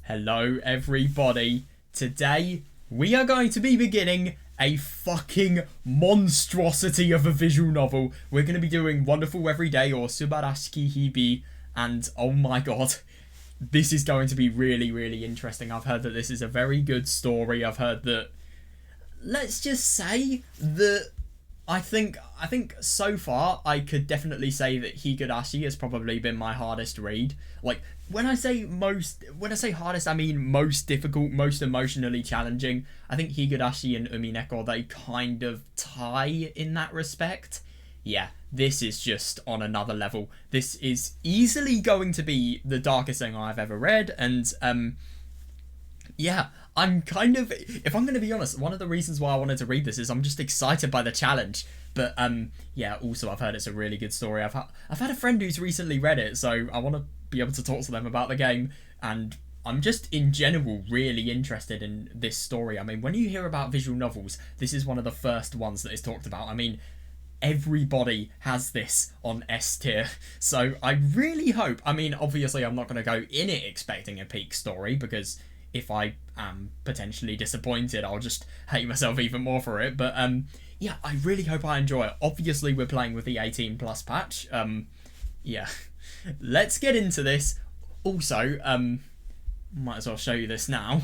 Hello everybody. Today we are going to be beginning a fucking monstrosity of a visual novel. We're going to be doing Wonderful Everyday or Subarashiki Hibi, and oh my god, this is going to be really interesting. I've heard that this is a very good story. I've heard that, let's just say that I think so far I could definitely say that Higurashi has probably been my hardest read. Like when I say hardest, I mean most difficult, most emotionally challenging. I think Higurashi and Umineko, they kind of tie in that respect. Yeah, this is just on another level. This is easily going to be the darkest thing I've ever read, and yeah, I'm kind of, if I'm going to be honest, one of the reasons why I wanted to read this is I'm just excited by the challenge. But yeah, also I've heard it's a really good story. I've had a friend who's recently read it, so I want to be able to talk to them about the game, and I'm just in general really interested in this story. I mean, when you hear about visual novels, this is one of the first ones that is talked about. I mean, everybody has this on S tier, so I really hope, I mean, obviously I'm not going to go in it expecting a peak story, because if I am potentially disappointed, I'll just hate myself even more for it. But yeah, I really hope I enjoy it. Obviously, we're playing with the 18 plus patch. Yeah, let's get into this. Also, might as well show you this now.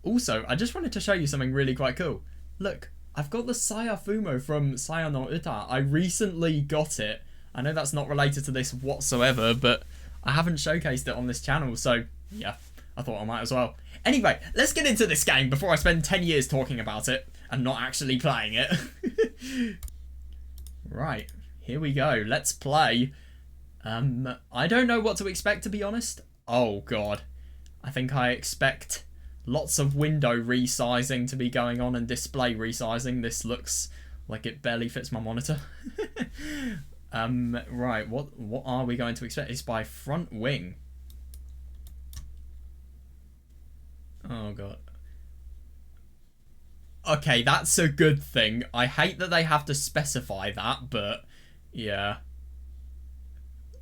Also, I just wanted to show you something really quite cool. Look, I've got the Sayafumo from Saya no Uta. I recently got it. I know that's not related to this whatsoever, but I haven't showcased it on this channel, so yeah, I thought I might as well. Anyway, let's get into this game before I spend 10 years talking about it and not actually playing it. Right, here we go. Let's play. I don't know what to expect, to be honest. Oh god. I think I expect lots of window resizing to be going on and display resizing. This looks like it barely fits my monitor. Right, what are we going to expect? It's by Front Wing. Oh god. Okay, that's a good thing. I hate that they have to specify that, but yeah.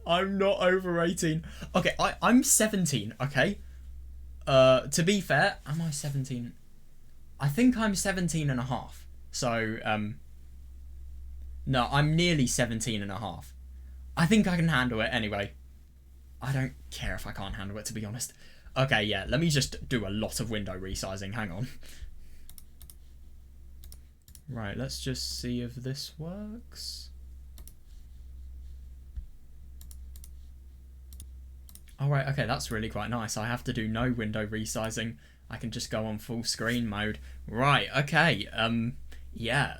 I'm not over 18. Okay, I'm 17, okay? To be fair, am I 17? I think I'm 17 and a half. So, no, I'm nearly 17 and a half. I think I can handle it anyway. I don't care if I can't handle it, to be honest. Okay, yeah, let me just do a lot of window resizing. Hang on. Right, let's just see if this works. Alright, okay, that's really quite nice. I have to do no window resizing. I can just go on full screen mode. Right, okay, yeah.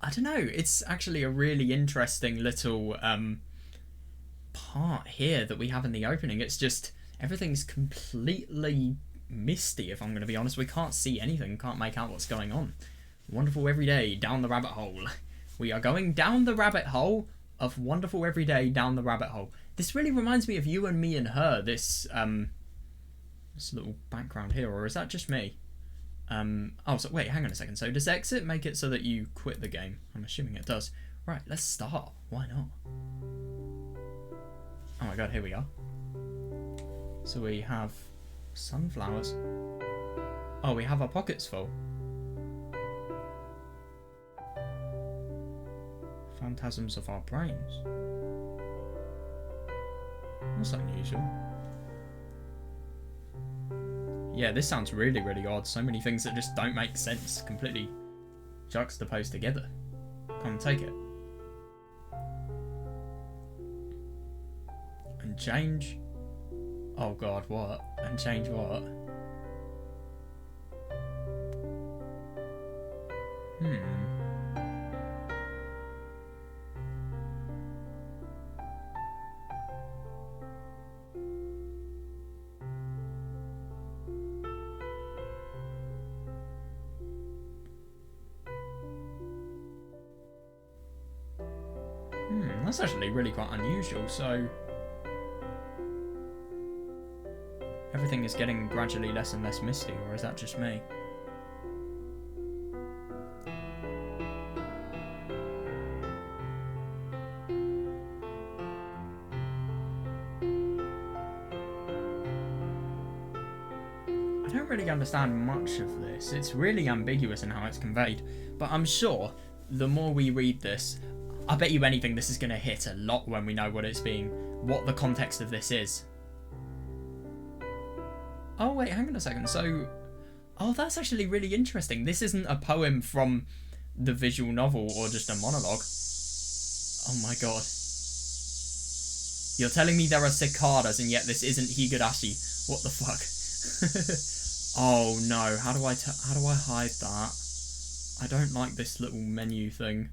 I don't know, it's actually a really interesting little, part here that we have in the opening. It's just, everything's completely misty, if I'm going to be honest. We can't see anything, can't make out what's going on. Wonderful Everyday, down the rabbit hole. We are going down the rabbit hole of Wonderful Everyday, down the rabbit hole. This really reminds me of You and Me and Her, this little background here, or is that just me? Oh, so wait, hang on a second. So does exit make it so that you quit the game? I'm assuming it does. Right, let's start. Why not? Oh my god, here we are. So we have sunflowers. Oh, we have our pockets full. Phantasms of our brains. That's unusual. Yeah, this sounds really odd. So many things that just don't make sense. Completely juxtaposed together. Come and take it. And change. Oh god, what? And change what? That's actually really quite unusual. So everything is getting gradually less and less misty, or is that just me? don't really understand much of this. It's really ambiguous in how it's conveyed. But I'm sure the more we read this, I bet you anything this is going to hit a lot when we know what the context of this is. Oh wait, hang on a second. So, oh, that's actually really interesting. This isn't a poem from the visual novel or just a monologue. Oh my god. You're telling me there are cicadas and yet this isn't Higurashi. What the fuck? Oh no, how do I hide that? I don't like this little menu thing.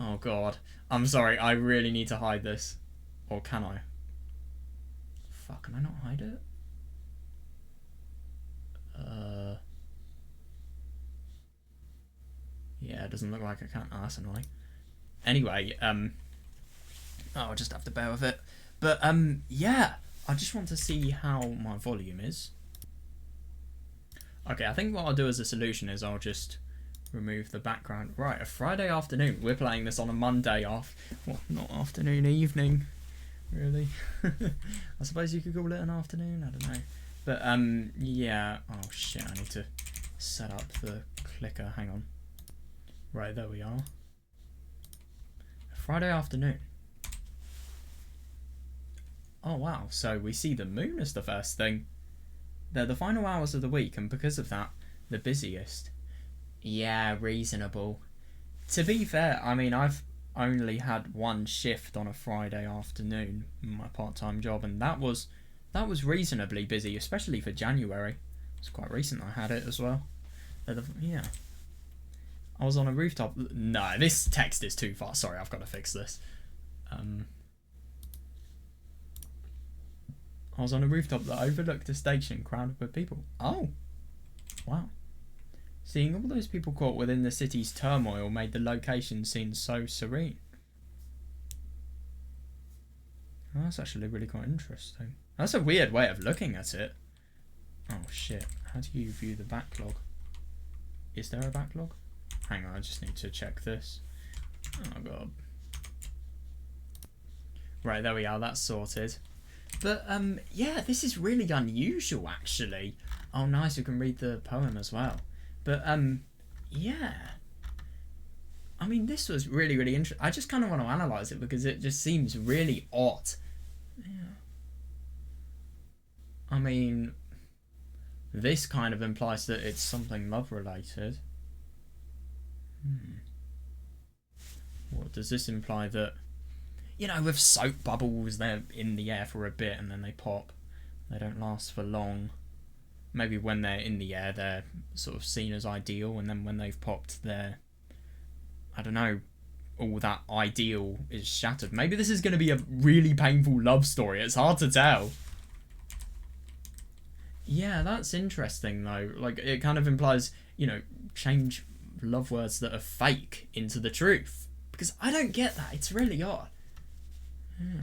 Oh god. I'm sorry, I really need to hide this. Or can I? Fuck, can I not hide it? Yeah, it doesn't look like I can. Oh, that's annoying. Anyway, I'll just have to bear with it. But, yeah. I just want to see how my volume is. Okay, I think what I'll do as a solution is I'll just remove the background. Right, a Friday afternoon. We're playing this on a Monday well, not afternoon, evening. Really? I suppose you could call it an afternoon. I don't know. But, yeah. Oh, shit. I need to set up the clicker. Hang on. Right, there we are. A Friday afternoon. Oh, wow. So we see the moon as the first thing. They're the final hours of the week, and because of that, the busiest. Yeah, reasonable. To be fair, I mean, I've only had one shift on a Friday afternoon in my part-time job, and that was reasonably busy, especially for January. It's quite recent I had it as well. Yeah. I was on a rooftop. No, this text is too far. Sorry, I've got to fix this. I was on a rooftop that overlooked a station crowded with people. Oh, wow. Seeing all those people caught within the city's turmoil made the location seem so serene. Oh, that's actually really quite interesting. That's a weird way of looking at it. Oh shit, how do you view the backlog? Is there a backlog? Hang on, I just need to check this. Oh god. Right, there we are, that's sorted. But, yeah, this is really unusual, actually. Oh, nice, we can read the poem as well. But, yeah. I mean, this was really, really interesting. I just kind of want to analyse it because it just seems really odd. Yeah. I mean, this kind of implies that it's something love-related. What does this imply that... You know, with soap bubbles, they're in the air for a bit and then they pop. They don't last for long. Maybe when they're in the air, they're sort of seen as ideal, and then when they've popped, they're... I don't know, all that ideal is shattered. Maybe this is going to be a really painful love story. It's hard to tell. Yeah, that's interesting, though. Like, it kind of implies, you know, change love words that are fake into the truth. Because I don't get that. It's really odd. Yeah.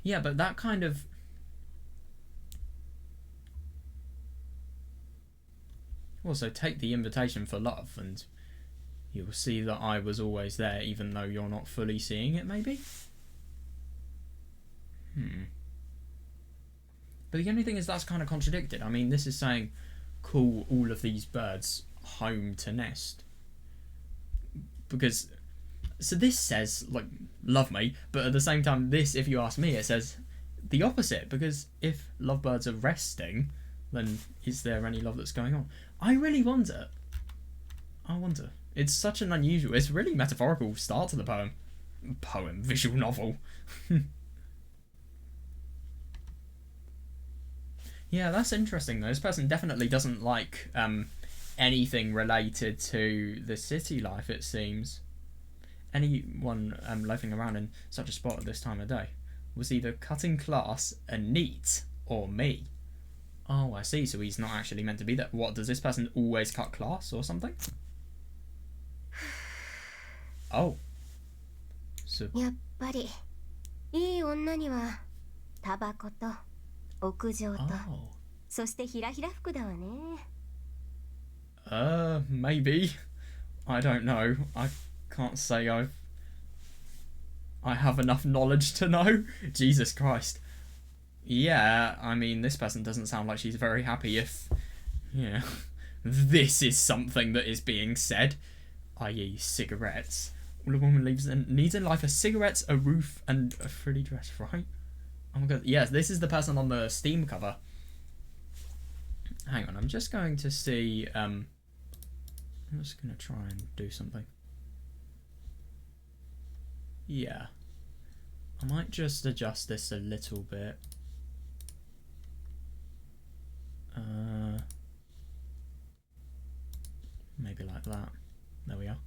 Yeah, but that kind of... Also, take the invitation for love and you'll see that I was always there even though you're not fully seeing it, maybe? But the only thing is that's kind of contradicted. I mean, this is saying call all of these birds home to nest. Because... So this says, like, love me, but at the same time, this, if you ask me, it says the opposite. Because if lovebirds are resting, then is there any love that's going on? I really wonder. I wonder. It's such an unusual, it's really metaphorical start to the poem. Visual novel. Yeah, that's interesting though. This person definitely doesn't like anything related to the city life, it seems. Anyone loafing around in such a spot at this time of day was either cutting class and neat or me. Oh, I see. So he's not actually meant to be there. What, does this person always cut class or something? Oh. So... やっぱりいい女にはタバコと屋上と、そしてひらひら服だわね。Maybe. I don't know. I can't say I've I have enough knowledge to know. Jesus Christ. Yeah, I mean, this person doesn't sound like she's very happy if, yeah, this is something that is being said, i.e. cigarettes. All a woman needs in life are cigarettes, a roof, and a frilly dress, right? Oh my god, yes, this is the person on the Steam cover. Hang on, I'm just going to see, I'm just going to try and do something. Yeah. I might just adjust this a little bit. Maybe like that. There we are.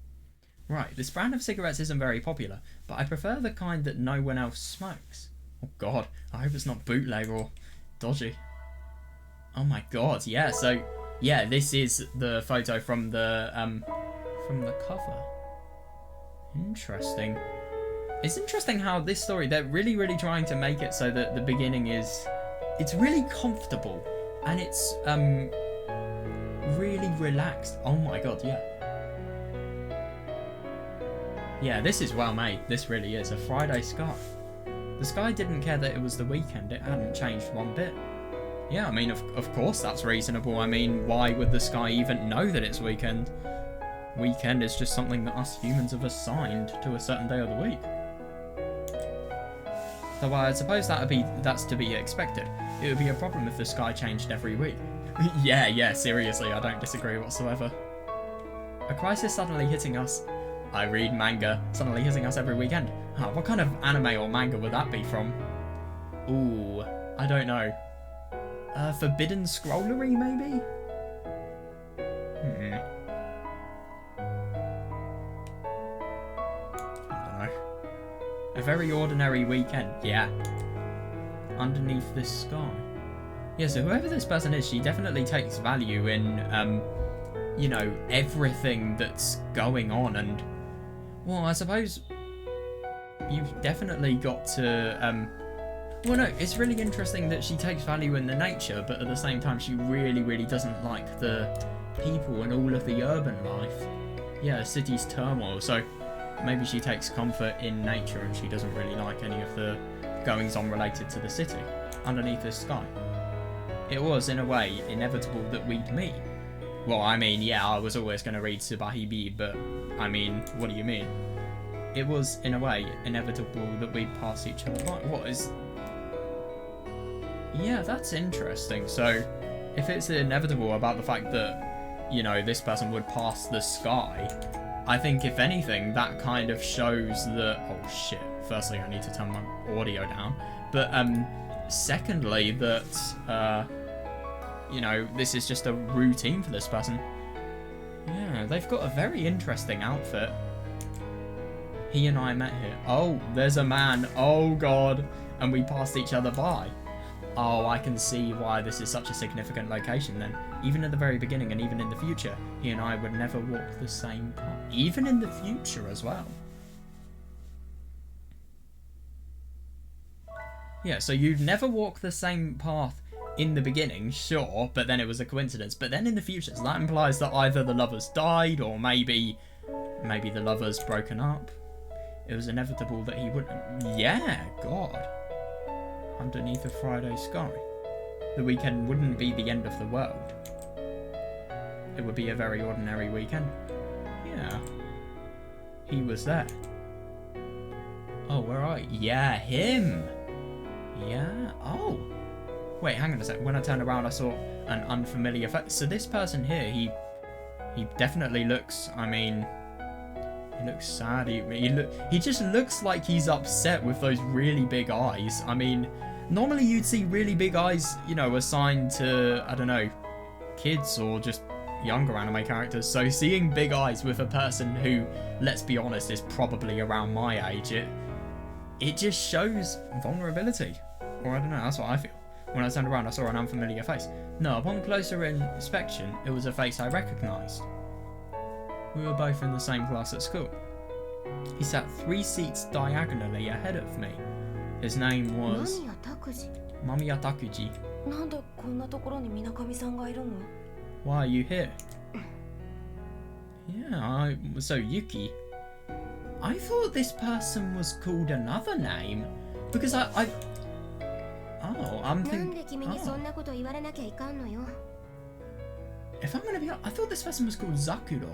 Right, this brand of cigarettes isn't very popular, but I prefer the kind that no one else smokes. Oh god, I hope it's not bootleg or dodgy. Oh my god, yeah, so, yeah, this is the photo from the cover. Interesting. It's interesting how this story, they're really, really trying to make it so that the beginning is, it's really comfortable, and it's, really relaxed. Oh my god, yeah. Yeah, this is well made. This really is. A Friday sky. The sky didn't care that it was the weekend. It hadn't changed one bit. Yeah, I mean, of course that's reasonable. I mean, why would the sky even know that it's weekend? Weekend is just something that us humans have assigned to a certain day of the week. Though I suppose that's to be expected. It would be a problem if the sky changed every week. Yeah, seriously, I don't disagree whatsoever. A crisis suddenly hitting us. I read manga, suddenly hitting us every weekend. Oh, what kind of anime or manga would that be from? Ooh, I don't know. Forbidden Scrollery, maybe? I don't know. A very ordinary weekend, yeah. Underneath this sky. Yeah, so whoever this person is, she definitely takes value in, you know, everything that's going on, and, well, I suppose you've definitely got to, well, no, it's really interesting that she takes value in the nature, but at the same time, she really, really doesn't like the people and all of the urban life. Yeah, the city's turmoil, so maybe she takes comfort in nature and she doesn't really like any of the goings-on related to the city, underneath this sky. It was, in a way, inevitable that we'd meet. Well, I mean, yeah, I was always going to read Subarashiki Hibi, but, I mean, what do you mean? It was, in a way, inevitable that we'd pass each other by. What is... Yeah, that's interesting. So, if it's inevitable about the fact that, you know, this person would pass the sky, I think, if anything, that kind of shows that... Oh, shit. Firstly, I need to turn my audio down. But, secondly, that, you know, this is just a routine for this person. Yeah, they've got a very interesting outfit. He and I met here. Oh, there's a man. Oh, God. And we passed each other by. Oh, I can see why this is such a significant location then. Even at the very beginning and even in the future, he and I would never walk the same path. Even in the future as well. Yeah, so you'd never walk the same path in the beginning, sure, but then it was a coincidence. But then in the future, so that implies that either the lovers died or maybe the lovers broken up. It was inevitable that he would... Yeah, God. Underneath a Friday sky. The weekend wouldn't be the end of the world. It would be a very ordinary weekend. Yeah. He was there. Oh, where are you? Yeah, him! Yeah. Oh. Wait, hang on a sec. When I turned around, I saw an unfamiliar face. So this person here, he definitely looks, I mean, he looks sad. He just looks like he's upset with those really big eyes. I mean, normally you'd see really big eyes, you know, assigned to, I don't know, kids or just younger anime characters. So seeing big eyes with a person who, let's be honest, is probably around my age, it just shows vulnerability. Or I don't know, that's what I feel. When I turned around, I saw an unfamiliar face. No, upon closer inspection, it was a face I recognised. We were both in the same class at school. He sat 3 seats diagonally ahead of me. His name was... Mamiya Takuji. Why are you here? Yeah, so Yuki. I thought this person was called another name. Because Oh, I'm なん thinking... で君にそんなこと言われなきゃいかんのよ。 If I'm gonna be honest, I thought this person was called Zakuro.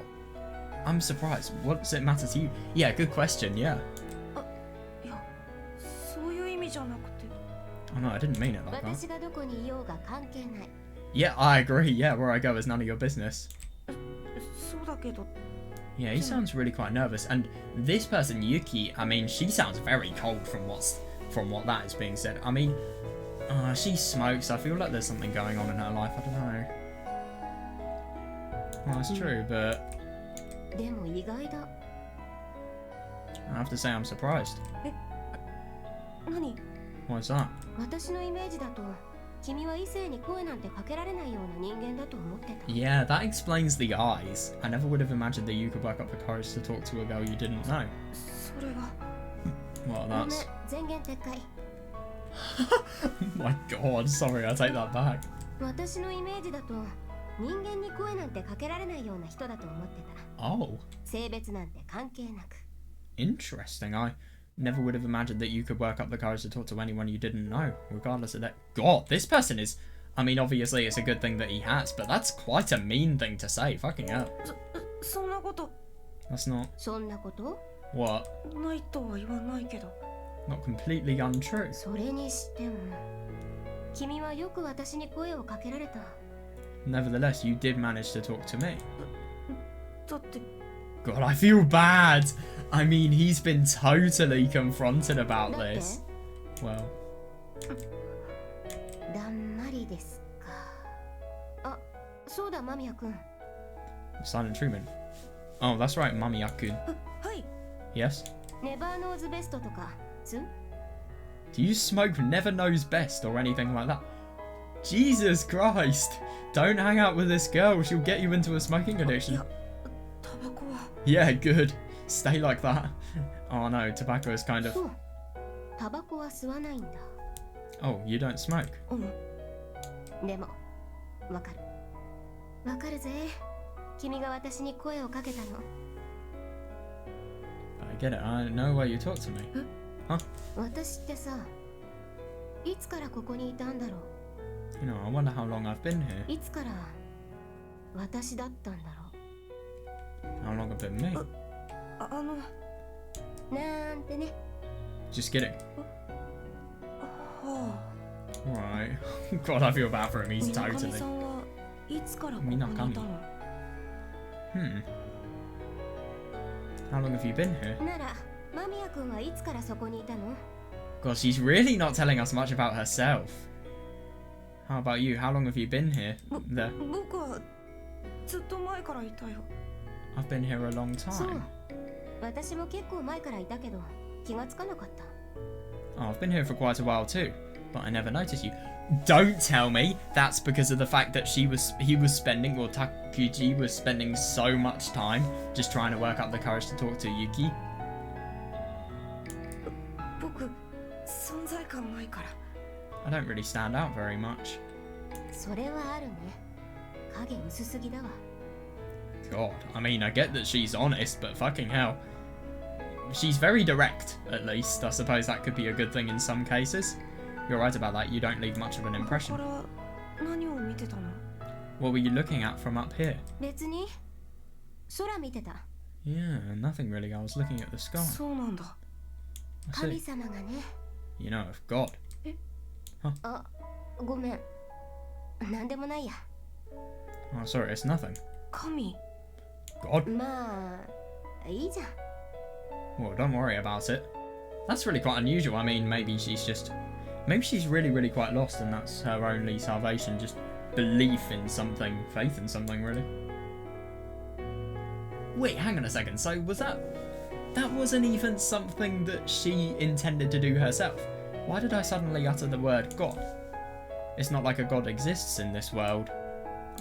I'm surprised. What does it matter to you? Yeah, good question, yeah. いや、そういう意味じゃなくて。 Oh no, I didn't mean it like that. 私がどこにいようが関係ない。 Yeah, I agree. Yeah, where I go is none of your business. そうだけど。 Yeah, he sounds really quite nervous. And this person, Yuki, I mean, she sounds very cold from what that is being said. I mean, she smokes. I feel like there's something going on in her life. I don't know. Well, that's true, but でも意外だ。 I have to say I'm surprised. 何？ What's that? 私のイメージだと、君は異性に声なんてかけられないような人間だと思ってた。 Yeah, that explains the eyes. I never would have imagined that you could work up the courage to talk to a girl you didn't know. それが。 Well, ごめん、 that's... 前言撤回。 Oh my god, sorry, I take that back. 私のイメージだと、人間に声なんてかけられないような人だと思ってた。 Oh, 性別なんて関係なく。 interesting. I never would have imagined that you could work up the courage to talk to anyone you didn't know, regardless of that. God, this person is... I mean, obviously it's a good thing that he has, but that's quite a mean thing to say. Fucking hell. そんなこと That's not... そんなこと？ What? ないとは言わないけど。 Not completely untrue. それにしても、君はよく私に声をかけられた。 Nevertheless, you did manage to talk to me. だって。 God, I feel bad. I mean, he's been totally confronted about this. Well, だんまりですか。あ、そうだ、間宮君。 silent treatment. Oh, that's right, Mami-yakun. はい。 Yes? ネバーノーズベストとか、つん？ Do you smoke Never Knows Best or anything like that? Jesus Christ! Don't hang out with this girl, she'll get you into a smoking い addiction. や、タバコは。 Yeah, good. Stay like that. Oh no, tobacco is kind of... そう。タバコは吸わないんだ。 Oh, you don't smoke? うん。でも、わかる。わかるぜ。君が私に声をかけたの。 I get it, I know why you talk to me. 私ってさ、いつからここにいたんだろ You know, I wonder how long I've been here. う。いつから私だったんだろ How long have been me? う。なんてね。 Just kidding. は Right. God, I feel bad for him, あ。 he's みなかみ totally... さんはいつからここにいたの？ Hmm. How long have you been here? なら、間宮君はいつからそこにいたの？ God, she's really not telling us much about herself. How about you? How long have you been here? There. 僕はずっと前からいたよ。 I've been here a long そう。 time. 私も結構前からいたけど、気がつかなかった。 Oh, I've been here for quite a while too, but I never noticed you. Don't tell me that's because of the fact that he was spending, or Takuji was spending so much time just trying to work up the courage to talk to Yuki. 僕、存在感ないから。 I don't really stand out very much. それはあるね。影薄すぎだわ。 God, I mean, I get that she's honest, but fucking hell. She's very direct, at least. I suppose that could be a good thing in some cases. You're right about that, you don't leave much of an こ impression. こから何を見てたの？ What were you looking at from up here? 別に空見てた。 Yeah, nothing really. I was looking at the sky. そうなんだ。 I 神 see. 様がね。 You know, of God. あ、ごめん。なんでもないや。 Oh, sorry, it's nothing. 神。 God? まあ、いいじゃん。 Well, don't worry about it. That's really quite unusual. I mean, maybe she's really, really quite lost and that's her only salvation, just belief in something, faith in something, really. Wait, hang on a second. So was that wasn't even something that she intended to do herself? Why did I suddenly utter the word God? It's not like a God exists in this world.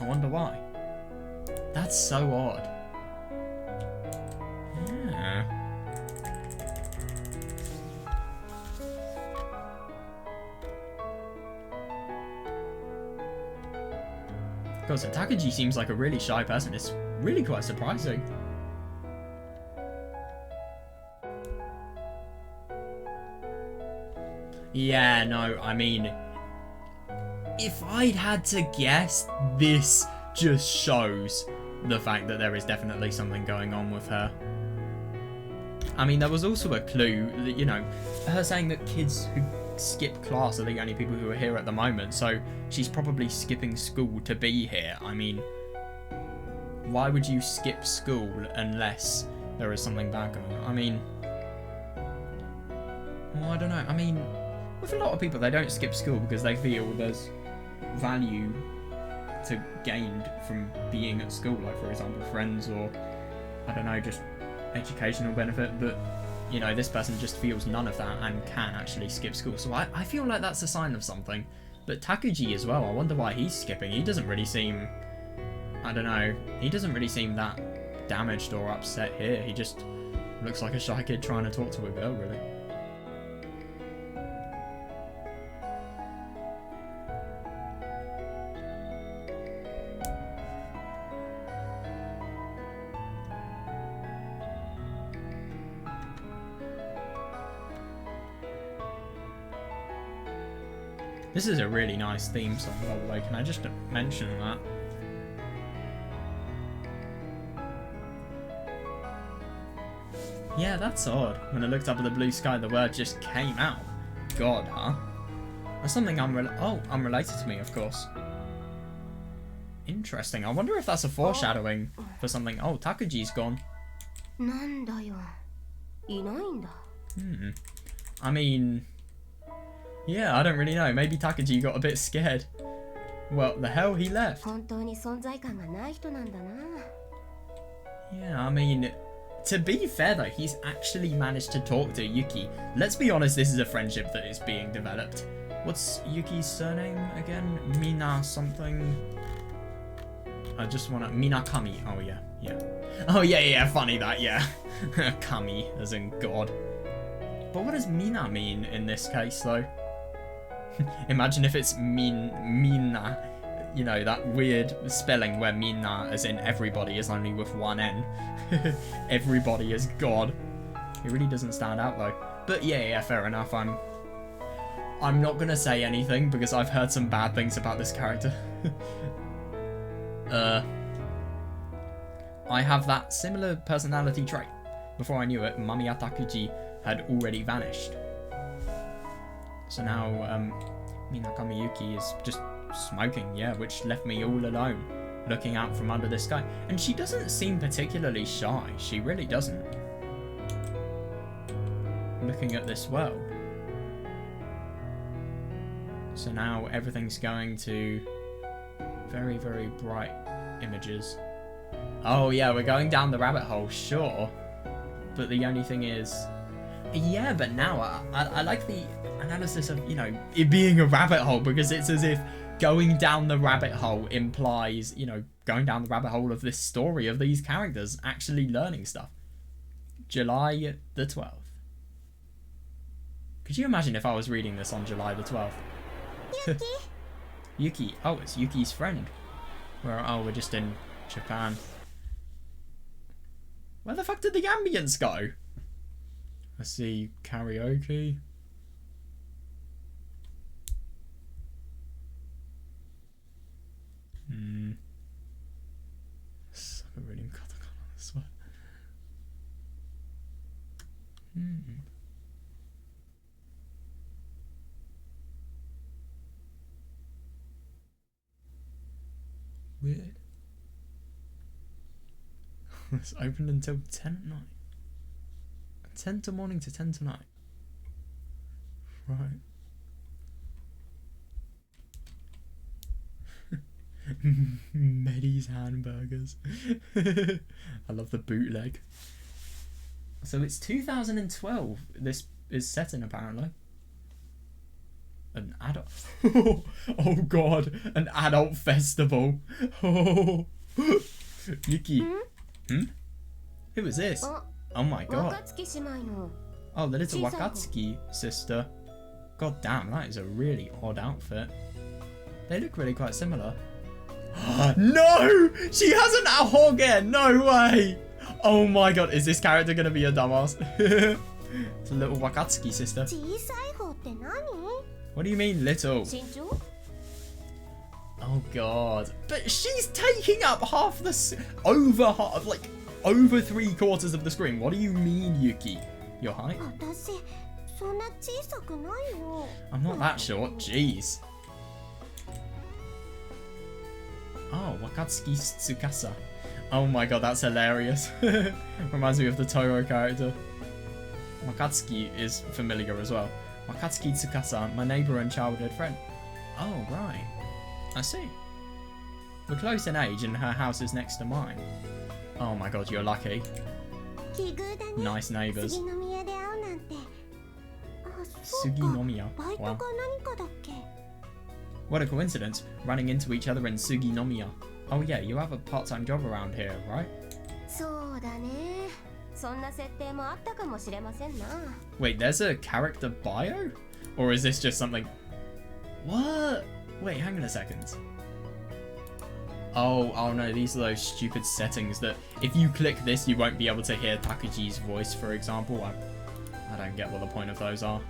I wonder why. That's so odd. Yeah. God, so Takeji seems like a really shy person. It's really quite surprising. Yeah, no, I mean, if I'd had to guess, this just shows the fact that there is definitely something going on with her. I mean, there was also a clue that, you know, her saying that kids who skip class are the only people who are here at the moment, so she's probably skipping school to be here. I mean, why would you skip school unless there is something bad going on? I mean, well, I don't know. I mean, with a lot of people, they don't skip school because they feel there's value to gained from being at school, like for example friends, or I don't know, just educational benefit. But you know, this person just feels none of that and can actually skip school, so I feel like that's a sign of something. But Takuji as well, I wonder why he's skipping. He doesn't really seem, I don't know, he doesn't really seem that damaged or upset here. He just looks like a shy kid trying to talk to a girl, really. This is a really nice theme song, by the way. Can I just mention that? Yeah, that's odd. When I looked up at the blue sky, the word just came out. God, huh? That's something unrelated to me, of course. Interesting. I wonder if that's a foreshadowing for something. Oh, Takuji's gone. I mean, yeah, I don't really know. Maybe Takuji got a bit scared. Well, the hell, he left. Yeah, I mean, to be fair though, he's actually managed to talk to Yuki. Let's be honest, this is a friendship that is being developed. What's Yuki's surname again? Mina something? I just wanna... Minakami. Oh yeah, yeah. Oh yeah, funny that, yeah. Kami, as in God. But what does Mina mean in this case though? Imagine if it's Mina, you know, that weird spelling where Mina, as in everybody, is only with one N. Everybody is God. It really doesn't stand out though. But yeah, fair enough. I'm not gonna say anything because I've heard some bad things about this character. I have that similar personality trait. Before I knew it, Mamiya Takuji had already vanished. So now, Minakami Yuki is just smoking, yeah, which left me all alone, looking out from under the sky. And she doesn't seem particularly shy, she really doesn't. Looking at this world. So now everything's going to very, very bright images. Oh yeah, we're going down the rabbit hole, sure. But the only thing is, yeah, but now I like the analysis of, you know, it being a rabbit hole, because it's as if going down the rabbit hole implies, you know, going down the rabbit hole of this story of these characters actually learning stuff. July the 12th. Could you imagine if I was reading this on July the 12th? Yuki. Yuki. Oh, it's Yuki's friend. Oh, we're just in Japan. Where the fuck did the ambience go? I see karaoke. Suck a reading katakana on this one. Weird. It's open until 10 at night. 10 to morning to 10 tonight. Right. Meddy's hamburgers. I love the bootleg. So it's 2012 this is set in, apparently. An adult... Oh god, an adult festival. Yuki. Who is this? Oh my god. Oh, the little Wakatsuki sister. God damn, that is a really odd outfit. They look really quite similar. No! She has an ahoge! No way! Oh my god, is this character gonna be a dumbass? It's a little Wakatsuki sister. What do you mean little? 身長 Oh god. But she's taking up half the over half, like over 3/4 of the screen. What do you mean, Yuki? Your height? 私そんな小さくないよ I'm not that short. Jeez. Oh, Wakatsuki Tsukasa. Oh my god, that's hilarious. Reminds me of the Toro character. Wakatsuki is familiar as well. Wakatsuki Tsukasa, my neighbor and childhood friend. Oh, right. I see. We're close in age and her house is next to mine. Oh my god, you're lucky. 奇遇だね Nice neighbors. 杉宮で会うなんてあ、そうか Suginomiya. バイト Wow. か何かだっけ What a coincidence, running into each other in Suginomiya. Oh yeah, you have a part-time job around here, right? そうだねそんな設定もあったかもしれませんな Wait, there's a character bio? Or is this just something... What? Wait, hang on a second. Oh no, these are those stupid settings that if you click this, you won't be able to hear Takuji's voice, for example. I don't get what the point of those are.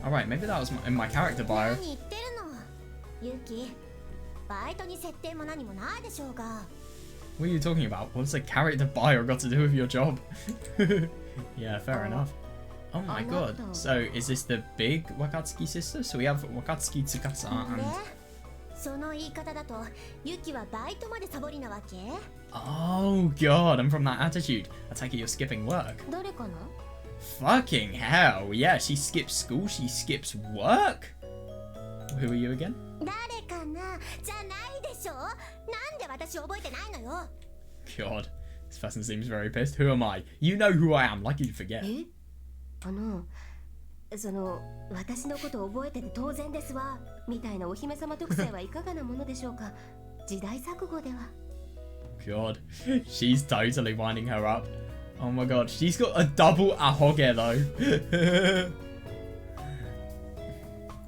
Alright, maybe that was in my character bio. 何言ってるのユキバイトに設定も何もないでしょうが What are you talking about? What's a character bio got to do with your job? Yeah, fair enough. Oh my god. So, is this the big Wakatsuki sister? So we have Wakatsuki Tsukasa で and... その言い方だとユキはバイトまでサボりなわけ Oh god, and from that attitude, I take it you're skipping work. 誰かな Fucking hell, yeah, she skips school, she skips work? Who are you again? 誰かなじゃないでしょなんで私覚えてないのよ God, this person seems very pissed. Who am I? You know who I am, like you'd forget. えその私のことを覚えてて当然ですわみたいなお姫様特性はいかがなものでしょうか時代錯誤では God, she's totally winding her up. Oh my god, she's got a double ahoge though.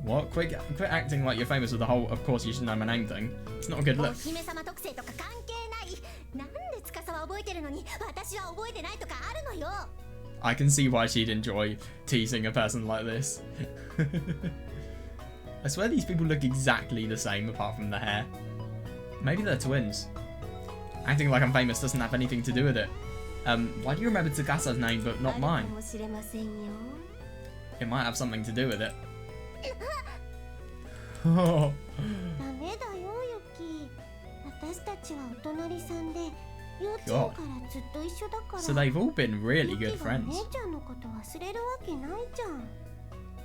What? Quit acting like you're famous with the whole of course you should know my name thing. It's not a good お look. 姫様特性とか関係ないなんで司は覚えてるのに私は覚えてないとかあるのよ I can see why she'd enjoy teasing a person like this. I swear these people look exactly the same apart from the hair. Maybe they're twins. Acting like I'm famous doesn't have anything to do with it. Why do you remember Tsukasa's name but not ある mine? かもしれませんよ It might have something to do with it. ダメだよユキ私たちはお隣さんで幼稚園からずっと一緒だから So they've all been really ユ good キが friends. 姉ちゃんのこと忘れるわけないじゃん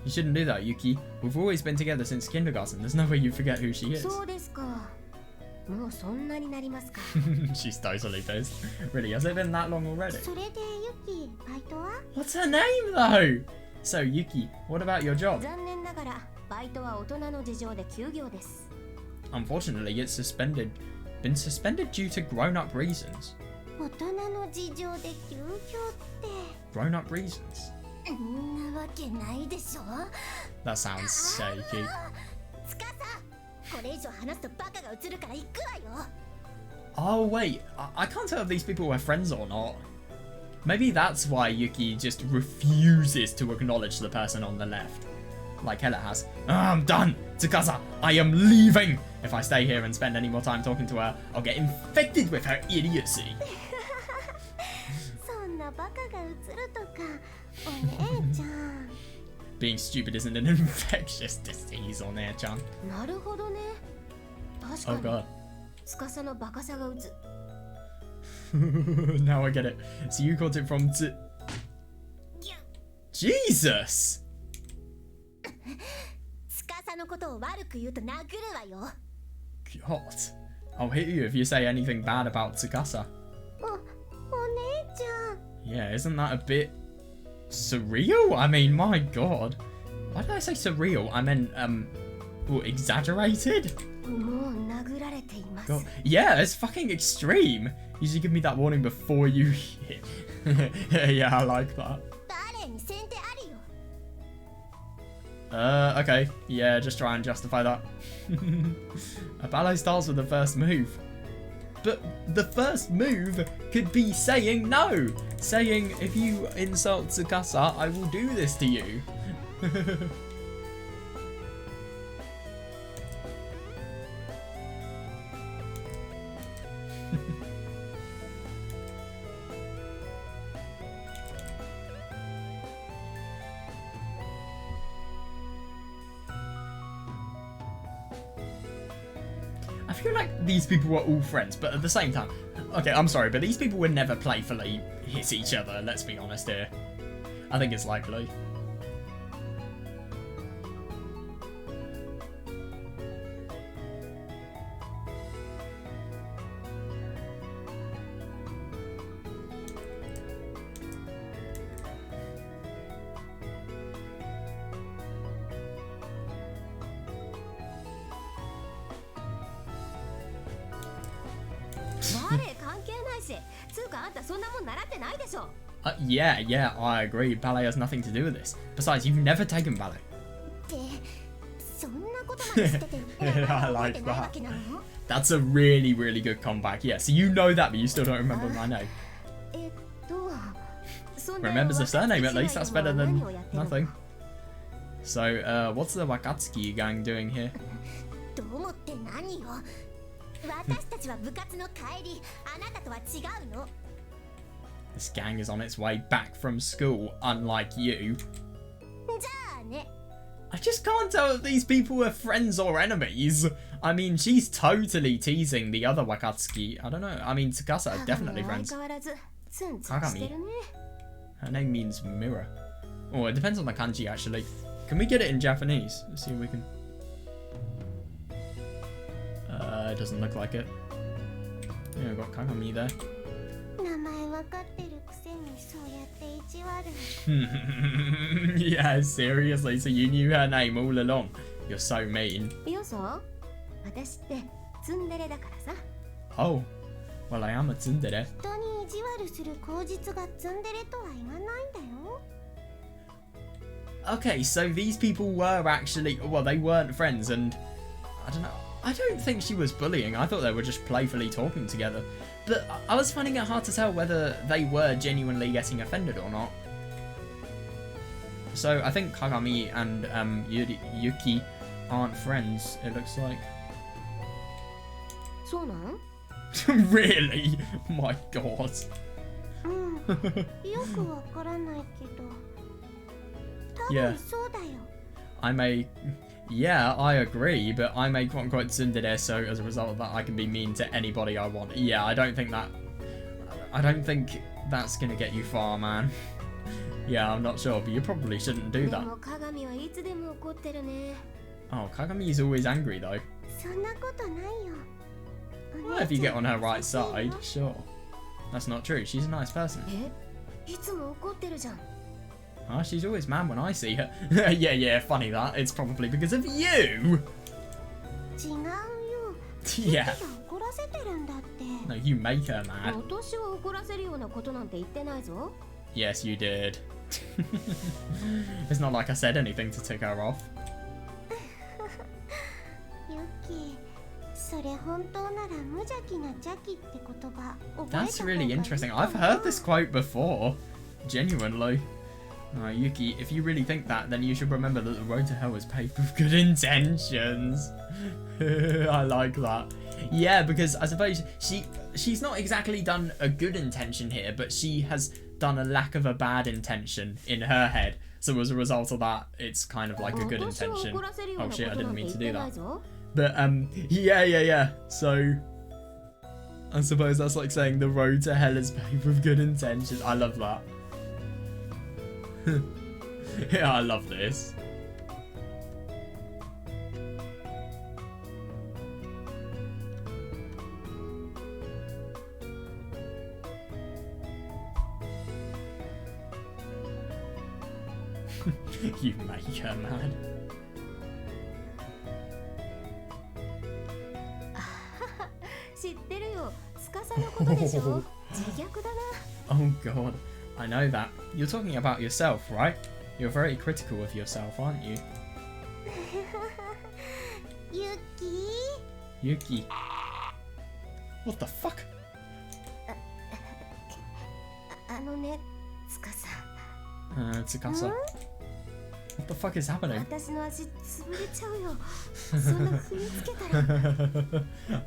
You shouldn't do that, Yuki. We've always been together since kindergarten. There's no way you forget who she is. そうですかもうそんなになりますか She's totally pissed. Really, has it been that long already? それでユキバイトは What's her name though? So Yuki, what about your job? 残念ながらバイトは大人の事情で休業です Unfortunately, it's been suspended due to grown-up reasons. 大人の事情で休業って Grown-up reasons? んなわけないでしょ That sounds shaky. つかさこれ以上話すとバカが映るから行くわよ Oh wait, I can't tell if these people are friends or not. Maybe that's why Yuki just refuses to acknowledge the person on the left. Like Hella has. I'm done! Tsukasa, I am leaving! If I stay here and spend any more time talking to her, I'll get infected with her idiocy. そんなバカが映るとかお姉ちゃん Being stupid isn't an infectious disease on there, Chan. なるほどね確 Oh かに god. つかさのバカさが映 Now I get it. So you caught it from Jesus! つかさのことを悪く言うと殴るわよ God. I'll hit you if you say anything bad about Tsukasa. お姉ちゃん Yeah, isn't that a bit surreal? I mean, my god. Why did I say surreal? I meant, what, exaggerated? もう殴られています God. Yeah, it's fucking extreme. You should give me that warning before you hit. Yeah, I like that. バレエに先手ありよ Okay. Yeah, just try and justify that. A ballet starts with the first move. But the first move could be saying no. Saying, if you insult Tsukasa, I will do this to you. feel like these people were all friends, but at the same time, okay, I'm sorry, but these people would never playfully hit each other, let's be honest here. I think it's likely. Yeah, I agree. Ballet has nothing to do with this. Besides, you've never taken ballet. I like that. That's a really, really good comeback. Yeah, so you know that, but you still don't remember my name. Remembers the surname at least. That's better than nothing. So, what's the Wakatsuki gang doing here? This gang is on its way back from school, unlike you. I just can't tell if these people are friends or enemies. I mean, she's totally teasing the other Wakatsuki. I don't know. I mean, Tsukasa are definitely friends. Kagami. Her name means mirror. Oh, it depends on the kanji, actually. Can we get it in Japanese? Let's see if we can. It doesn't look like it. Yeah, we've got Kagami there. Yeah, seriously, so you knew her name all along. You're so mean. Oh, well, I am a tsundere. Okay, so these people were actually, well, they weren't friends, and I don't know. I don't think she was bullying. I thought they were just playfully talking together. But I was finding it hard to tell whether they were genuinely getting offended or not. So I think Kagami and Yuki aren't friends, it looks like. Really? My god. Yeah. Yeah, I agree, but I'm a quote-unquote tsundere, so as a result of that, I can be mean to anybody I want. Yeah, I don't think that's gonna get you far, man. Yeah, I'm not sure, but you probably shouldn't do that. Oh, Kagami's always angry, though. Well, if you get on her right side, sure. That's not true, she's a nice person. Oh, she's always mad when I see her. Yeah, funny that. It's probably because of you! Yeah. No, you make her mad. Yes, you did. It's not like I said anything to tick her off. That's really interesting. I've heard this quote before. Genuinely. Yuki, if you really think that, then you should remember that the road to hell is paved with good intentions. I like that. Yeah, because I suppose she's not exactly done a good intention here, but she has done a lack of a bad intention in her head. So as a result of that, it's kind of like a good intention. Oh shit, I didn't mean to do that. But yeah. So I suppose that's like saying the road to hell is paved with good intentions. I love that. Yeah, I love this. You make her mad. Oh god, I know that. You're talking about yourself, right? You're very critical of yourself, aren't you? Yuki. What the fuck? Tsukasa. What the fuck is happening?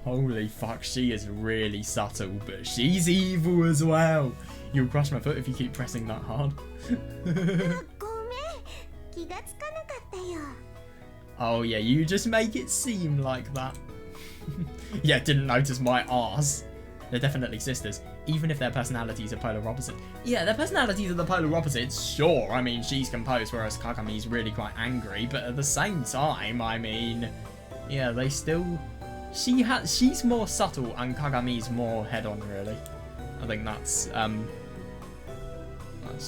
Holy fuck, she is really subtle, but she's evil as well. You'll crush my foot if you keep pressing that hard. Oh yeah, you just make it seem like that. Yeah, didn't notice my arse. They're definitely sisters, even if their personalities are polar opposites. Yeah, their personalities are the polar opposites, sure. I mean, she's composed, whereas Kagami's really quite angry. But at the same time, I mean, yeah, they still... She's more subtle, and Kagami's more head-on, really. I think that's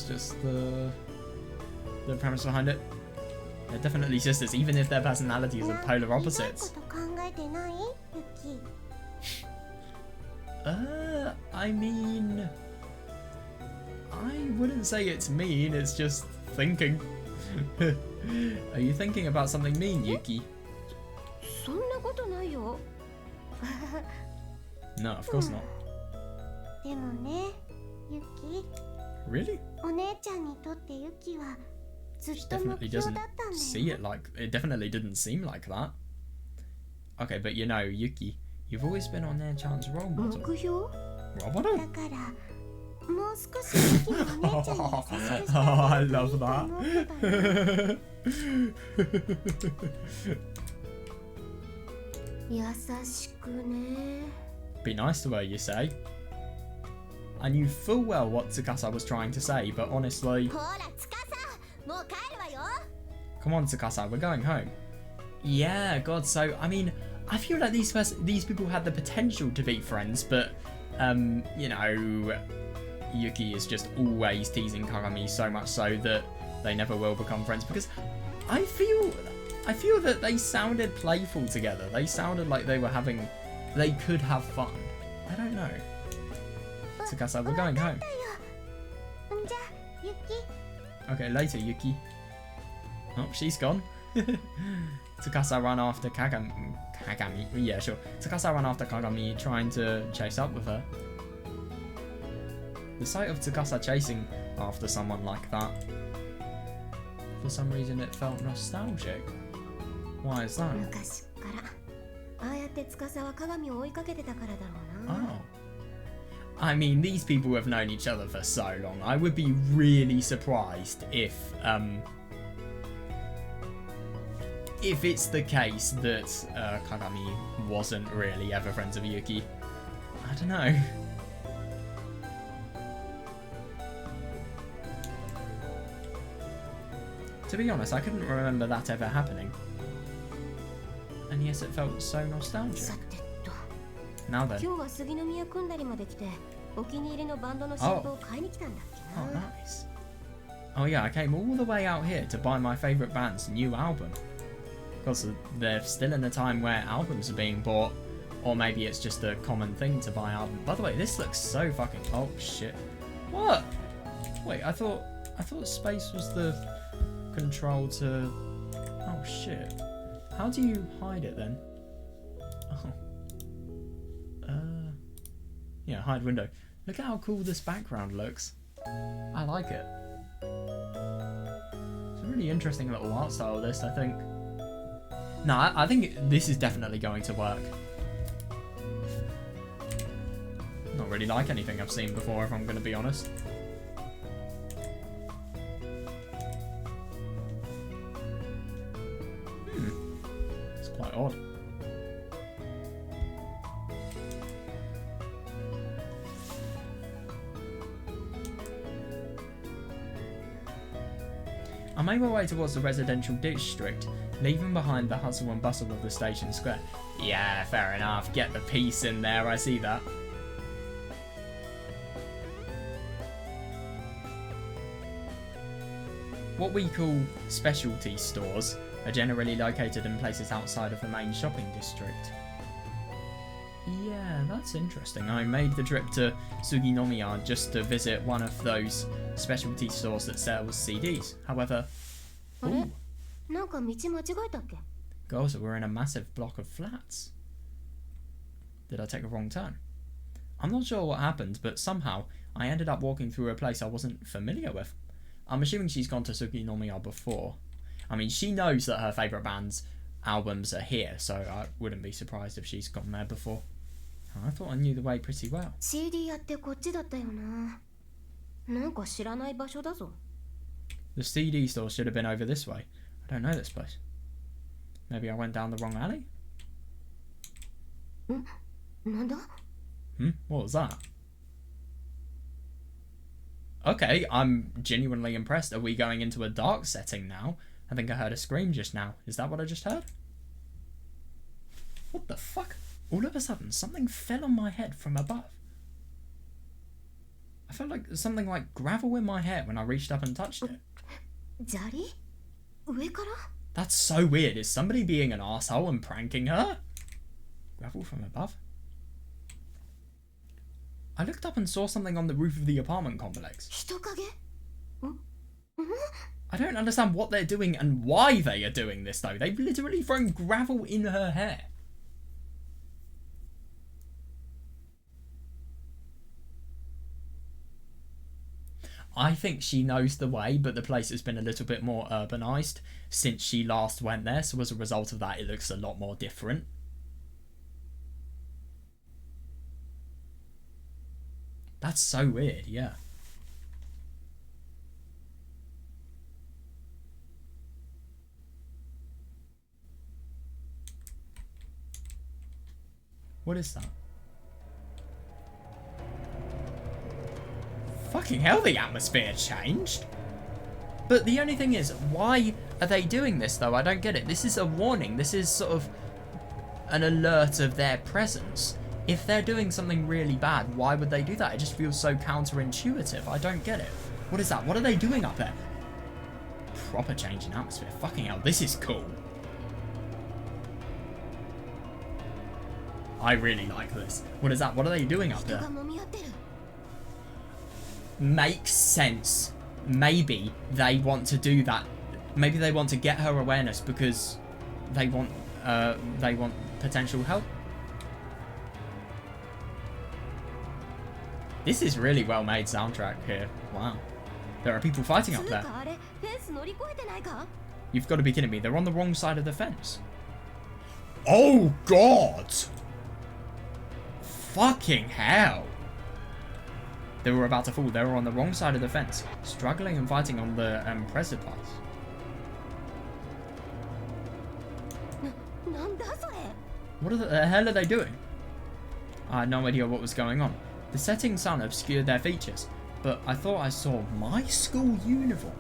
just the premise behind it. They're definitely sisters, even if their personalities are polar opposites. I mean, I wouldn't say it's mean, it's just thinking. Are you thinking about something mean, Yuki? No, of course not. Really? She definitely doesn't see it like... It definitely didn't seem like that. Okay, but you know, Yuki, you've always been on Nair-chan's role model. Role model? Oh, I love that. Be nice to her, you say? I knew full well what Tsukasa was trying to say, but honestly... Come on, Tsukasa, we're going home. Yeah, God, so, I mean, I feel like these people had the potential to be friends, but, you know, Yuki is just always teasing Kagami so much so that they never will become friends, because I feel that they sounded playful together. They sounded like they could have fun. I don't know. Tsukasa, we're going home. Okay, later, Yuki. Oh, she's gone. Tsukasa ran after Kagami. Yeah, sure. Tsukasa ran after Kagami, trying to chase up with her. The sight of Tsukasa chasing after someone like that, for some reason it felt nostalgic. Why is that? Oh. I mean, these people have known each other for so long. I would be really surprised if it's the case that Kagami wasn't really ever friends with Yuki. I don't know. To be honest, I couldn't remember that ever happening. And yes, it felt so nostalgic. Now then. Oh. Oh, nice. Oh yeah, I came all the way out here to buy my favourite band's new album. Because they're still in a time where albums are being bought, or maybe it's just a common thing to buy albums. By the way, this looks so fucking... Oh shit. What? Wait, I thought space was the control to... Oh shit. How do you hide it then? Oh. Yeah, hide window. Look at how cool this background looks. I like it. It's a really interesting little art style, this, I think. No, I think this is definitely going to work. Not really like anything I've seen before, if I'm going to be honest. It's quite odd. I made my way towards the residential district, leaving behind the hustle and bustle of the station square. Yeah, fair enough. Get the peace in there, I see that. What we call specialty stores are generally located in places outside of the main shopping district. Yeah, that's interesting. I made the trip to Suginomiya just to visit one of those specialty stores that sells CDs. However... Ooh. Girls, we're in a massive block of flats. Did I take a wrong turn? I'm not sure what happened, but somehow I ended up walking through a place I wasn't familiar with. I'm assuming she's gone to Suginomiya before. I mean, she knows that her favourite band's albums are here, so I wouldn't be surprised if she's gone there before. I thought I knew the way pretty well. The CD store should have been over this way. I don't know this place. Maybe I went down the wrong alley? なんだ? What was that? Okay, I'm genuinely impressed. Are we going into a dark setting now? I think I heard a scream just now. Is that what I just heard? What the fuck? All of a sudden, something fell on my head from above. I felt like something like gravel in my hair when I reached up and touched it. 砂利? 上から? That's so weird. Is somebody being an asshole and pranking her? Gravel from above? I looked up and saw something on the roof of the apartment complex. 人影? I don't understand what they're doing and why they are doing this though. They've literally thrown gravel in her hair. I think she knows the way, but the place has been a little bit more urbanized since she last went there, so as a result of that it looks a lot more different. That's so weird, yeah. What is that? Fucking hell, the atmosphere changed. But the only thing is, why are they doing this though? I don't get it. This is a warning. This is sort of an alert of their presence. If they're doing something really bad, why would they do that? It just feels so counterintuitive. I don't get it. What is that? What are they doing up there? Proper change in atmosphere. Fucking hell, this is cool. I really like this. What is that? What are they doing up there? Makes sense. Maybe they want to do that. Maybe they want to get her awareness because they want potential help. This is really well made soundtrack here. Wow. There are people fighting up there. You've got to be kidding me. They're on the wrong side of the fence. Oh god! Fucking hell. They were about to fall. They were on the wrong side of the fence. Struggling and fighting on the precipice. What the hell are they doing? I had no idea what was going on. The setting sun obscured their features, but I thought I saw my school uniform.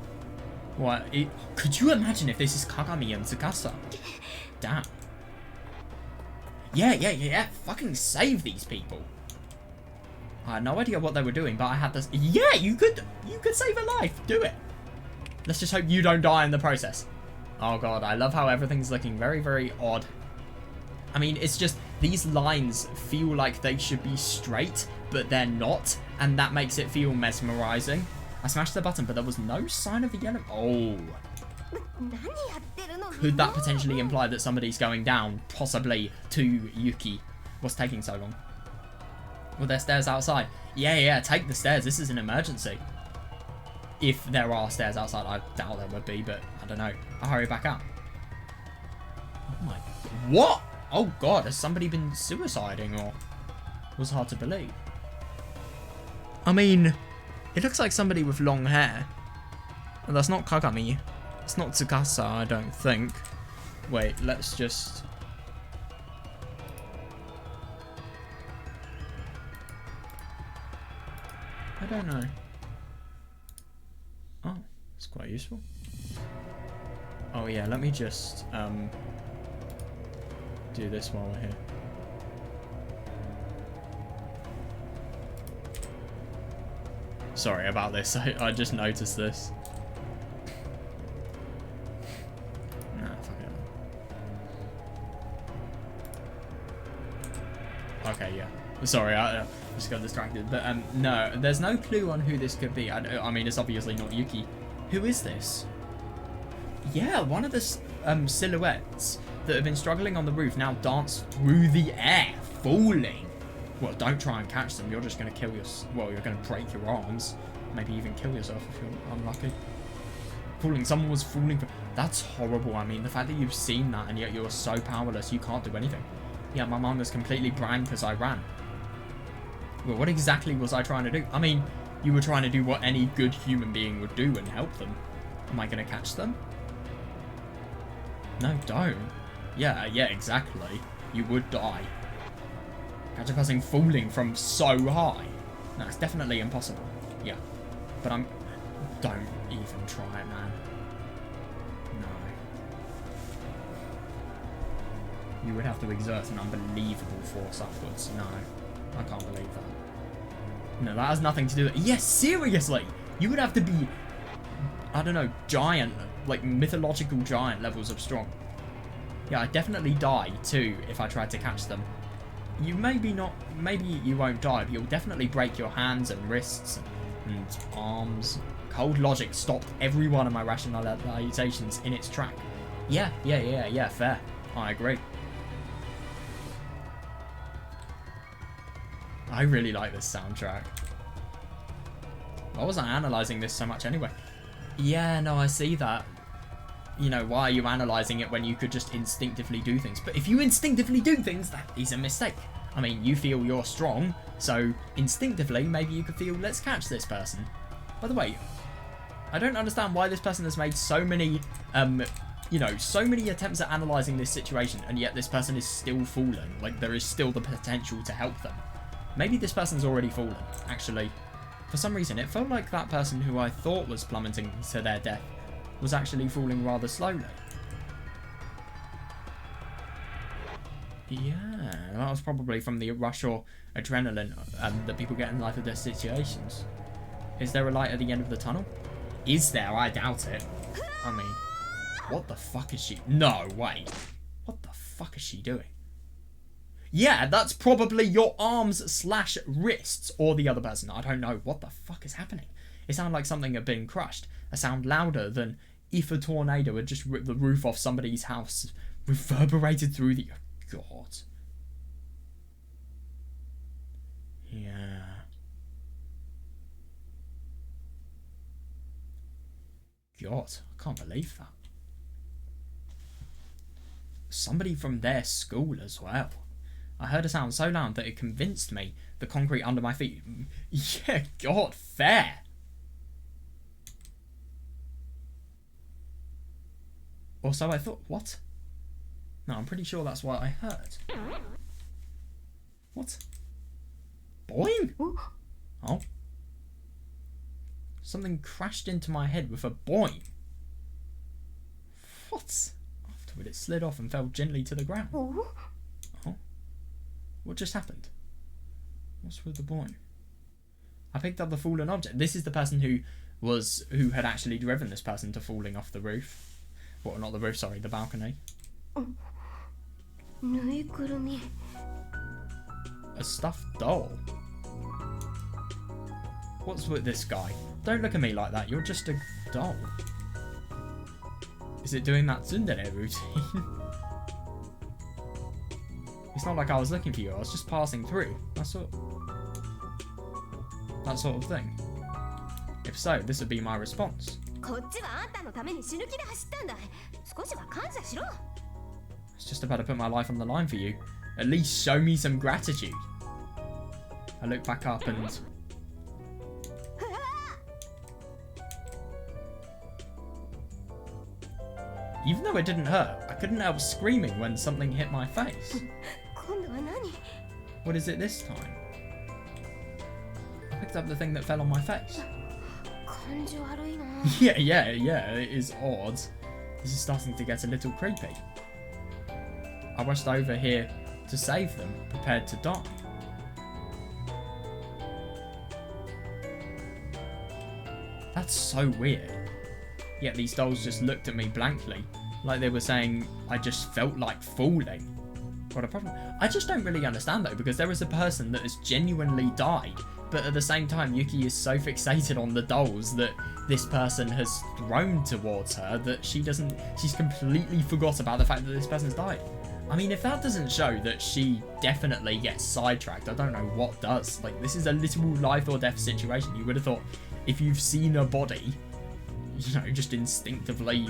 What? Could you imagine if this is Kagami and Tsukasa? Damn. Yeah. Fucking save these people. I had no idea what they were doing, but I had this. Yeah, you could save a life. Do it. Let's just hope you don't die in the process. Oh god, I love how everything's looking very, very odd. I mean, it's just these lines feel like they should be straight, but they're not, and that makes it feel mesmerizing. I smashed the button, but there was no sign of the yellow. Oh. Could that potentially imply that somebody's going down, possibly to Yuki? What's taking so long? Well, there's stairs outside. Yeah, take the stairs. This is an emergency. If there are stairs outside, I doubt there would be, but I don't know. I'll hurry back out. Oh my... What? Oh god, has somebody been suiciding, or... It was hard to believe. I mean, it looks like somebody with long hair. And that's not Kagami. It's not Tsukasa, I don't think. Wait, let's just... I don't know. Oh, it's quite useful. Oh yeah, let me just do this while we're here. Sorry about this, I just noticed this. Nah, fuck it. Okay, yeah. Sorry, I just got distracted. But no, there's no clue on who this could be. I mean, it's obviously not Yuki. Who is this? Yeah, one of the silhouettes that have been struggling on the roof now dance through the air, falling. Well, don't try and catch them. You're just going to kill well, you're going to break your arms. Maybe even kill yourself if you're unlucky. Falling. Someone was falling. That's horrible. I mean, the fact that you've seen that and yet you're so powerless, you can't do anything. Yeah, my mind was completely blank as I ran. Well, what exactly was I trying to do? I mean, you were trying to do what any good human being would do and help them. Am I going to catch them? No, don't. Yeah, exactly. You would die. Catch a person falling from so high. No, it's definitely impossible. Yeah. But don't even try it, man. No. You would have to exert an unbelievable force upwards. No. I can't believe that. No, that has nothing to do with it. Yes, seriously! You would have to be, I don't know, giant, like mythological giant levels of strong. Yeah, I'd definitely die too if I tried to catch them. You maybe you won't die, but you'll definitely break your hands and wrists and arms. Cold logic stopped every one of my rationalizations in its track. Yeah, fair. I agree. I really like this soundtrack. Why wasn't I analysing this so much anyway? Yeah, no, I see that. You know, why are you analysing it when you could just instinctively do things? But if you instinctively do things, that is a mistake. I mean, you feel you're strong, so instinctively, maybe you could feel, let's catch this person. By the way, I don't understand why this person has made so many, you know, so many attempts at analysing this situation, and yet this person is still fallen. Like, there is still the potential to help them. Maybe this person's already fallen, actually. For some reason, it felt like that person who I thought was plummeting to their death was actually falling rather slowly. Yeah, that was probably from the rush or adrenaline that people get in life or death situations. Is there a light at the end of the tunnel? Is there? I doubt it. I mean, what the fuck is she? No, wait. What the fuck is she doing? Yeah, that's probably your arms / wrists or the other person. I don't know. What the fuck is happening? It sounded like something had been crushed. A sound louder than if a tornado had just ripped the roof off somebody's house, reverberated through the... God. Yeah. God, I can't believe that. Somebody from their school as well. I heard a sound so loud that it convinced me the concrete under my feet... Yeah, God, fair. Or so I thought. What? No, I'm pretty sure that's what I heard. What? Boing? Oh. Something crashed into my head with a boing. What? Afterward, it slid off and fell gently to the ground. Oh. What just happened? What's with the boing? I picked up the fallen object. This is the person who had actually driven this person to falling off the roof. Well, not the roof, sorry, the balcony. A stuffed doll. What's with this guy? Don't look at me like that, you're just a doll. Is it doing that tsundere routine? It's not like I was looking for you, I was just passing through. That sort of thing. If so, this would be my response. It's just about to put my life on the line for you. At least show me some gratitude. I look back up and... Even though it didn't hurt, I couldn't help screaming when something hit my face. What is it this time? I picked up the thing that fell on my face. Yeah, it is odd. This is starting to get a little creepy. I rushed over here to save them, prepared to die. That's so weird. Yet these dolls just looked at me blankly, like they were saying I just felt like falling. What a problem. I just don't really understand though, because there is a person that has genuinely died, but at the same time Yuki is so fixated on the dolls that this person has thrown towards her that she's completely forgot about the fact that this person's died. I mean, if that doesn't show that she definitely gets sidetracked, I don't know what does. Like, this is a literal life or death situation. You would have thought if you've seen a body, you know, just instinctively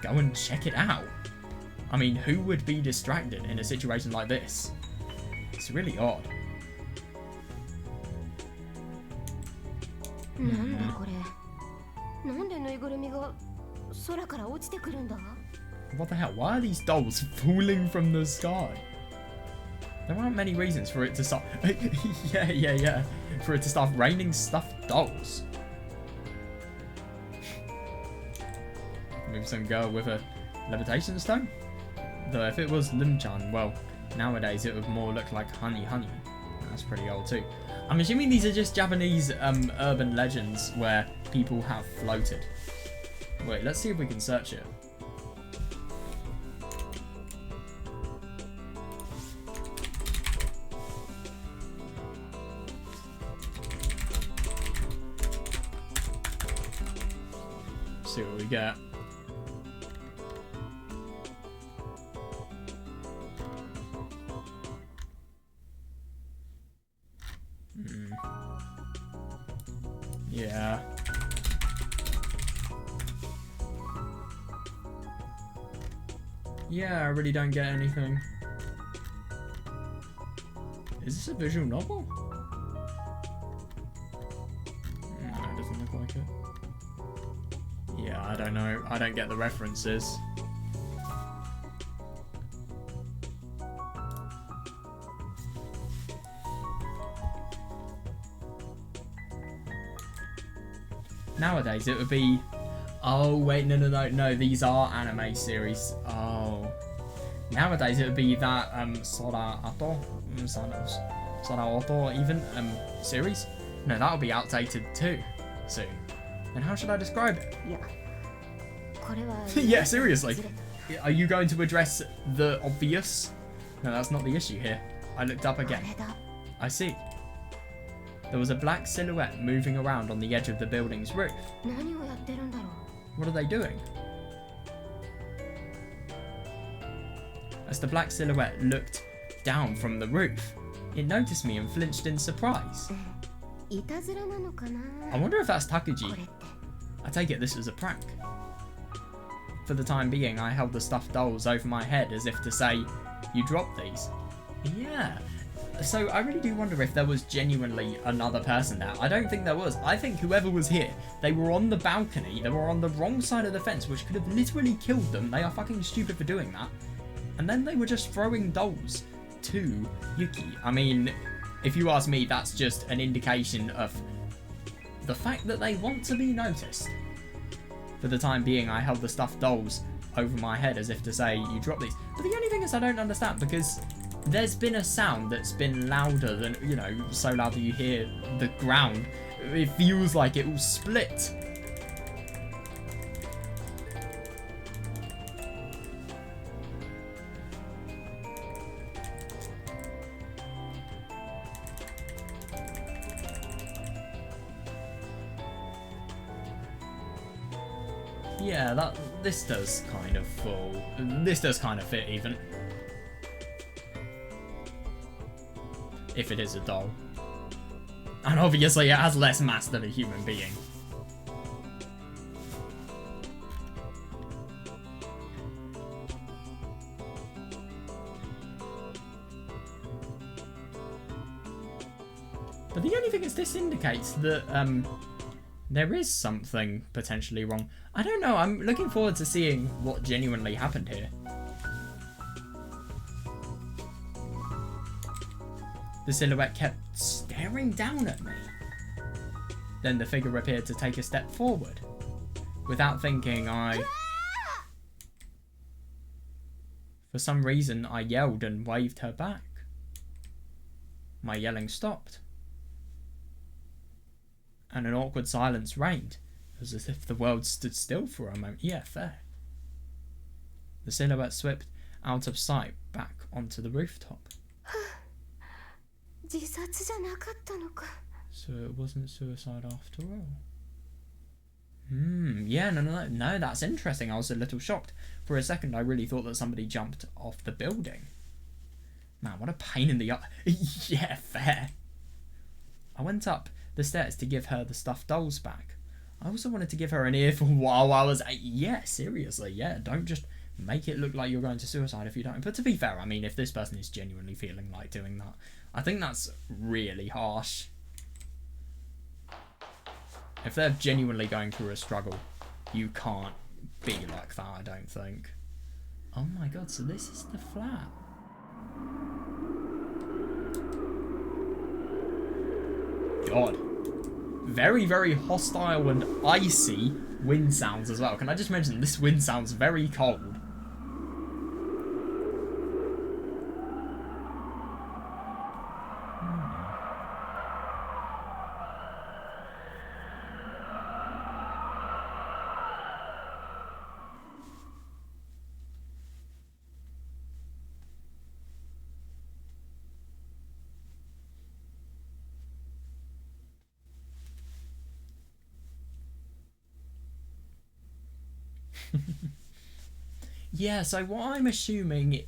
go and check it out. I mean, who would be distracted in a situation like this? It's really odd. What the hell? Why are these dolls falling from the sky? There aren't many reasons for it to start... yeah. For it to start raining stuffed dolls. Maybe some girl with a levitation stone? Though if it was Limchan, well, nowadays it would more look like honey. That's pretty old too. I'm assuming these are just Japanese urban legends where people have floated. Wait, let's see if we can search it. See what we get. Yeah. Yeah, I really don't get anything. Is this a visual novel? No, it doesn't look like it. Yeah, I don't know. I don't get the references. Nowadays it would be... Oh, wait, no, these are anime series. Oh. Nowadays it would be that, Soraoto even, series. No, that would be outdated too, soon. Then how should I describe it? Yeah, seriously. Are you going to address the obvious? No, that's not the issue here. I looked up again. I see. There was a black silhouette moving around on the edge of the building's roof. What are they doing? As the black silhouette looked down from the roof, it noticed me and flinched in surprise. I wonder if that's Takuji. I take it this was a prank. For the time being, I held the stuffed dolls over my head as if to say, "You dropped these." Yeah. So I really do wonder if there was genuinely another person there. I don't think there was. I think whoever was here, they were on the balcony, they were on the wrong side of the fence, which could have literally killed them. They are fucking stupid for doing that. And then they were just throwing dolls to Yuki. I mean, if you ask me, that's just an indication of the fact that they want to be noticed. For the time being, I held the stuffed dolls over my head as if to say, "You dropped these." But the only thing is I don't understand, because there's been a sound that's been louder than, you know, so loud that you hear the ground. It feels like it will split. Yeah, this does kind of fall. This does kind of fit even. If it is a doll. And obviously it has less mass than a human being. But the only thing is this indicates that there is something potentially wrong. I don't know, I'm looking forward to seeing what genuinely happened here. The silhouette kept staring down at me. Then the figure appeared to take a step forward. Without thinking, For some reason, I yelled and waved her back. My yelling stopped. And an awkward silence reigned. It was as if the world stood still for a moment. Yeah, fair. The silhouette swept out of sight back onto the rooftop. So it wasn't suicide after all. Yeah, no, that's interesting. I was a little shocked. For a second, I really thought that somebody jumped off the building. Man, what a pain in the eye. Yeah, fair. I went up the stairs to give her the stuffed dolls back. I also wanted to give her an earful while I was... Yeah, seriously, yeah. Don't just make it look like you're going to suicide if you don't. But to be fair, I mean, if this person is genuinely feeling like doing that, I think that's really harsh. If they're genuinely going through a struggle, you can't be like that, I don't think. Oh my god, so this is the flat. god. Very, very hostile and icy wind sounds as well. Can I just mention, this wind sounds very cold. Yeah, so what I'm assuming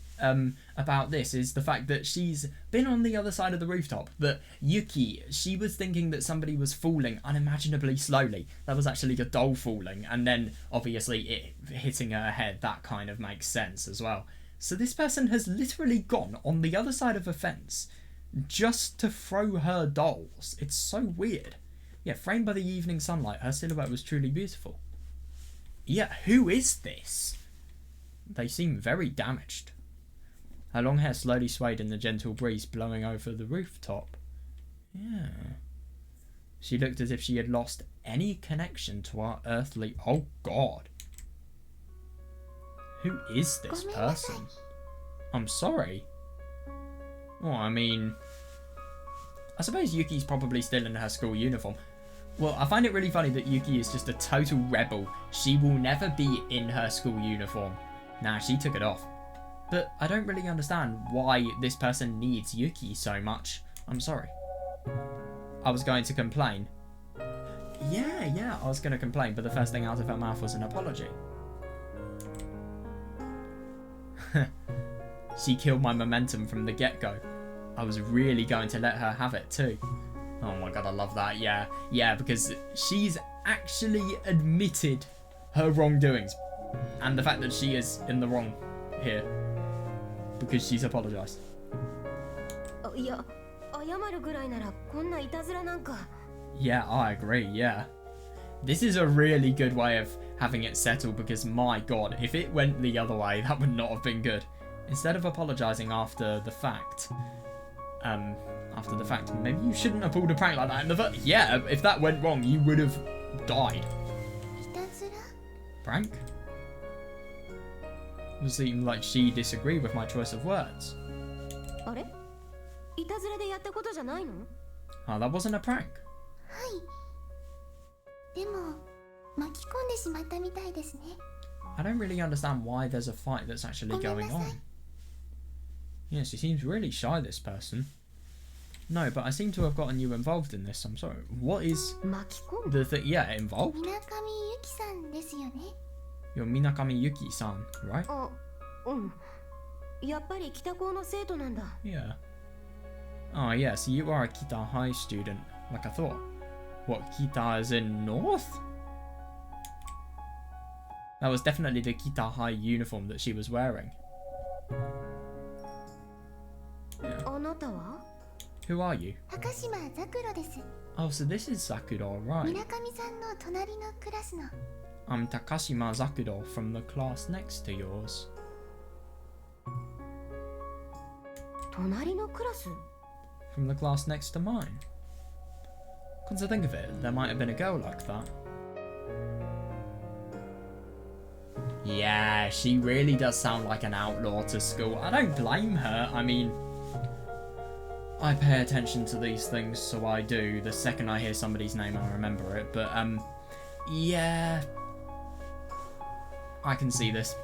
about this is the fact that she's been on the other side of the rooftop. That Yuki, she was thinking that somebody was falling unimaginably slowly. That was actually a doll falling, and then obviously it hitting her head. That kind of makes sense as well. So this person has literally gone on the other side of a fence just to throw her dolls. It's so weird. Yeah, framed by the evening sunlight, her silhouette was truly beautiful. Yeah, who is this? They seem very damaged. Her long hair slowly swayed in the gentle breeze blowing over the rooftop. Yeah. She looked as if she had lost any connection to our earthly... Oh, God. Who is this person? I'm sorry. Well, I mean... I suppose Yuki's probably still in her school uniform. Well, I find it really funny that Yuki is just a total rebel. She will never be in her school uniform. Nah, she took it off. But I don't really understand why this person needs Yuki so much. I'm sorry. I was going to complain. Yeah, I was going to complain, but the first thing out of her mouth was an apology. She killed my momentum from the get-go. I was really going to let her have it too. Oh my god, I love that. Yeah, because she's actually admitted her wrongdoings. And the fact that she is in the wrong here. Because she's apologised. Yeah, I agree, yeah. This is a really good way of having it settled because my god, if it went the other way, that would not have been good. Instead of apologising after the fact, maybe you shouldn't have pulled a prank like that. Yeah, if that went wrong, you would have died. Prank? It seemed like she disagreed with my choice of words. Oh, that wasn't a prank. I don't really understand why there's a fight that's actually going on. Yes, she seems really shy, this person. No, but I seem to have gotten you involved in this. I'm sorry. What is the thing? Yeah, involved? You're Minakami Yuki-san, right? Yeah. Oh, yeah, so you are a Kita High student, like I thought. What, Kita is in North? That was definitely the Kita High uniform that she was wearing. Yeah. Who are you? Oh, so this is Zakuro, right? I'm Takashima Zakuro from the class next to yours. From the class next to mine. Come to think of it, there might have been a girl like that. Yeah, she really does sound like an outlaw to school. I don't blame her. I mean, I pay attention to these things, so I do. The second I hear somebody's name, I remember it. But, yeah, I can see this.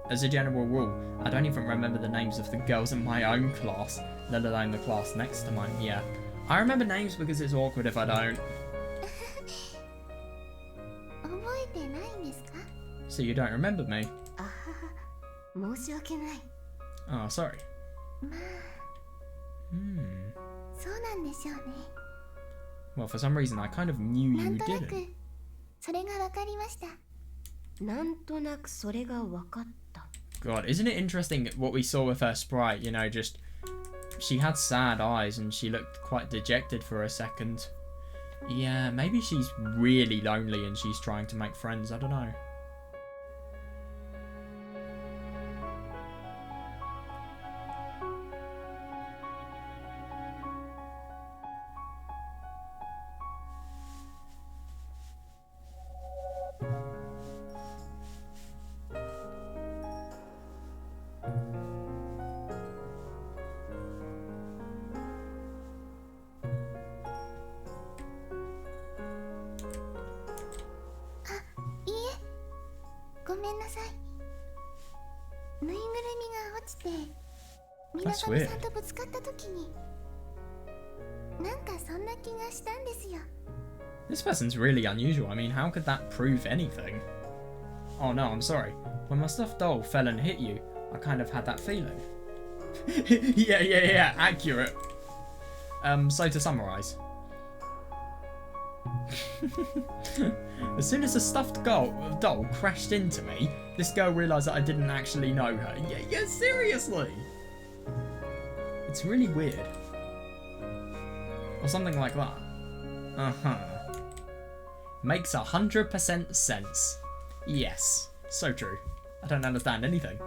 As a general rule, I don't even remember the names of the girls in my own class, let alone the class next to mine. Yeah, I remember names because it's awkward if I don't. So you don't remember me? Oh, sorry. Well, for some reason, I kind of knew you didn't. God, isn't it interesting what we saw with her sprite? You know, just... She had sad eyes and she looked quite dejected for a second. Yeah, maybe she's really lonely and she's trying to make friends. I don't know. が落ちてみな That's かみ weird. さんとぶつかった時になんかそんな気がしたんですよ。 This person's really unusual. I mean, how could that prove anything? Oh no, I'm sorry. When my stuffed doll fell and hit you, I kind of had that feeling. Yeah, accurate. So to summarise. As soon as the stuffed doll crashed into me, this girl realised that I didn't actually know her. Yeah, seriously! It's really weird. Or something like that. Uh-huh. Makes 100% sense. Yes, so true. I don't understand anything.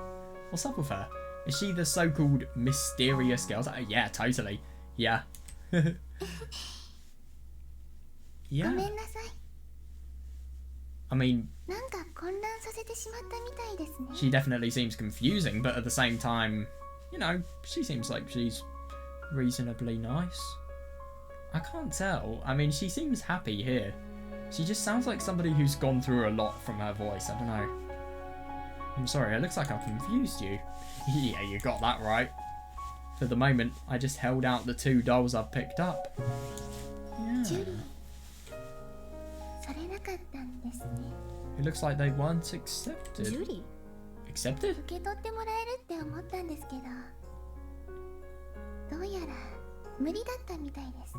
What's up with her? Is she the so-called mysterious girl? Yeah, totally. Yeah. Yeah. ごめんなさい。 I mean, なんか混乱させてしまったみたいですね。 she definitely seems confusing, but at the same time, you know, she seems like she's reasonably nice. I can't tell. I mean, she seems happy here. She just sounds like somebody who's gone through a lot from her voice. I don't know. I'm sorry, it looks like I've confused you. Yeah, you got that right. For the moment, I just held out the 2 dolls I've picked up. Yeah. ジュリー、それなかったんですね。 It looks like they weren't ジ accepted. ュリー、 Accepted? 受け取ってもらえるって思ったんですけど、どうやら無理だったみたいです。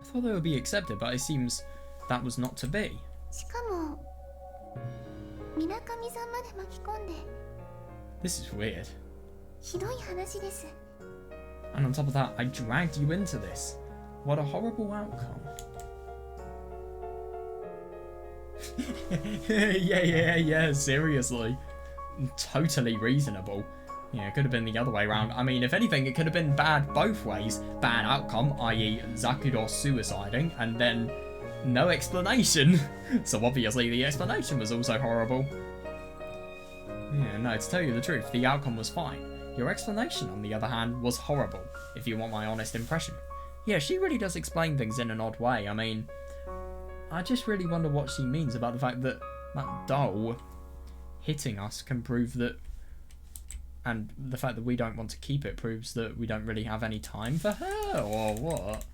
I thought they would be accepted, but it seems that was not to be. しかも、みなかみさんまで巻き込んで、 This is weird. ひどい話です。 And on top of that, I dragged you into this. What a horrible outcome. Yeah, seriously. Totally reasonable. Yeah, it could have been the other way around. I mean, if anything, it could have been bad both ways. Bad outcome, i.e. Zakuro suiciding, and then no explanation. So obviously the explanation was also horrible. Yeah, no, to tell you the truth, the outcome was fine. Your explanation, on the other hand, was horrible, if you want my honest impression. Yeah, she really does explain things in an odd way. I mean, I just really wonder what she means about the fact that that doll hitting us can prove that, and the fact that we don't want to keep it proves that we don't really have any time for her, or what?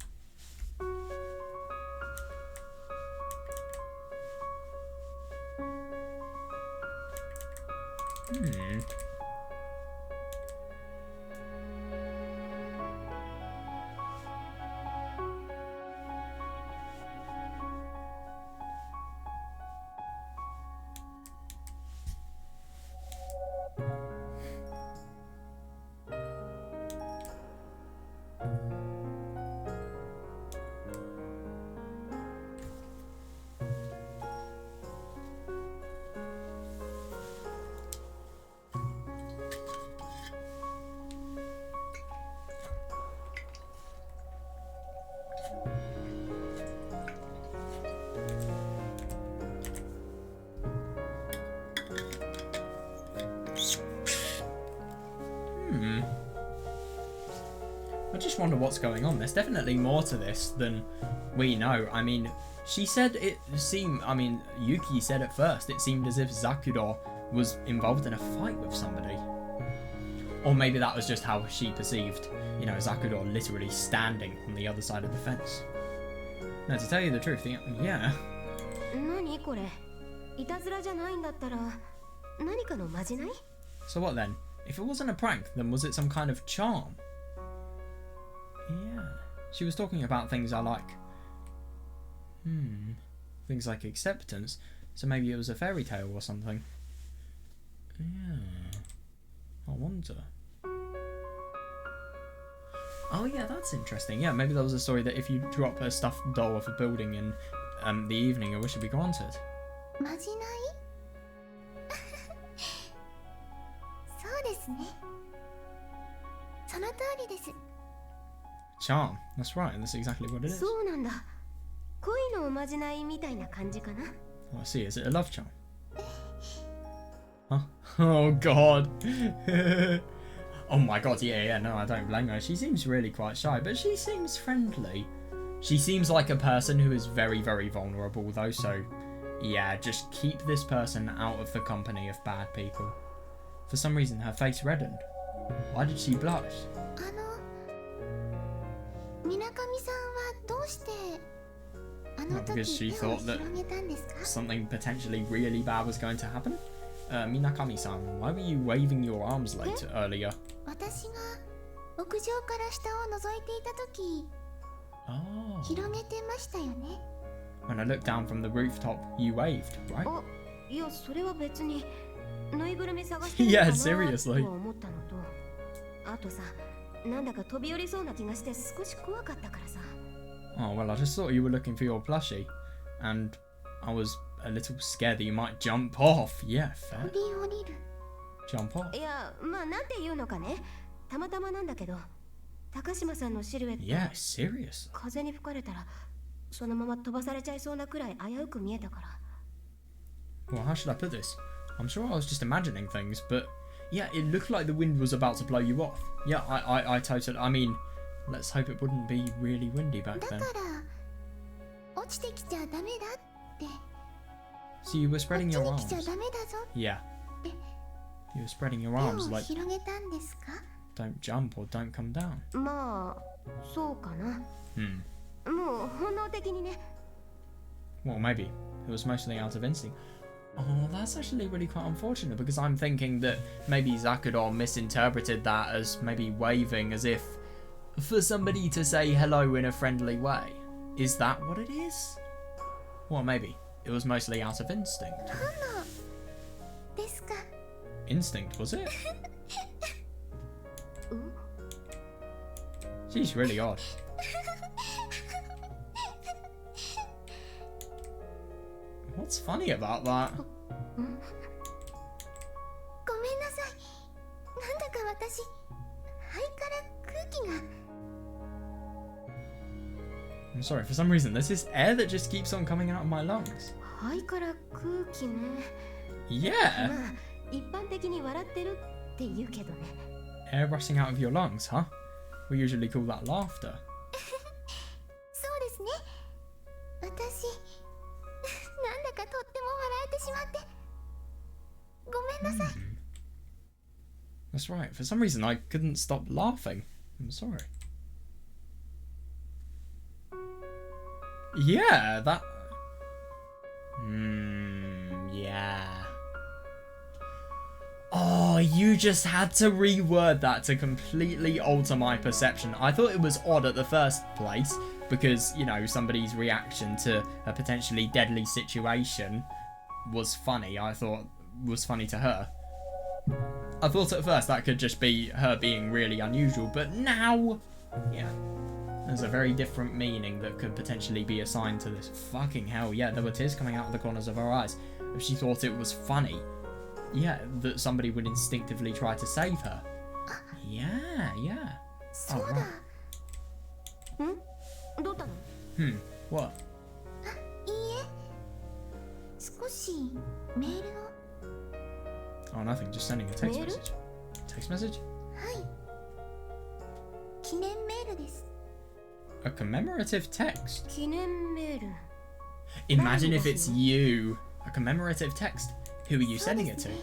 I just wonder what's going on. There's definitely more to this than we know. I mean, she said it seemed, I mean, Yuki said at first it seemed as if Zakuro was involved in a fight with somebody. Or maybe that was just how she perceived, you know, Zakuro literally standing on the other side of the fence. No, to tell you the truth, yeah. 何これ、いたずらじゃないんだったら何かのまじない？ So what then? If it wasn't a prank, then was it some kind of charm? Yeah. She was talking about things I like. Things like acceptance. So maybe it was a fairy tale or something. Yeah. I wonder. Oh yeah, that's interesting. Yeah, maybe there was a story that if you drop a stuffed doll off a building in the evening, a wish would be granted. まじない？そうですね。その通りです。 Charm. That's right. That's exactly what it is. そうなんだ。恋のおまじないみたいな感じかな。 Oh, I see. Is it a love charm? Huh? Oh god. Oh my god, yeah, no, I don't blame her. She seems really quite shy, but she seems friendly. She seems like a person who is very, very vulnerable though, so yeah, just keep this person out of the company of bad people. For some reason, her face reddened. Why did she blush? 水上さんはどうしてあの Because 時 she 手を thought that 広げたんですか something potentially really bad was going to happen? Minakami-san, why were you waving your arms earlier? 私が屋上から下を覗いていた時 Oh. 広げてましたよね When I looked down from the rooftop, you waved, right? あ、いやそれは別にぬいぐるみ探してる Yeah, のかな seriously. と思ったのとあとさなんだか飛び降りそうな気がして少し怖かったからさ Oh, well, I just thought you were looking for your plushie. And I was a little scared that you might jump off. Yeah, 飛 fair. び降りる Jump off. いやまあなんて言うのかねたまたまなんだけど高島さんのシルエット Yeah, seriously. 風に吹かれたらそのまま飛ばされちゃいそうなくらい危うく見えたから Well, how should I put this? I'm sure I was just imagining things, but yeah, it looked like the wind was about to blow you off. Yeah, I totally. I mean, let's hope it wouldn't be really windy back だ then. から落ちてきちゃダメだって So you were こっ spreading ち your に来ちゃ arms. ダメだぞ Yeah. You were spreading your 手 arms を like 広げたんですか don't jump or don't come down. まあそうかな Hmm. もう本能的にね Well, maybe. It was mostly out of instinct. Oh, that's actually really quite unfortunate because I'm thinking that maybe Zakuro misinterpreted that as maybe waving as if for somebody to say hello in a friendly way. Is that what it is? Well, maybe. It was mostly out of instinct. 本能ですか Instinct, was it? うん She's really odd. What's funny about that? ごめんなさいなんだか私肺から空気が I'm sorry, for some reason, there's this air that just keeps on coming out of my lungs. 肺から空気ね Yeah! まあ一般的に笑ってるって言うけどね Air rushing out of your lungs, huh? We usually call that laughter. そうですね私なんだかとっても笑えてしまってごめんなさい That's right. For some reason, I couldn't stop laughing. I'm sorry. Yeah, that... yeah. Oh, you just had to reword that to completely alter my perception. I thought it was odd at the first place because, you know, somebody's reaction to a potentially deadly situation was funny. I thought was funny to her. I thought at first that could just be her being really unusual, but now, yeah, there's a very different meaning that could potentially be assigned to this. Fucking hell, yeah, there were tears coming out of the corners of her eyes. If she thought it was funny, yeah, that somebody would instinctively try to save her. Yeah, yeah. そうだ、どうだの What? いいえ少しメールを Oh, nothing, just sending a text Mail? message. Text message? はい記念メールです A commemorative text? 記念メール Imagine if it's you. A commemorative text. Who are you そう sending で it す to? ね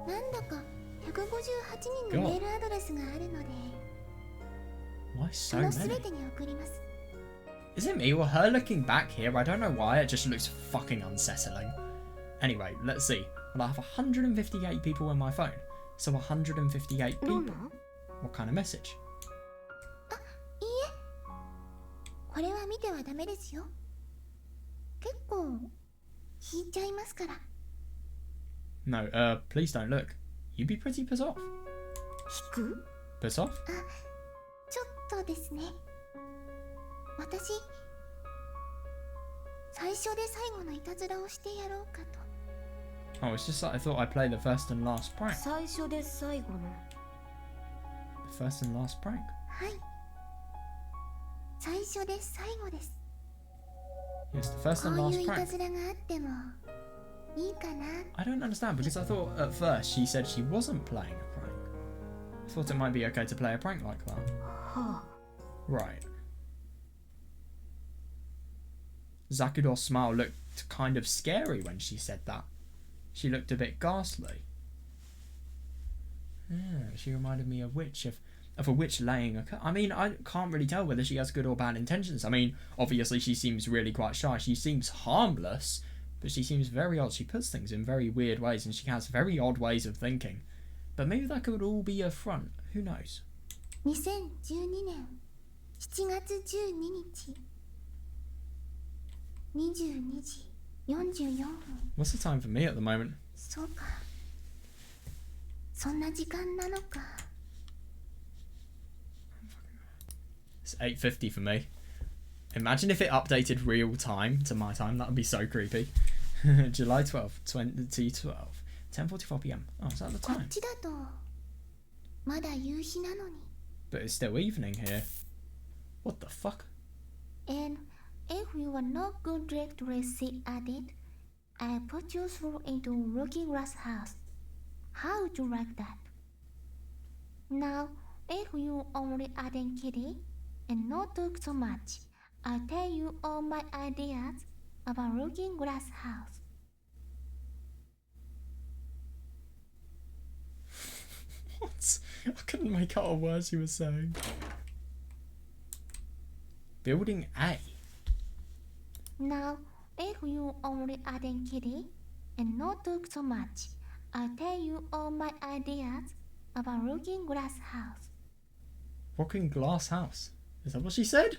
なんだか158人のメールアドレスがあるので Why そ so の全 many? てに送ります Is it me or her looking back here? I don't know why, it just looks fucking unsettling. Anyway, let's see. Well, I have 158 people in my phone. So 158 どん people. な What kind of message? いいえこれは見てはダメですよ結構引いちゃいますから No, please don't look. You'd be pretty pissed off. 引く Pissed off? ちょっとですね私最初で最後のいたずらをしてやろうかと Oh, it's just that I thought I'd play the first and last prank. 最初で最後の The first and last prank? はい最初で最後です Yes, the first こ and ういう last いた prank. ずらがあってもいいかな I don't understand because I thought at first she said she wasn't playing a prank. I thought it might be okay to play a prank like that. は Right. Zakuro's smile looked kind of scary when she said that. She looked a bit ghastly. Yeah, she reminded me of a witch laying a I mean, I can't really tell whether she has good or bad intentions. I mean, obviously she seems really quite shy. She seems harmless, but she seems very odd. She puts things in very weird ways, and she has very odd ways of thinking. But maybe that could all be a front. Who knows? 2012年7月12日22時44分 What's the time for me at the moment? そうかそんな時間なのか It's 8:50 for me. Imagine if it updated real time to my time. That would be so creepy. July 12th, 2012. 10:44 p.m. Oh, is that the こっ time? ちだとまだ夕日なのに But it's still evening here. What the fuck? And if you are not good directly at it, I put you through into looking glass house. How would you like that? Now, if you only attend kitty and not talk so much, I'll tell you all my ideas about looking glass house. What? I couldn't make out a word she was saying. Building A. Now, if you only attend kitty and not talk so much, I'll tell you all my ideas about looking glass house. Rocking glass house. Is that what she said?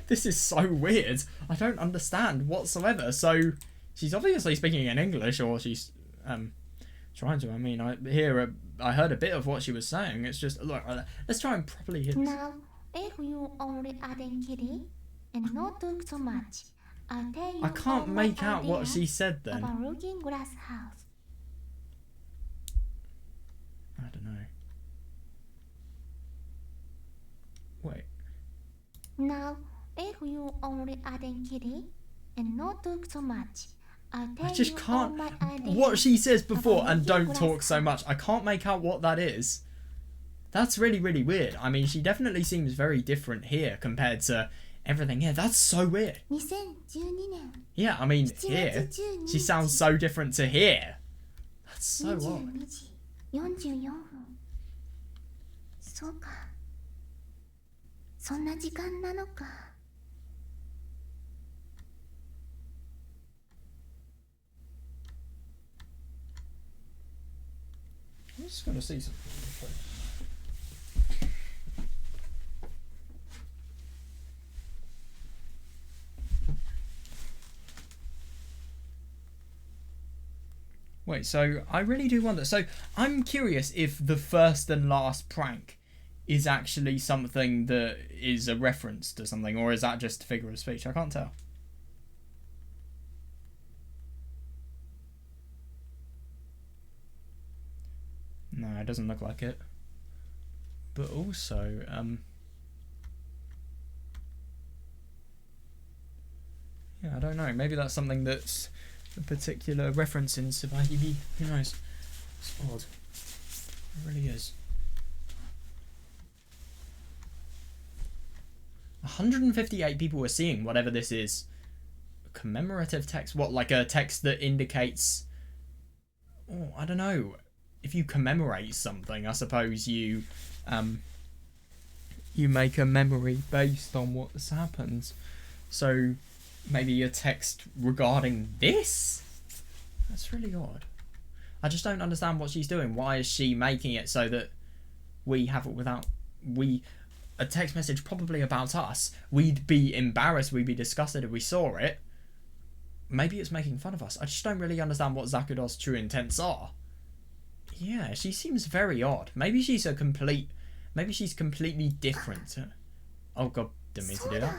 This is so weird. I don't understand whatsoever. So she's obviously speaking in English, or she's trying to. I mean, I heard a bit of what she was saying. It's just look. Let's try and properly hit. Now, if you only attend kitty and not talk so much, I'll tell you I all can't my make out what ideas she said then. about looking glass house. I don't know. Wait. Now, if you only attend kitty and not talk so much, I'll tell I just you all can't. my ideas What she says before about and looking don't glass talk so house. much. I can't make out what that is. That's really, really weird. I mean, she definitely seems very different here compared to everything here. That's so weird. 2012年 Yeah, I mean, here, she sounds so different to here. That's so odd. 22時44分そうかそんな時間なのか I'm just gonna see something. Wait, so I really do wonder. So I'm curious if the first and last prank is actually something that is a reference to something, or is that just a figure of speech? I can't tell. No, it doesn't look like it. But also, yeah, I don't know. Maybe that's something that's a particular reference in Subarashiki Hibi. Who knows? It's odd. It really is. 158 people were seeing whatever this is. Commemorative text. What, like a text that indicates... Oh, I don't know. If you commemorate something, I suppose you make a memory based on what's happened. So maybe a text regarding this? That's really odd. I just don't understand what she's doing. Why is she making it so that we have it without a text message probably about us? We'd be embarrassed, we'd be disgusted if we saw it. Maybe it's making fun of us. I just don't really understand what Zakuro's true intents are. Yeah, she seems very odd. Maybe she's completely different. Oh god, didn't mean to do that.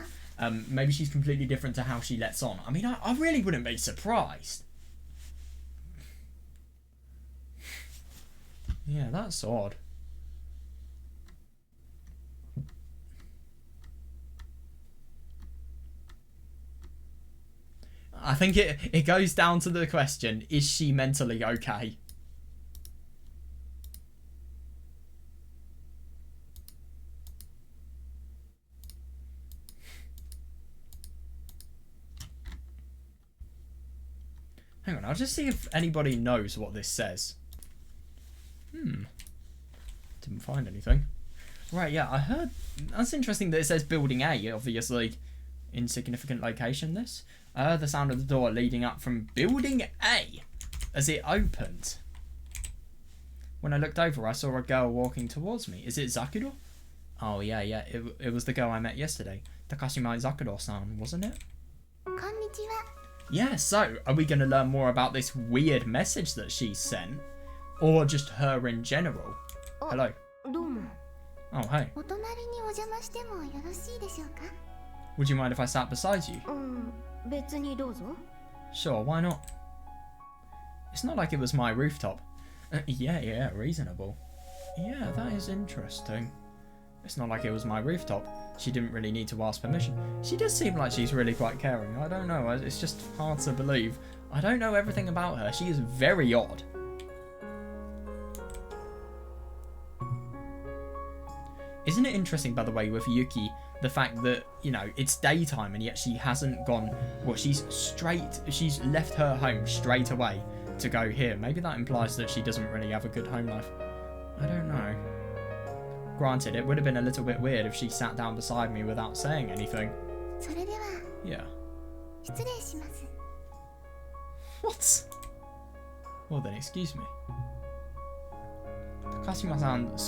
Maybe she's completely different to how she lets on. I mean, I really wouldn't be surprised. Yeah, that's odd. I think it goes down to the question, is she mentally okay? Hang on, I'll just see if anybody knows what this says. Didn't find anything. Right, yeah, I heard... That's interesting that it says Building A, obviously. Insignificant location, this. I heard the sound of the door leading up from Building A as it opened. When I looked over, I saw a girl walking towards me. Is it Zakuro? Oh, yeah. It was the girl I met yesterday. Takashima Zakuro-san, wasn't it? Konnichiwa. Yeah, so, are we going to learn more about this weird message that she sent? Or just her in general? Hello. どうも。 Oh, hey. お隣にお邪魔してもよろしいでしょうか? Would you mind if I sat beside you? 別にどうぞ。 Sure, why not? It's not like it was my rooftop. Yeah, reasonable. Yeah, that is interesting. It's not like it was my rooftop. She didn't really need to ask permission. She does seem like she's really quite caring. I don't know, it's just hard to believe. I don't know everything about her. She is very odd. Isn't it interesting, by the way, with Yuki, the fact that, you know, it's daytime and yet she hasn't gone... Well, she's left her home straight away to go here. Maybe that implies that she doesn't really have a good home life. I don't know. Granted, it would have been a little bit weird if she sat down beside me without saying anything. それでは Yeah. 失礼します。 What? Well then, excuse me. Takashima-san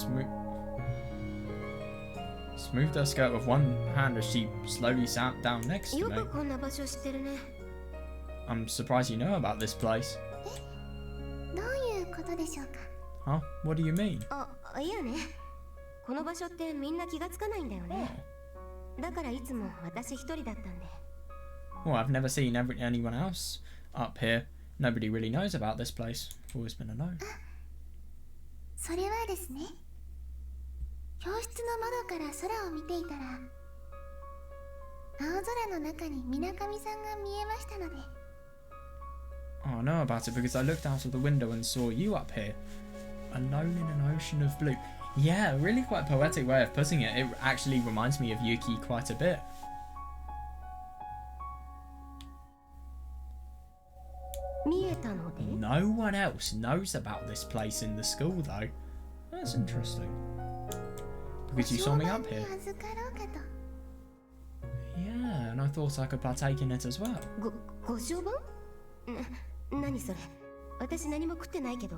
smoothed her skirt with one hand as she slowly sat down next to よ me. くこんな場所知ってるね。 I'm surprised you know about this place. どういうことでしょうか? Huh? What do you mean? いやね。この場所ってみんな気がつかないんだよね。だからいつも私一人だったんで。 Well, I've never seen anyone else up here. Nobody really knows about this place. I've always been alone. それはですね。教室の窓から空を見ていたら、青空の中に水上さんが見えましたので。 Oh, I know about it because I looked out of the window and saw you up here. Alone in an ocean of blue. Yeah, really quite poetic way of putting it. It actually reminds me of Yuki quite a bit. 見えたので No one else knows about this place in the school though. That's interesting. Because you saw me up here. 預かろうかと。 Yeah, and I thought I could partake in it as well. ご商売？何それ？私何も食ってないけど。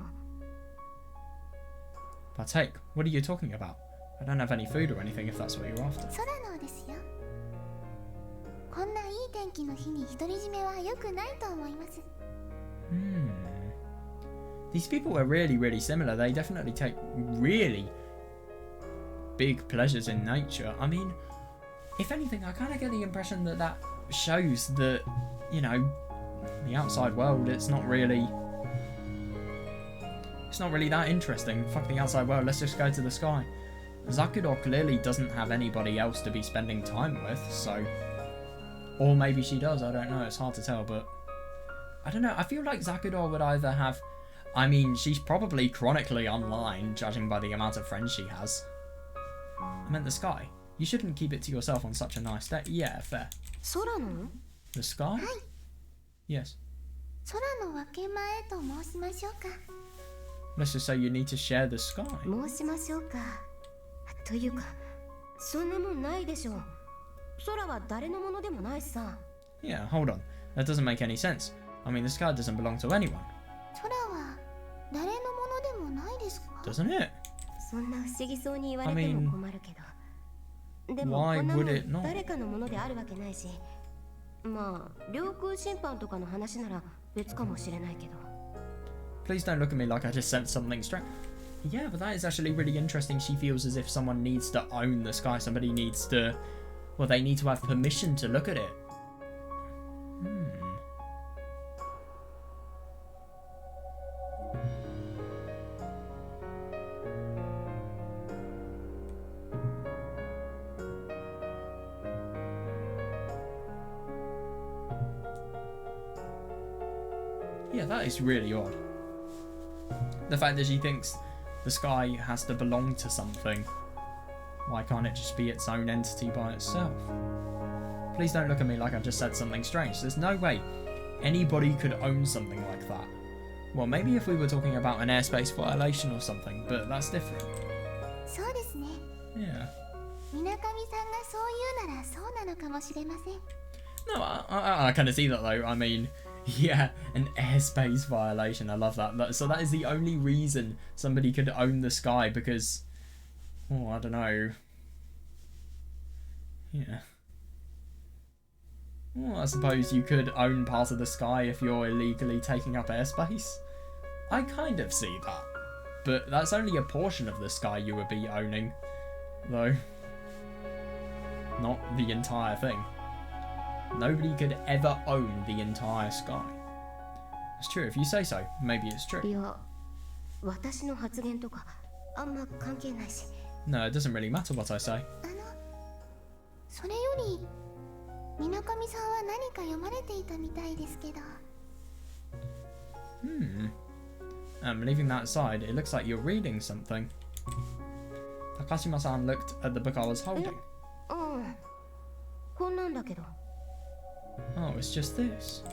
Partake? What are you talking about? I don't have any food or anything if that's what you're after. 空のですよ。こんないい天気の日に独り占めは良くないと思います。 These people are really, really similar. They definitely take really big pleasures in nature. I mean, if anything, I kind of get the impression that that shows that, you know, the outside world, it's not really that interesting. Fuck the outside world, let's just go to the sky. Zakuro clearly doesn't have anybody else to be spending time with, so... Or maybe she does, I don't know, it's hard to tell, but... I don't know, I feel like Zakuro would either have... I mean, she's probably chronically online, judging by the amount of friends she has. I meant the sky. You shouldn't keep it to yourself on such a nice day. Yeah, fair. 空の？ The sky? Yes. 空の分け前と申しましょうか。 Let's just say you need to share the sky. 申しましょうか。というか、そんなもんないでしょ。空は誰のものでもないさ。 Yeah, hold on. That doesn't make any sense. I mean, the sky doesn't belong to anyone. 空は誰のものでもないですか? Doesn't it? そんな不思議そうに言われても困るけど。でも why こんなも would it ん not? 誰かのものであるわけないし。まあ、領空侵犯とかの話なら別かもしれないけど。 Please don't look at me like I just said something strange. Yeah, but that is actually really interesting. She feels as if someone needs to own the sky. Somebody needs to... Well, they need to have permission to look at it. Yeah, that is really odd. The fact that she thinks the sky has to belong to something. Why can't it just be its own entity by itself? Please don't look at me like I've just said something strange. There's no way anybody could own something like that Well, maybe if we were talking about an airspace violation or something, but that's different. そうですね。 Yeah. 水上さんがそう言うならそうなのかもしれません。 No, I kind of see that though. I mean, yeah, an airspace violation. I love that. So that is the only reason somebody could own the sky because, oh, I don't know. Yeah. Well, I suppose you could own part of the sky if you're illegally taking up airspace. I kind of see that. But that's only a portion of the sky you would be owning, though. Not the entire thing. Nobody could ever own the entire sky. It's true, if you say so, maybe it's true. いや、私の発言とかあんま関係ないし。 No, it doesn't really matter what I say. それより水上さんは何か読まれていたみたいですけど。 Leaving that aside, it looks like you're reading something. Takashima-san looked at the book I was holding. うん。こんなんだけど。 Oh, it's just this.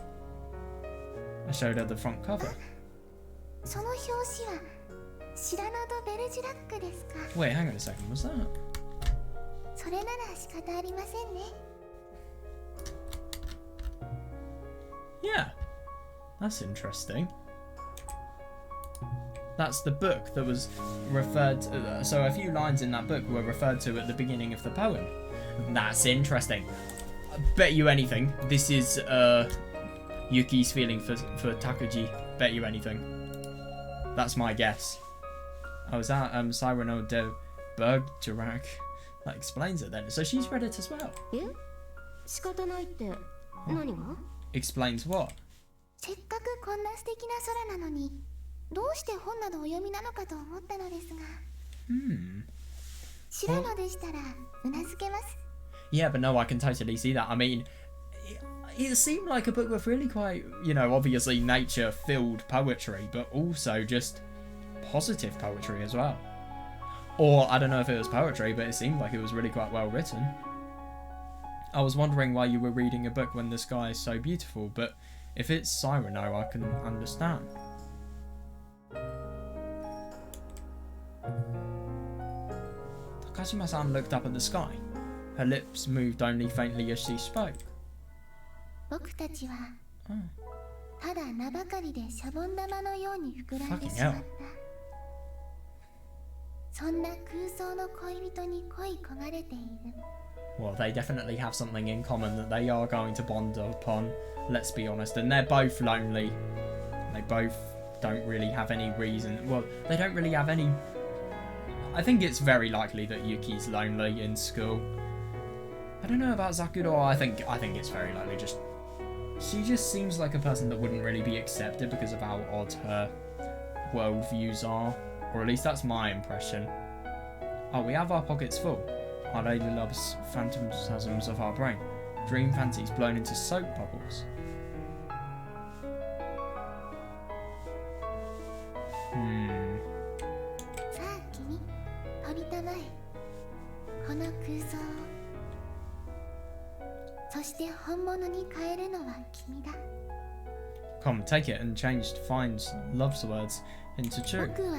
I showed her the front cover. その表紙はシラノ・ド・ベルジュラックですか。 Wait, hang on a second, what's that? それなら仕方ありませんね。 Yeah, that's interesting. That's the book that was referred to, so a few lines in that book were referred to at the beginning of the poem. That's interesting. I bet you anything, this is Yuki's feeling for Takuji. Bet you anything. That's my guess. Oh, is that Cyrano de Bergerac? That explains it then. So she's read it as well. え？仕方ないって何が？ Explains what? せっかくこんな素敵な空なのに、どうして本などお読みなのかと思ったのですが。シラノでしたらうなずけます。 Yeah, but no, I can totally see that. I mean, it seemed like a book with really quite, you know, obviously nature-filled poetry, but also just positive poetry as well. Or, I don't know if it was poetry, but it seemed like it was really quite well written. I was wondering why you were reading a book when the sky is so beautiful, but if it's Cyrano, I can understand. Takashima-san looked up at the sky. Her lips moved only faintly as she spoke. 僕たちはただ名ばかりでシャボン玉のように膨らんで Fucking しまっ hell. た。そんな空想の恋人に恋焦がれている。 Well, they definitely have something in common that they are going to bond upon, let's be honest. And they're both lonely. They both don't really have any reason. Well, they don't really have any... I think it's very likely that Yuki's lonely in school. I don't know about Zakuro. I think it's very likely just... She just seems like a person that wouldn't really be accepted because of how odd her worldviews are. Or at least that's my impression. Oh, we have our pockets full. Our lady loves phantasms of our brain. Dream fancies blown into soap bubbles. さあ君、飛びたまえ。この空想を。そして本物に変えるのは君だ。 Come, take it and change finds love's words into true. 僕は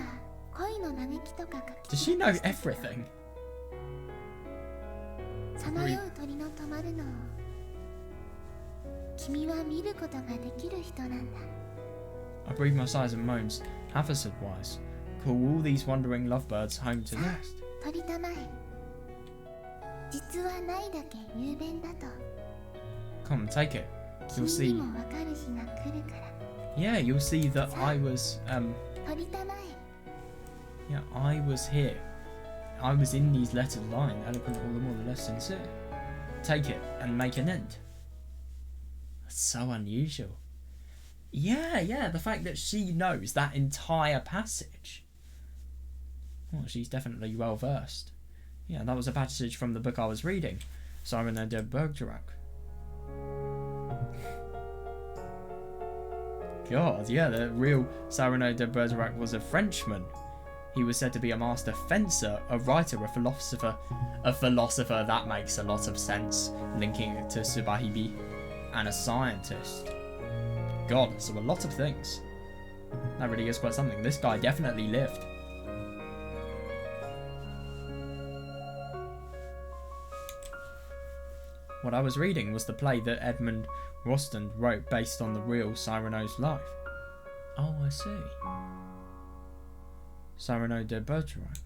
恋の嘆きとか書 Does き she know everything? さまよう鳥の止まるのを君は見ることができる人なんだ。 I breathe my sighs and moans. Haphazard wise. Call all these wandering lovebirds home to さ nest. あ鳥たまえ。実はないだけ雄弁だと Come, take it. You'll 君 see. にもわかる日が来るから。 Yeah, you'll see that I was, 鳥たまえ。 yeah, I was here. I was in these letters lying, eloquent all the more the less sincere. Take it and make an end. That's so unusual. Yeah, the fact that she knows that entire passage. Well, she's definitely well versed. Yeah, that was a passage from the book I was reading, Cyrano de Bergerac. God, yeah, the real Cyrano de Bergerac was a Frenchman. He was said to be a master fencer, a writer, a philosopher. A philosopher, that makes a lot of sense, linking it to Subarashiki Hibi, and a scientist. God, so a lot of things. That really is quite something. This guy definitely lived. What I was reading was the play that Edmund Rostand wrote based on the real Cyrano's life. Oh, I see. Cyrano de Bergerac.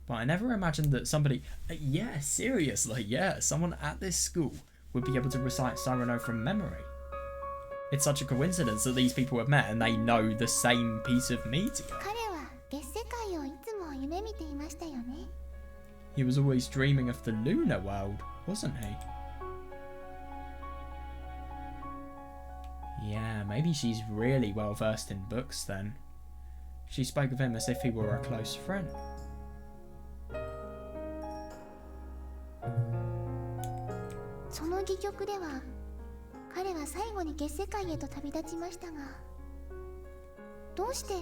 But I never imagined that somebody... yeah, seriously, yeah. Someone at this school would be able to recite Cyrano from memory. It's such a coincidence that these people have met and they know the same piece of media. 彼は月世界をいつも夢見ていましたよね。 He was always dreaming of the lunar world, wasn't he? Yeah, maybe she's really well versed in books then. She spoke of him as if he were a close friend. その戯曲では彼は最後に月世界へと旅立ちましたが、どうして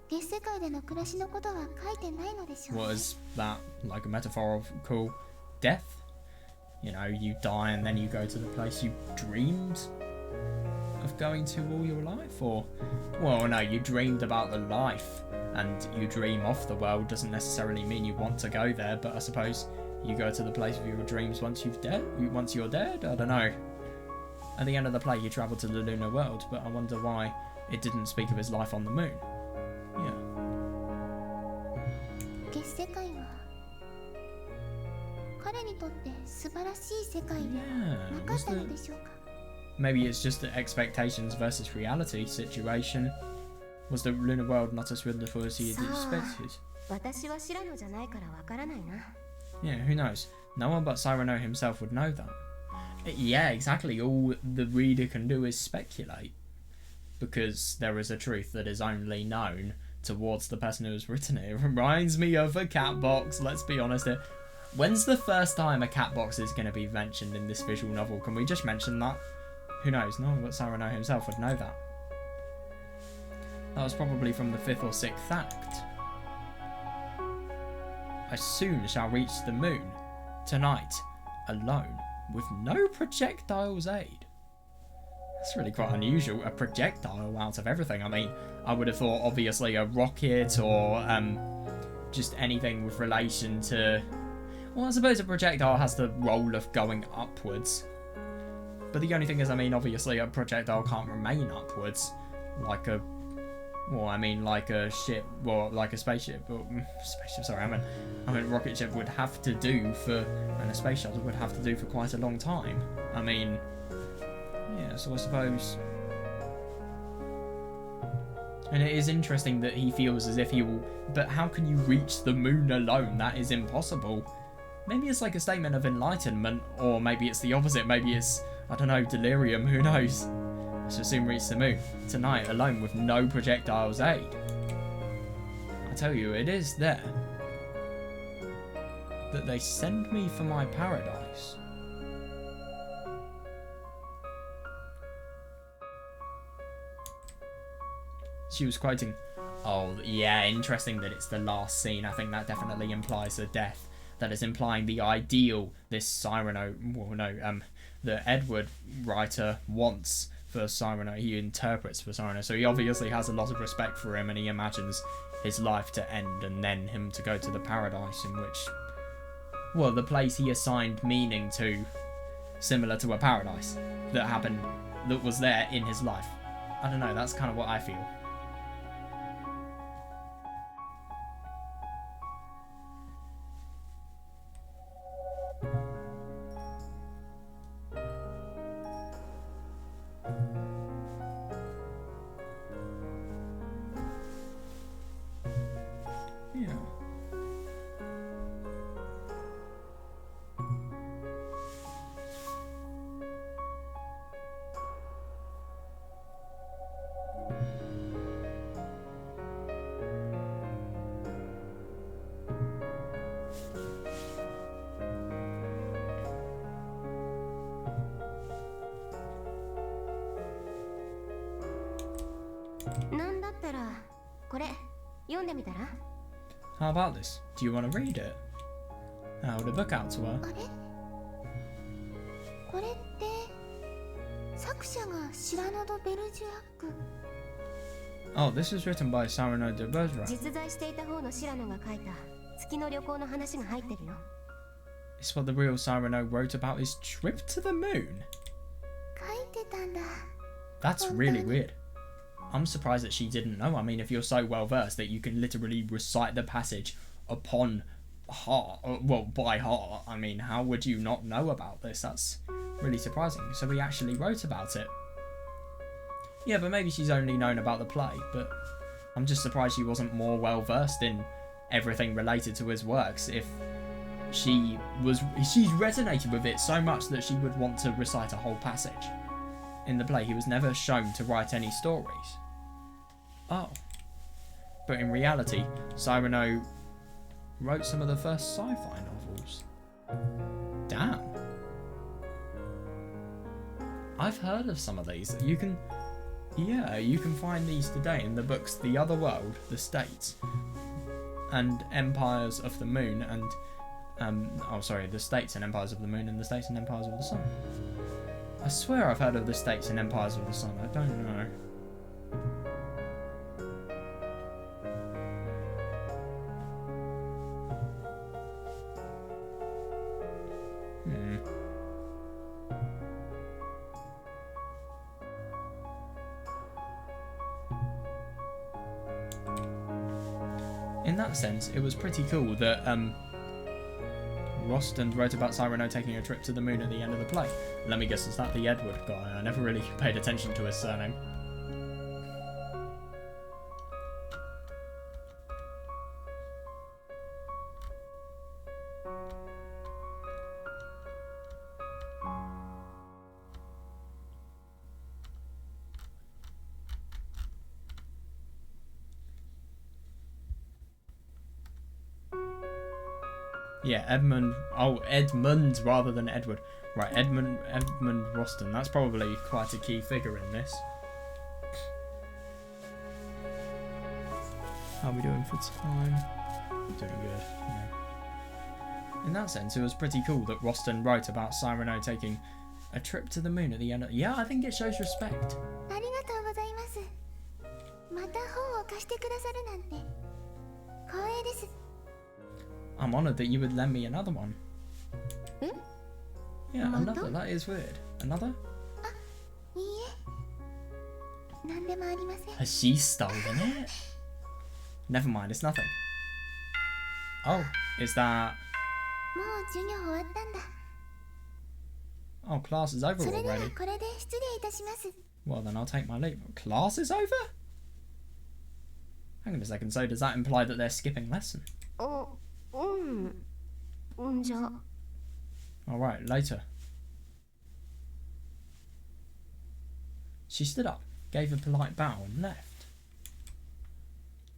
月世界での暮らしのことは書いてないのでしょうね。 Was that like a metaphorical death? You know, you die and then you go to the place you dreamed of going to all your life? Or, well, no, you dreamed about the life and you dream of the world doesn't necessarily mean you want to go there, but I suppose you go to the place of your dreams once you're dead? I don't know. At the end of the play, you travel to the lunar world, but I wonder why it didn't speak of his life on the moon. Yeah. 月世界は彼にとって素晴らしい世界ではなかったのでしょうか。 Maybe it's just the expectations versus reality situation. Was the lunar world not as wonderful as he had expected? 私は知らぬじゃないからわからないな。 Yeah, who knows? No one but Cyrano himself would know that. Yeah, exactly. All the reader can do is speculate. Because there is a truth that is only known towards the person who has written it. It reminds me of a cat box, let's be honest here. When's the first time a cat box is going to be mentioned in this visual novel? Can we just mention that? Who knows? No one but Cyrano himself would know that. That was probably from the 5th or 6th act. I soon shall reach the moon, tonight, alone, with no projectile's aid. That's really quite unusual, a projectile out of everything. I mean, I would have thought obviously a rocket or just anything with relation to... Well, I suppose a projectile has the role of going upwards. But the only thing is, I mean, obviously a projectile can't remain upwards like a... Well, I mean, like a ship, well, like a spaceship, but spaceship, sorry, I mean, rocket ship would have to do for, and a space shuttle would have to do for quite a long time. I mean, yeah, so I suppose. And it is interesting that he feels as if he will, but how can you reach the moon alone? That is impossible. Maybe it's like a statement of enlightenment, or maybe it's the opposite, maybe it's, I don't know, delirium, who knows? I shall soon reach the moon, tonight alone with no projectile's aid. I tell you, it is there that they send me for my paradise. She was quoting, oh yeah, interesting that it's the last scene. I think that definitely implies a death. That is implying the ideal this Cyrano, well no, the Edward writer wants for Cyrano, he interprets for Cyrano, so he obviously has a lot of respect for him and he imagines his life to end and then him to go to the paradise in which, well, the place he assigned meaning to, similar to a paradise that happened, that was there in his life. I don't know, that's kind of what I feel. How about this? Do you want to read it? I hold a book out to her. あれ？これって作者がシラノ・ド・ベルジュアック。 Oh, this is written by Cyrano de Bergerac. 実在していた方のシラノが書いた月の旅行の話が入ってるよ。 It's what the real Cyrano wrote about his trip to the moon. 書いてたんだ。 That's really weird. I'm surprised that she didn't know. I mean, if you're so well versed that you can literally recite the passage upon heart, well, by heart, I mean, how would you not know about this? That's really surprising. So he actually wrote about it. Yeah, but maybe she's only known about the play, but I'm just surprised she wasn't more well versed in everything related to his works. If she's resonated with it so much that she would want to recite a whole passage. In the play, he was never shown to write any stories. Oh. But in reality, Cyrano wrote some of the first sci-fi novels. Damn. I've heard of some of these. You can find these today in the books The Other World, The States, and Empires of the Moon, and The States and Empires of the Moon, and The States and Empires of the Sun. I swear I've heard of the States and Empires of the Sun. I don't know. In that sense, it was pretty cool that Rostand wrote about Cyrano taking a trip to the moon at the end of the play. Let me guess, is that the Edward guy? I never really paid attention to his surname. Yeah, Edmund. Oh, Edmund rather than Edward. Right, Edmund Rostand. That's probably quite a key figure in this. How are we doing for time? Doing good. Yeah. In that sense, it was pretty cool that Rostand wrote about Cyrano taking a trip to the moon at the end of... Yeah, I think it shows respect. ありがとうございます。また本を貸してくださるなんて光栄です。 I'm honoured that you would lend me another one. Hmm? Yeah, another. That is weird. Another? いいえ。何でもありません。 Has she stolen it? Never mind, it's nothing. Oh, is that... もう授業終わったんだ。 Oh, class is over それでは already. これで失礼いたします。 Well, then I'll take my leave. Class is over? Hang on a second, so does that imply that they're skipping lesson? じゃあ Alright, later. She stood up, gave a polite bow and left.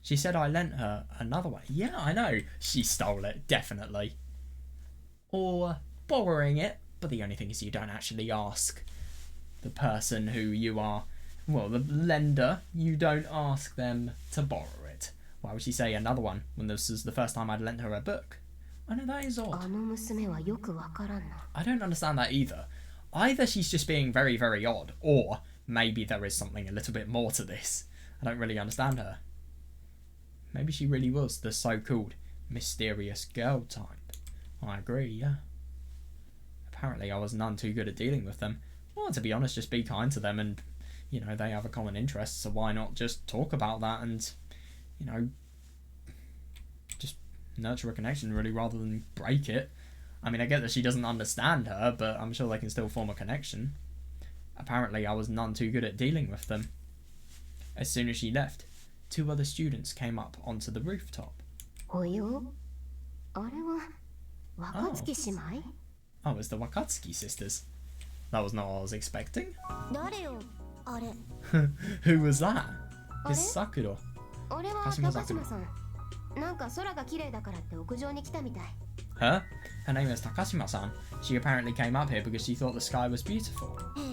She said I lent her another one. Yeah, I know. She stole it, definitely. Or borrowing it, but the only thing is you don't actually ask the person who you are, well, the lender, you don't ask them to borrow it. Why would she say another one when this is the first time I'd lent her a book? I know, that is odd. あの娘はよくわからんな。 I don't understand that either. Either she's just being very, very odd, or maybe there is something a little bit more to this. I don't really understand her. Maybe she really was the so-called mysterious girl type. I agree, yeah. Apparently I was none too good at dealing with them. Well, to be honest, just be kind to them and, you know, they have a common interest, so why not just talk about that and, you know, just nurture a connection really rather than break it. I mean, I get that she doesn't understand her, but I'm sure they can still form a connection. Apparently I was none too good at dealing with them. As soon as she left, 2 other students came up onto the rooftop. およ、あれは若月姉妹？ Oh, it's the Wakatsuki sisters. That was not what I was expecting. 誰よ、あれ。Who was that? It's あれ？ Zakuro. 俺は高島さん。なんか空が綺麗だからって屋上に来たみたい。 Her? Her name is Takashima-san. She apparently came up here because she thought the sky was beautiful. へえ、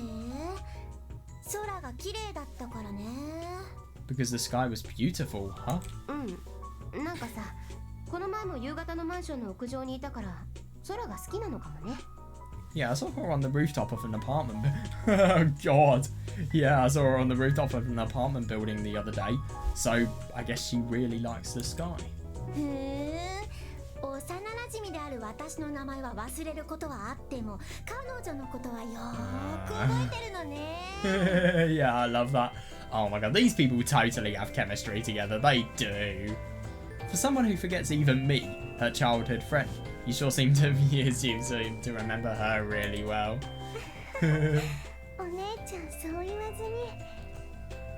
空が綺麗だったからね。 Because the sky was beautiful, huh? うん。なんかさ、この前も夕方のマンションの屋上にいたから空が好きなのかもね。Yeah, I saw her on the rooftop of an apartment. Oh, God. Yeah, I saw her on the rooftop of an apartment building the other day. So, I guess she really likes the sky. へえ、幼馴染である私の名前は忘れることはあっても、彼女のことはよーく覚えてるのね。Yeah, I love that. Oh my god, these people totally have chemistry together. They do. For someone who forgets even me, her childhood friend, you sure seem to remember her really well. お姉ちゃんそう言わずに。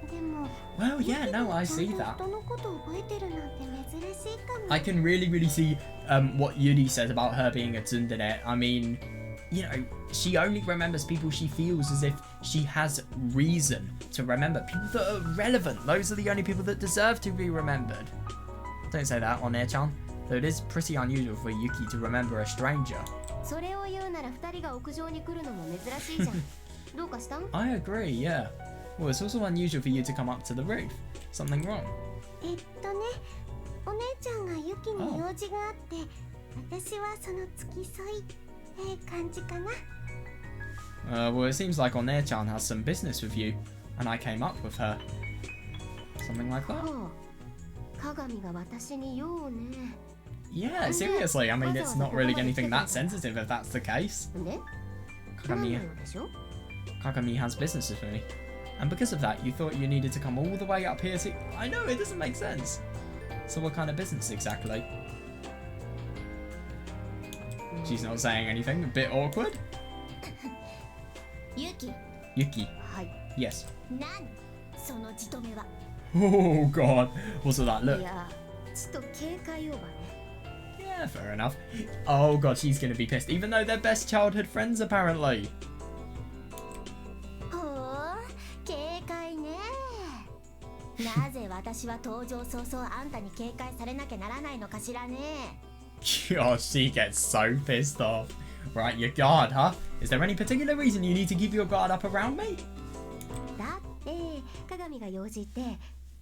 でも Well, yeah, no, I see ちゃんと that. 人のこと覚えてるなんて珍しいかも。 I can really see what Yuri says about her being a tsundere. I mean, you know, she only remembers people she feels as if she has reason to remember. People that are relevant. Those are the only people that deserve to be remembered. Don't say that on Air-chan. Though it is pretty unusual for Yuki to remember a stranger. それを言うなら二人が屋上に来るのも珍しいじゃん。どうかしたん？ I agree, yeah. Well, it's also unusual for you to come up to the roof. Something wrong? お姉ちゃんがユキに用事があって、私はその付き添いって感じかな。Well, it seems like One-chan has some business with you, and I came up with her. Something like that? ほう、鏡が私に用をね。 Yeah, seriously. I mean, it's not really anything that sensitive if that's the case. で、 Kagami, なんでしょ？ Kagami has business with me. And because of that, you thought you needed to come all the way up here to... I know, it doesn't make sense. So what kind of business exactly? She's not saying anything. A bit awkward. ユキ。 Yuki. はい。 Yes. 何？そのじとめは。 Oh, God. What's all that? い Look. や、ちょっと警戒用ばね。 Yeah, fair enough. Oh, God, she's going to be pissed. Even though they're best childhood friends, apparently. ほう、警戒ね。なぜ私は登場早々あんたに警戒されなきゃならないのかしらね。 God, she gets so pissed off. Right, your guard, huh? Is there any particular reason you need to keep your guard up around me? だって鏡が用事って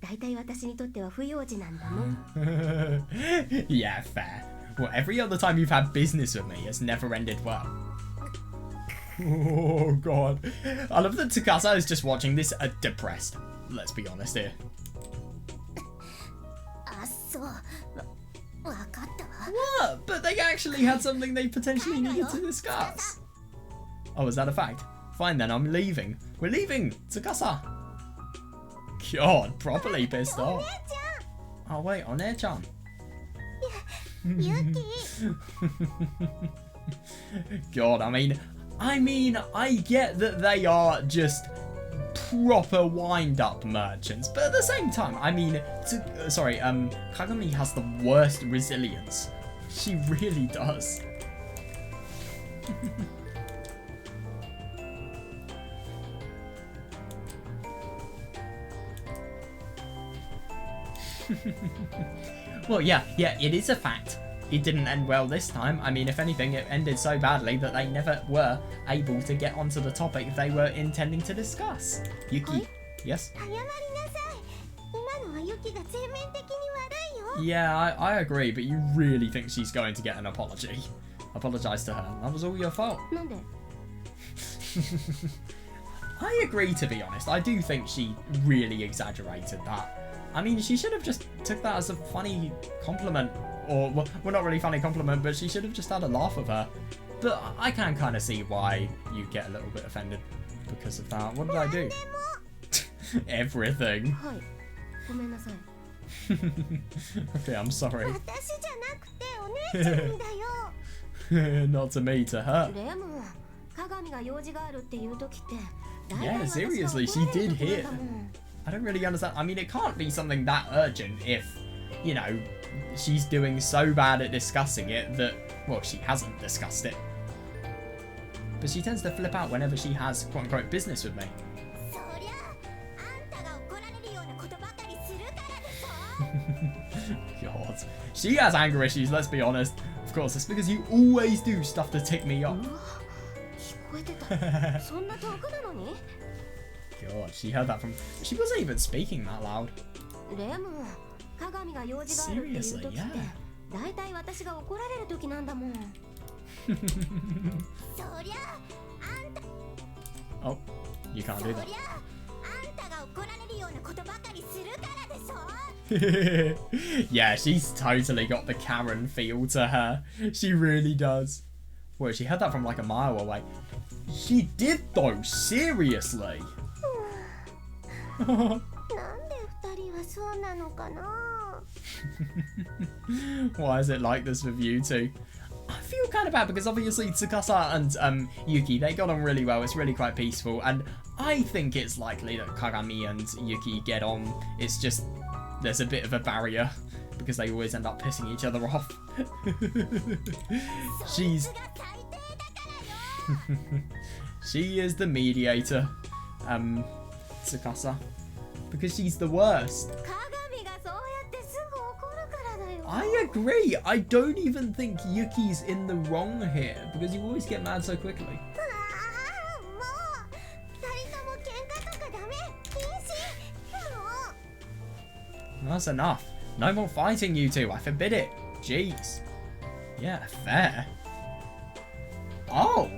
だいたい私にとっては不用事なんだもん。 Yeah, fair. Well, every other time you've had business with me has never ended well. Oh, God. I love that Tsukasa is just watching this depressed. Let's be honest here. あ、そう。わかったわ。 What? But they actually had something they potentially needed to discuss. Oh, is that a fact? Fine then, I'm leaving. We're leaving, Tsukasa. God, properly pissed off. Oh wait, One-chan. ユキ God, I mean, I get that they are just proper wind-up merchants, but at the same time, I mean, Kagami has the worst resilience. She really does. Well, yeah, it is a fact. It didn't end well this time. I mean, if anything, it ended so badly that they never were able to get onto the topic they were intending to discuss. Yuki, yes? 謝りなさい。今のはユキが全面的に悪いよ。 Yeah, I agree, but you really think she's going to get an apology. Apologise to her. That was all your fault. なんで？ I agree, to be honest. I do think she really exaggerated that. I mean, she should have just took that as a funny compliment. Or, well, not really funny compliment, but she should have just had a laugh with her. But I can kind of see why you get a little bit offended because of that. What did I do? Everything. はい。ごめんなさい。 Okay, I'm sorry. 私じゃなくてお姉ちゃんにだよ。 Not to me, to her. でも、鏡が用事があるっていう時って、 Yeah, seriously, she did hear. I don't really understand. I mean, it can't be something that urgent if, you know, she's doing so bad at discussing it that, well, she hasn't discussed it. But she tends to flip out whenever she has, quote-unquote, business with me. そりゃあんたが怒られるようなことばかりするからでしょ。 God. She has anger issues, let's be honest. Of course, it's because you always do stuff to tick me off. 聞こえてた。そんな遠くなのに？ God, she heard that from... She wasn't even speaking that loud. でも、鏡が用事があるっていう時って、 Seriously, yeah. だいたい私が怒られる時なんだもん。そりゃあんた Oh, you can't そ do りゃ that. あんたが怒られるようなことばかりするからでしょ Yeah, she's totally got the Karen feel to her. She really does. Well, she heard that from like a mile away. She did though, seriously. なんで二人はそうなのかな Why is it like this with you two? I feel kind of bad because obviously Tsukasa and Yuki, they got on really well. It's really quite peaceful. And I think it's likely that Kagami and Yuki get on. It's just there's a bit of a barrier because they always end up pissing each other off. She's... そいつが最低だからよ She is the mediator, Tsukasa. Because she's the worst. 鏡がそうやってすぐ怒るからだよ I agree. I don't even think Yuki's in the wrong here because you always get mad so quickly. もう二人とも喧嘩とかダメ禁止もう That's enough. No more fighting, you two. I forbid it. Jeez. Yeah, fair. Oh.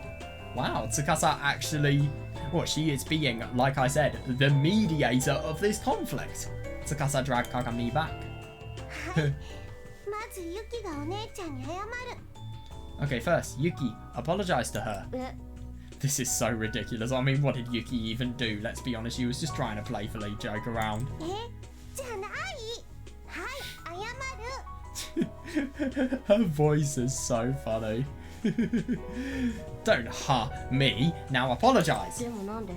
Wow, Tsukasa actually... Well, she is being, like I said, the mediator of this conflict. Tsukasa dragged Kagami back. まずユキがお姉ちゃんに謝る Okay, first, Yuki, apologize to her. え This is so ridiculous. I mean, what did Yuki even do? Let's be honest, she was just trying to playfully joke around. じゃないはい謝る Her voice is so funny. Don't ha me. Now apologize. でもなんで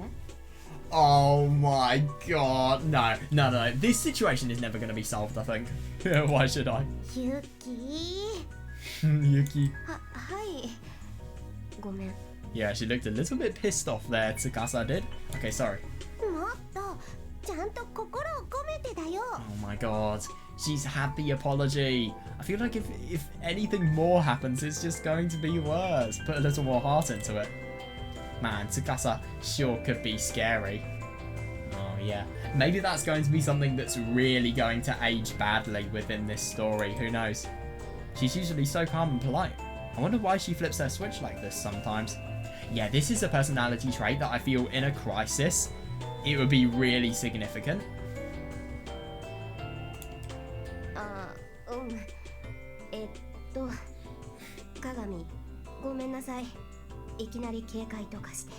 Oh my god. No. This situation is never going to be solved, I think. Why should I? ユキ Yuki. はいごめん Yeah, she looked a little bit pissed off there, Tsukasa did. Okay, sorry. もっとちゃんと心を込めてだよ Oh my god. She's had the apology. I feel like if anything more happens, it's just going to be worse. Put a little more heart into it. Man, Tsukasa sure could be scary. Oh yeah. Maybe that's going to be something that's really going to age badly within this story. Who knows? She's usually so calm and polite. I wonder why she flips her switch like this sometimes. Yeah, this is a personality trait that I feel in a crisis, it would be really significant. あうん鏡ごめんなさいいきなり警戒とかして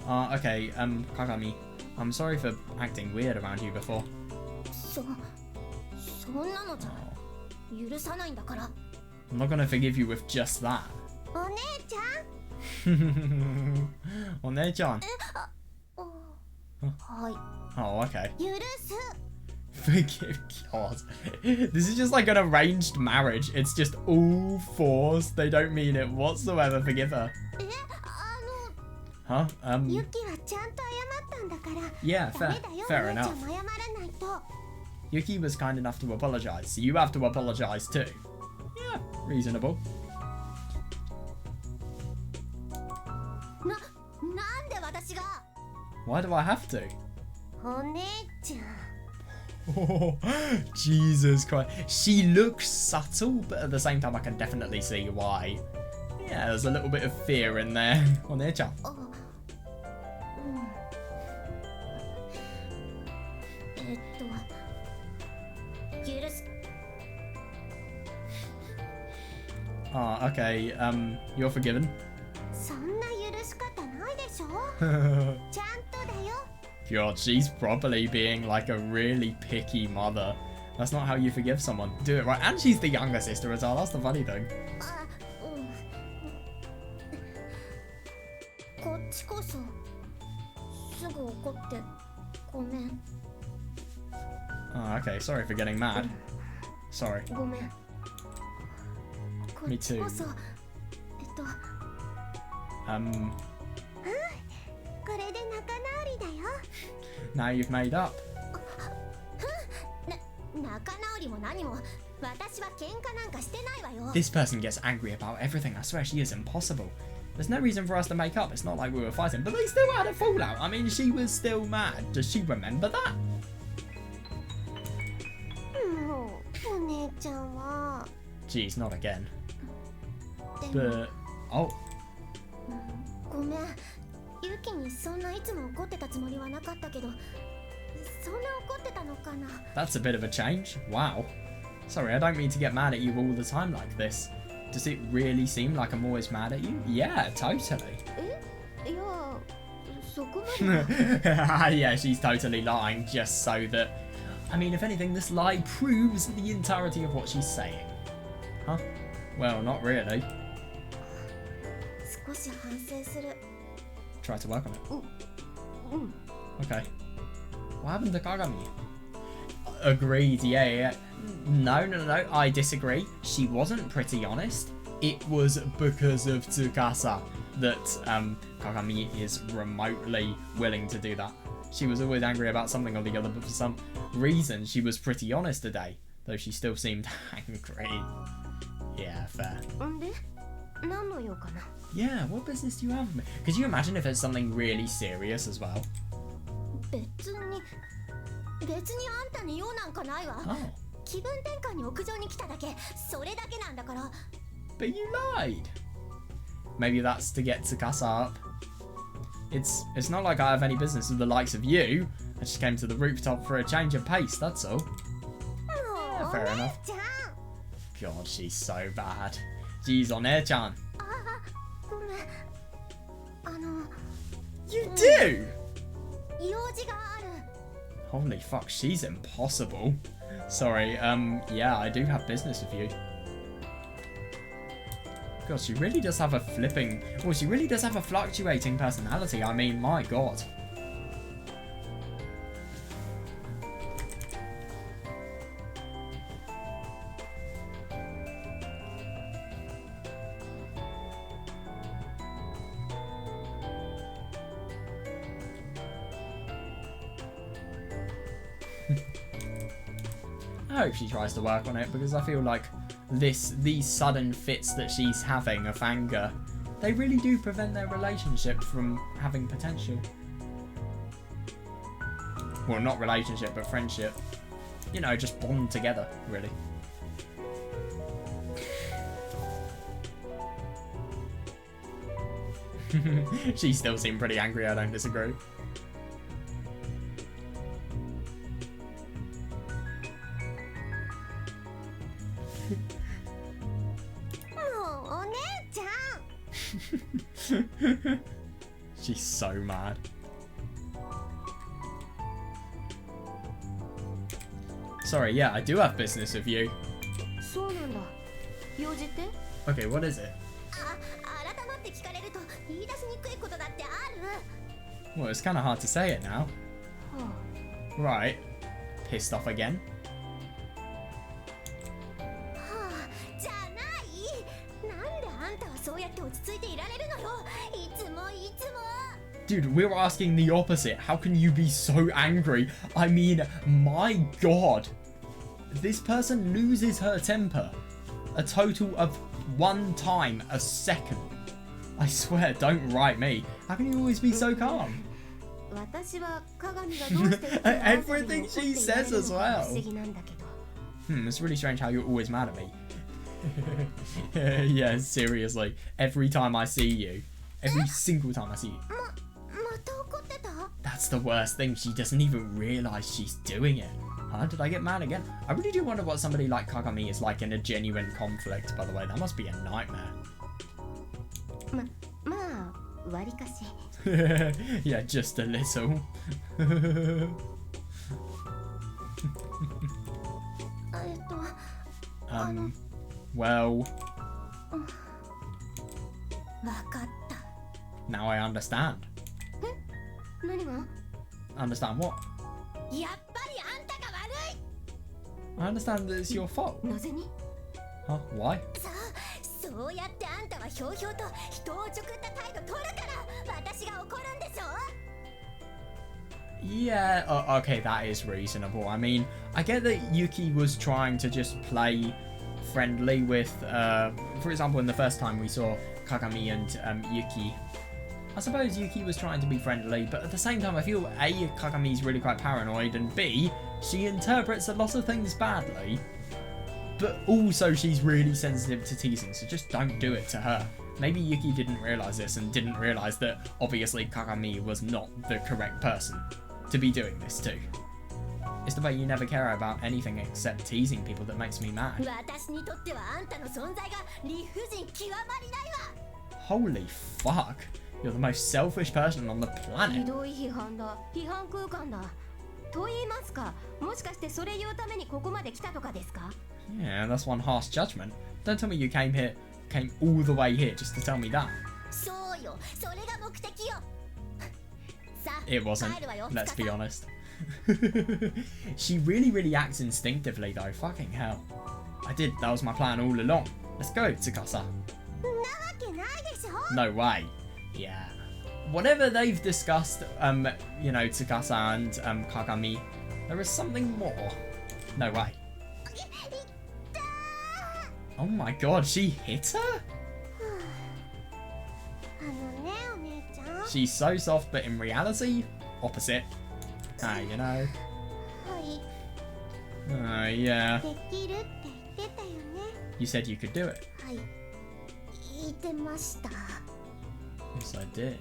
Okay, Kagami, I'm sorry for acting weird around you before. そんなのじゃ許さないんだから I'm not gonna forgive you with just that. お姉ちゃん One-chan. はい Oh, okay. 許す Forgive God. This is just like an arranged marriage. It's just all forced. They don't mean it whatsoever. Forgive her. あ Huh? ユキはちゃんと謝ったんだから Yeah, ダメ fair. だよ Fair お姉ちゃ enough. んも謝らないと Yuki was kind enough to apologize, so you have to apologize too. Yeah, reasonable. なんで私が Why do I have to? お姉ちゃん Oh, Jesus Christ. She looks subtle, but at the same time I can definitely see why. Yeah, there's a little bit of fear in there. One-chan. あ許す Oh, okay, you're forgiven. そんな許し方ないでしょちゃんとだよ God, she's probably being like a really picky mother. That's not how you forgive someone. Do it right. And she's the younger sister as well. That's the funny thing. あこっちこそすぐ怒ってごめん Oh, okay. Sorry for getting mad. Sorry. ごめんこっ Me ち too. こそこれで仲直りだよ Now you've made up. 仲直りも何も私は喧嘩なんかしてないわよ This person gets angry about everything. I swear she is impossible. There's no reason for us to make up. It's not like we were fighting, but they still had a fallout. I mean, she was still mad. Does she remember that? もうお姉ちゃんは Jeez, not again. で But oh, ごめん、ユキにそんないつも怒ってたつもりはなかったけど、そんな怒ってたのかな。 that's a bit of a change. Wow. Sorry, I don't mean to get mad at you all the time like this. Does it really seem like I'm always mad at you? Yeah, totally. いや、そこまでは。Yeah, she's totally lying just so that... I mean, if anything, this lie proves the entirety of what she's saying. Huh? Well, not really. 少し反省する。 Try to work on it. うん。 Okay. What happened to Kagami? Agreed, yeah. No, I disagree. She wasn't pretty honest. It was because of Tsukasa that Kagami is remotely willing to do that. She was always angry about something or the other, but for some reason she was pretty honest today, though she still seemed angry. Yeah, fair. んで、何の用かな。 Yeah, what business do you have with me? Could you imagine if it's something really serious as well? 別にあんたに用なんかないわ。 Oh, 気分転換に屋上に来ただけ、それだけなんだから。 but you lied. Maybe that's to get Tsukasa up. It's not like I have any business with the likes of you. I just came to the rooftop for a change of pace, that's all. もう、 fair お enough. 姉ちゃん。 God, she's so bad. Jeez, on air-chan. ごめん。You do? 用事がある。 Holy fuck, she's impossible. Sorry, yeah, I do have business with you. God, she really does have a she really does have a fluctuating personality. I mean, my god. I hope she tries to work on it, because I feel like these sudden fits that she's having of anger, they really do prevent their relationship from having potential. Well, not relationship, but friendship. You know, just bond together, really. She still seemed pretty angry, I don't disagree. もう、お姉ちゃん。 She's so mad. Sorry, yeah, I do have business with you. そうなんだ。用事って？ Okay, what is it? 改まって聞かれると言い出しにくいことだってある。 Well, it's kind of hard to say it now. は Right. Pissed off again? あ、じゃない。なんであんたはそうやって落ち着いていられるのよ。いつも。 Dude, we're asking the opposite. How can you be so angry? I mean, my god. This person loses her temper a total of 1 time a second. I swear, don't write me. How can you always be so calm? 私は鏡がどうして Everything she says as well. 不思議なんだけど。 It's really strange how you're always mad at me. Yeah, seriously. Every time I see you. Every single time I see you. また怒ってた？ That's the worst thing. She doesn't even realize she's doing it. Huh? Did I get mad again? I really do wonder what somebody like Kagami is like in a genuine conflict, by the way. That must be a nightmare. まあ、割かし。 Yeah, just a little. あ Well, わかった。 now I understand. 何が？ Understand what? やっぱりあんたが悪 I understand that it's your fault. い。なぜに？ Huh? Why? そうやってあんたはひょうひょうと人をちょくった態度取るから私が怒るんでしょ？ Yeah, okay, that is reasonable. I mean, I get that Yuki was trying to just play friendly with, for example, in the first time we saw Kagami and Yuki. I suppose Yuki was trying to be friendly, but at the same time, I feel A, Kagami's really quite paranoid, and B, she interprets a lot of things badly. But also she's really sensitive to teasing, so just don't do it to her. Maybe Yuki didn't realise this and didn't realise that obviously Kagami was not the correct person to be doing this to. It's the way you never care about anything except teasing people that makes me mad. Holy fuck. You're the most selfish person on the planet. Yeah, that's one harsh judgment. Don't tell me you came all the way here just to tell me that. It wasn't, let's be honest. She really acts instinctively though, fucking hell. That was my plan all along. Let's go, Tsukasa. No way. Yeah. Whatever they've discussed, you know, Tsukasa and Kagami, there is something more. No way. Oh my god, she hit her? She's so soft, but in reality, opposite. Ah, you know. Yeah. You said you could do it. Yes, I did.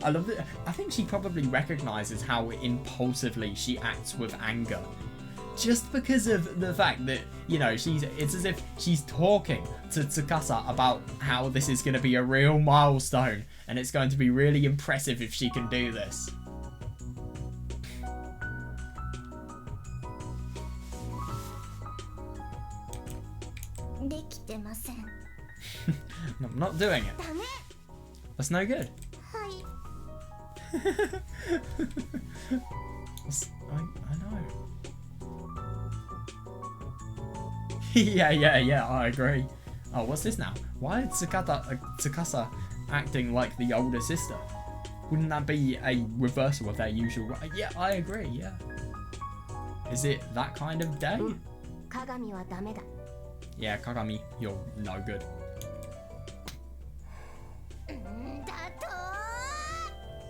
I love it. I think she probably recognizes how impulsively she acts with anger. Just because of the fact that, you know, it's as if she's talking to Tsukasa about how this is going to be a real milestone and it's going to be really impressive if she can do this. I'm not doing it. That's no good. I know. yeah, I agree. Oh, what's this now? Why is Tsukasa acting like the older sister? Wouldn't that be a reversal of their usual... Yeah, I agree, yeah. Is it that kind of day? Yeah, Kagami, you're no good.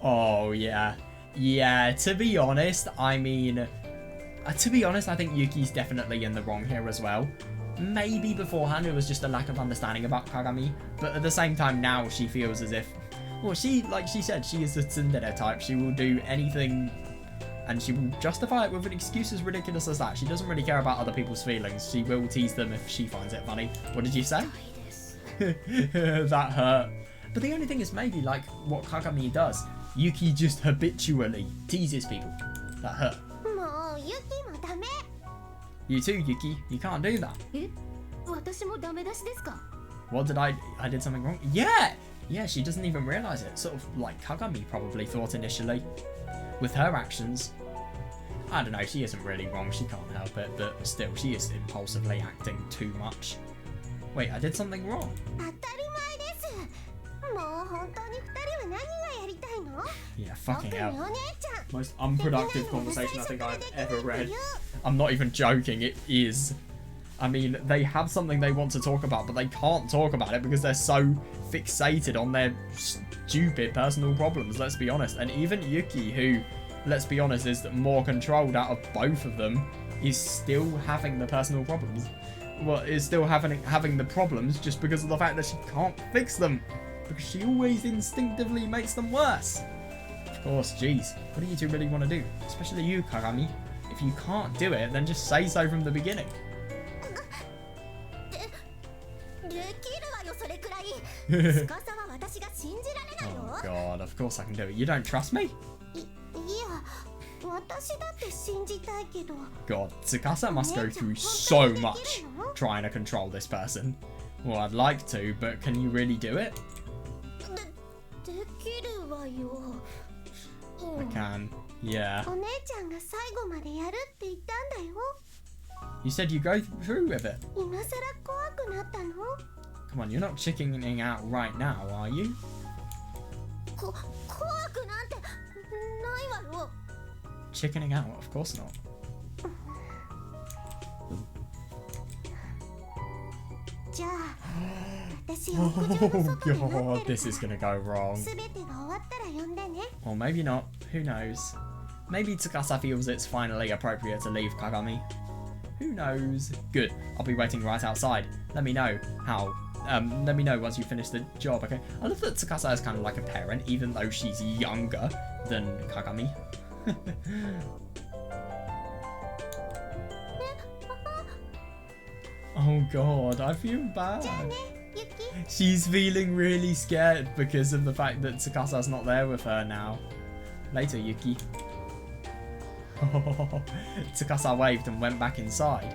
Oh, yeah. Yeah, to be honest, I mean... to be honest, I think Yuki's definitely in the wrong here as well. Maybe beforehand it was just a lack of understanding about Kagami, but at the same time now she feels as if... Well, like she said, she is a tsundere type. She will do anything and she will justify it with an excuse as ridiculous as that. She doesn't really care about other people's feelings. She will tease them if she finds it funny. What did you say? That hurt. But the only thing is maybe like what Kagami does. Yuki just habitually teases people. That hurt. You too, Yuki. You can't do that. What did I did something wrong? Yeah, she doesn't even realise it. Sort of like Kagami probably thought initially. With her actions. I don't know, she isn't really wrong. She can't help it. But still, she is impulsively acting too much. Wait, I did something wrong. Yeah, fucking hell. Most unproductive conversation I think I've ever read. I'm not even joking, it is. I mean, they have something they want to talk about, but they can't talk about it because they're so fixated on their stupid personal problems, let's be honest. And even Yuki, who, let's be honest, is more controlled out of both of them, is still having the personal problems. Well, is still having the problems just because of the fact that she can't fix them. Because she always instinctively makes them worse. Of course, jeez. What do you two really want to do? Especially you, Kagami. If you can't do it, then just say so from the beginning. Oh god, of course I can do it. You don't trust me? God, Tsukasa must go through so much trying to control this person. Well, I'd like to, but can you really do it? I can, yeah. You said you go through with it. Come on, you're not chickening out right now, are you? Chickening out? Of course not. Oh god, this is gonna go wrong. Or maybe not. Who knows? Maybe Tsukasa feels it's finally appropriate to leave Kagami. Who knows? Good. I'll be waiting right outside. Let me know how. Let me know once you finish the job, okay? I love that Tsukasa is kind of like a parent, even though she's younger than Kagami. Oh god, I feel bad. She's feeling really scared because of the fact that Tsukasa's not there with her now. Later, Yuki. Tsukasa waved and went back inside.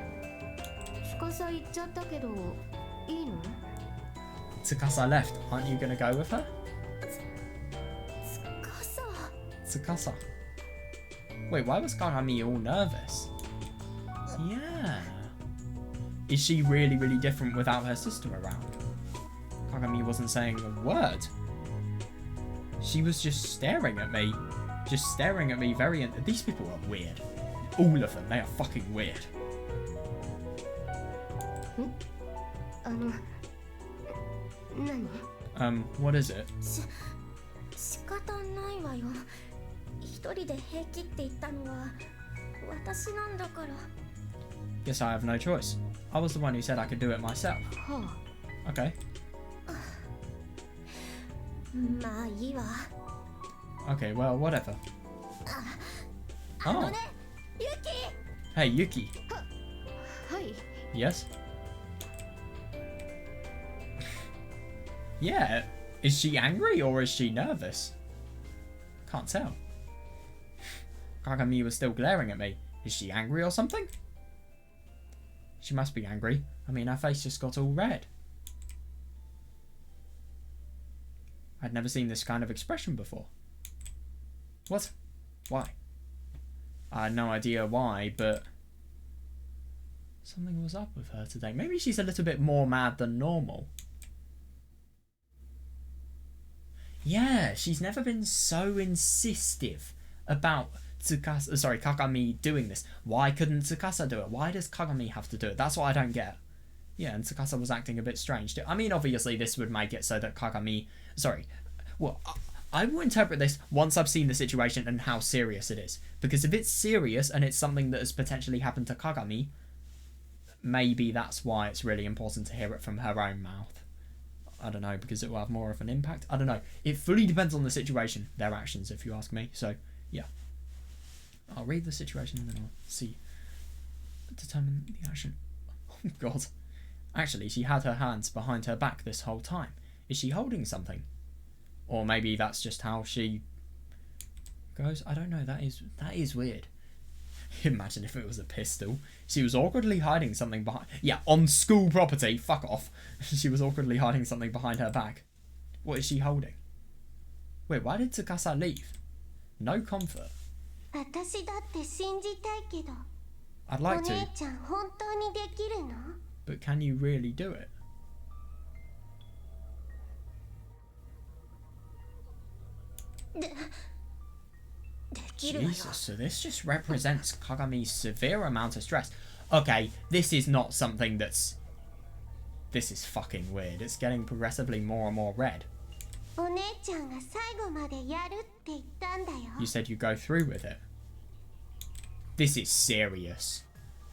Tsukasa left. Aren't you gonna go with her? Tsukasa. Wait, why was Kagami all nervous? Yeah. Is she really, really different without her sister around? Kagami wasn't saying a word. She was just staring at me. Just staring at me very... These people are weird. All of them. They are fucking weird. What is it? Guess I have no choice. I was the one who said I could do it myself. Okay. Okay, well, whatever. Oh. Hey, Yuki. Yes? Yeah. Is she angry or is she nervous? Can't tell. Kagami was still glaring at me. Is she angry or something? She must be angry. I mean, her face just got all red. I'd never seen this kind of expression before. What? Why? I had no idea why, but... something was up with her today. Maybe she's a little bit more mad than normal. Yeah, she's never been so insistive about Kagami doing this. Why couldn't Tsukasa do it? Why does Kagami have to do it? That's what I don't get. Yeah, and Tsukasa was acting a bit strange too. I mean, obviously this would make it so that Kagami... Well, I will interpret this once I've seen the situation and how serious it is. Because if it's serious and it's something that has potentially happened to Kagami, maybe that's why it's really important to hear it from her own mouth. I don't know, because it will have more of an impact. I don't know. It fully depends on the situation, their actions, if you ask me. So, yeah. I'll read the situation and then I'll see. Determine the action. Oh, God. Actually, she had her hands behind her back this whole time. Is she holding something? Or maybe that's just how she goes. I don't know. That is weird. Imagine if it was a pistol. She was awkwardly hiding something behind... Yeah, on school property. Fuck off. She was awkwardly hiding something behind her back. What is she holding? Wait, why did Tsukasa leave? No comfort. I'd like to. But can you really do it? Jesus, so this just represents Kagami's severe amount of stress. Okay, this is not something that's... This is fucking weird. It's getting progressively more and more red. You said you go through with it. This is serious.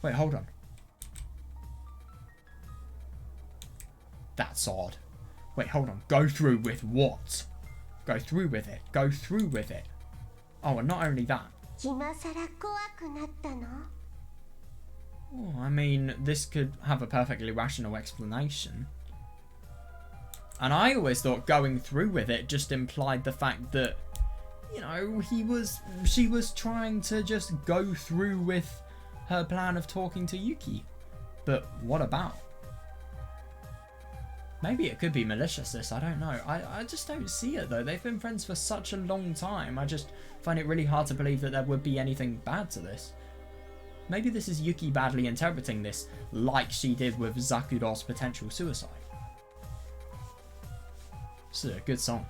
Wait, hold on. That's odd. Wait, hold on. Go through with what? Go through with it. Go through with it. Oh, and not only that. Oh, I mean, this could have a perfectly rational explanation. And I always thought going through with it just implied the fact that, you know, she was trying to just go through with her plan of talking to Yuki. But what about? Maybe it could be malicious, this, I don't know. I just don't see it, though. They've been friends for such a long time. I just find it really hard to believe that there would be anything bad to this. Maybe this is Yuki badly interpreting this, like she did with Zakuro's potential suicide. This is a good song.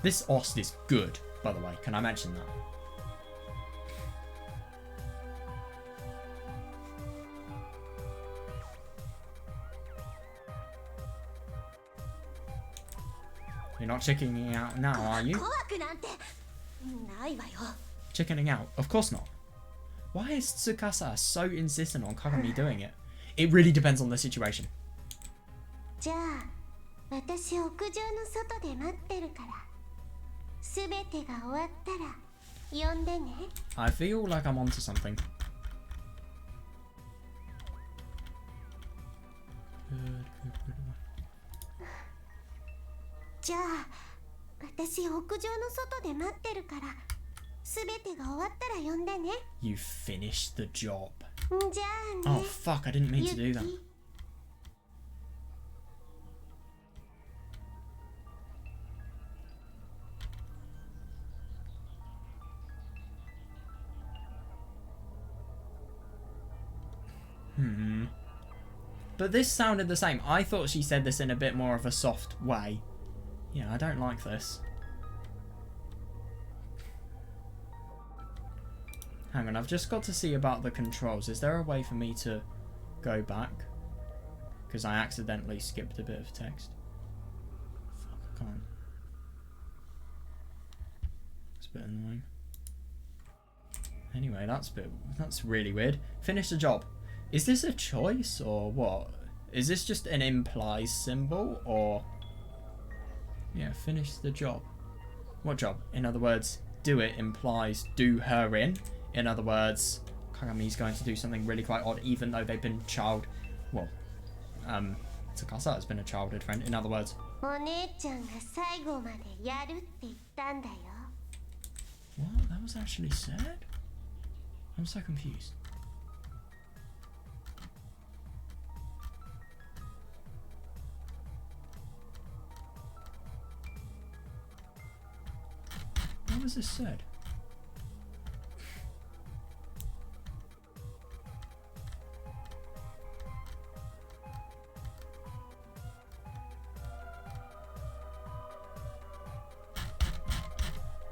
This OST is good, by the way. Can I mention that? You're not checking out now, are you? chickening out? Of course not. Why is Tsukasa so insistent on Kagami doing it? It really depends on the situation. じゃあ私屋上の外で待ってるから全てが終わったら呼んでね I feel like I'm onto something. Good. じゃあ私屋上の外で待ってるから全てが終わったら呼んでね You finished the job. じゃあね Oh fuck, I didn't mean to do that. But this sounded the same. I thought she said this in a bit more of a soft way. Yeah, I don't like this. Hang on, I've just got to see about the controls. Is there a way for me to go back? Because I accidentally skipped a bit of text. Fuck, I can't. It's a bit annoying. Anyway, that's really weird. Finish the job. Is this a choice or what? Is this just an implies symbol or... Yeah, finish the job. What job? In other words, do it implies do her in. In other words, Kagami's going to do something really quite odd even though they've been Well, Tsukasa has been a childhood friend. In other words... お姉ちゃんが最後までやるって言ったんだよ What? That was actually said? I'm so confused. What was this said?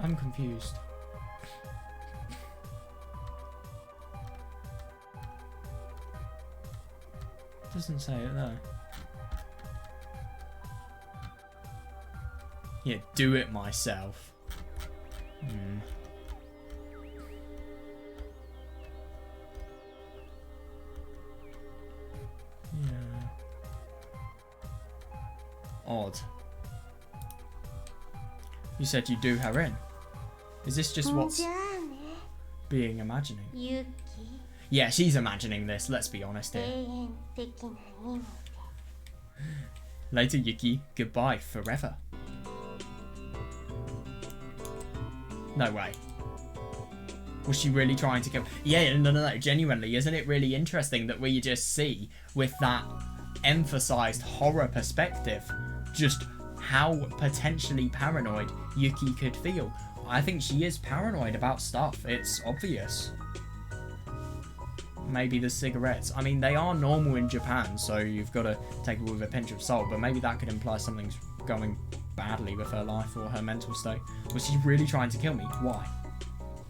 I'm confused. Doesn't say it there. Yeah, do it myself. Yeah. Odd. You said you do her in. Is this just what's じゃあね being imagining? ユキ Yeah, she's imagining this, let's be honest 永 here. 遠的な任務 Later, Yuki. Goodbye forever. No way. Was she really trying to kill? Yeah, no. Genuinely, isn't it really interesting that we just see, with that emphasized horror perspective, just how potentially paranoid Yuki could feel? I think she is paranoid about stuff. It's obvious. Maybe the cigarettes. I mean, they are normal in Japan, so you've got to take it with a pinch of salt, but maybe that could imply something's going badly with her life or her mental state. Was she really trying to kill me? Why?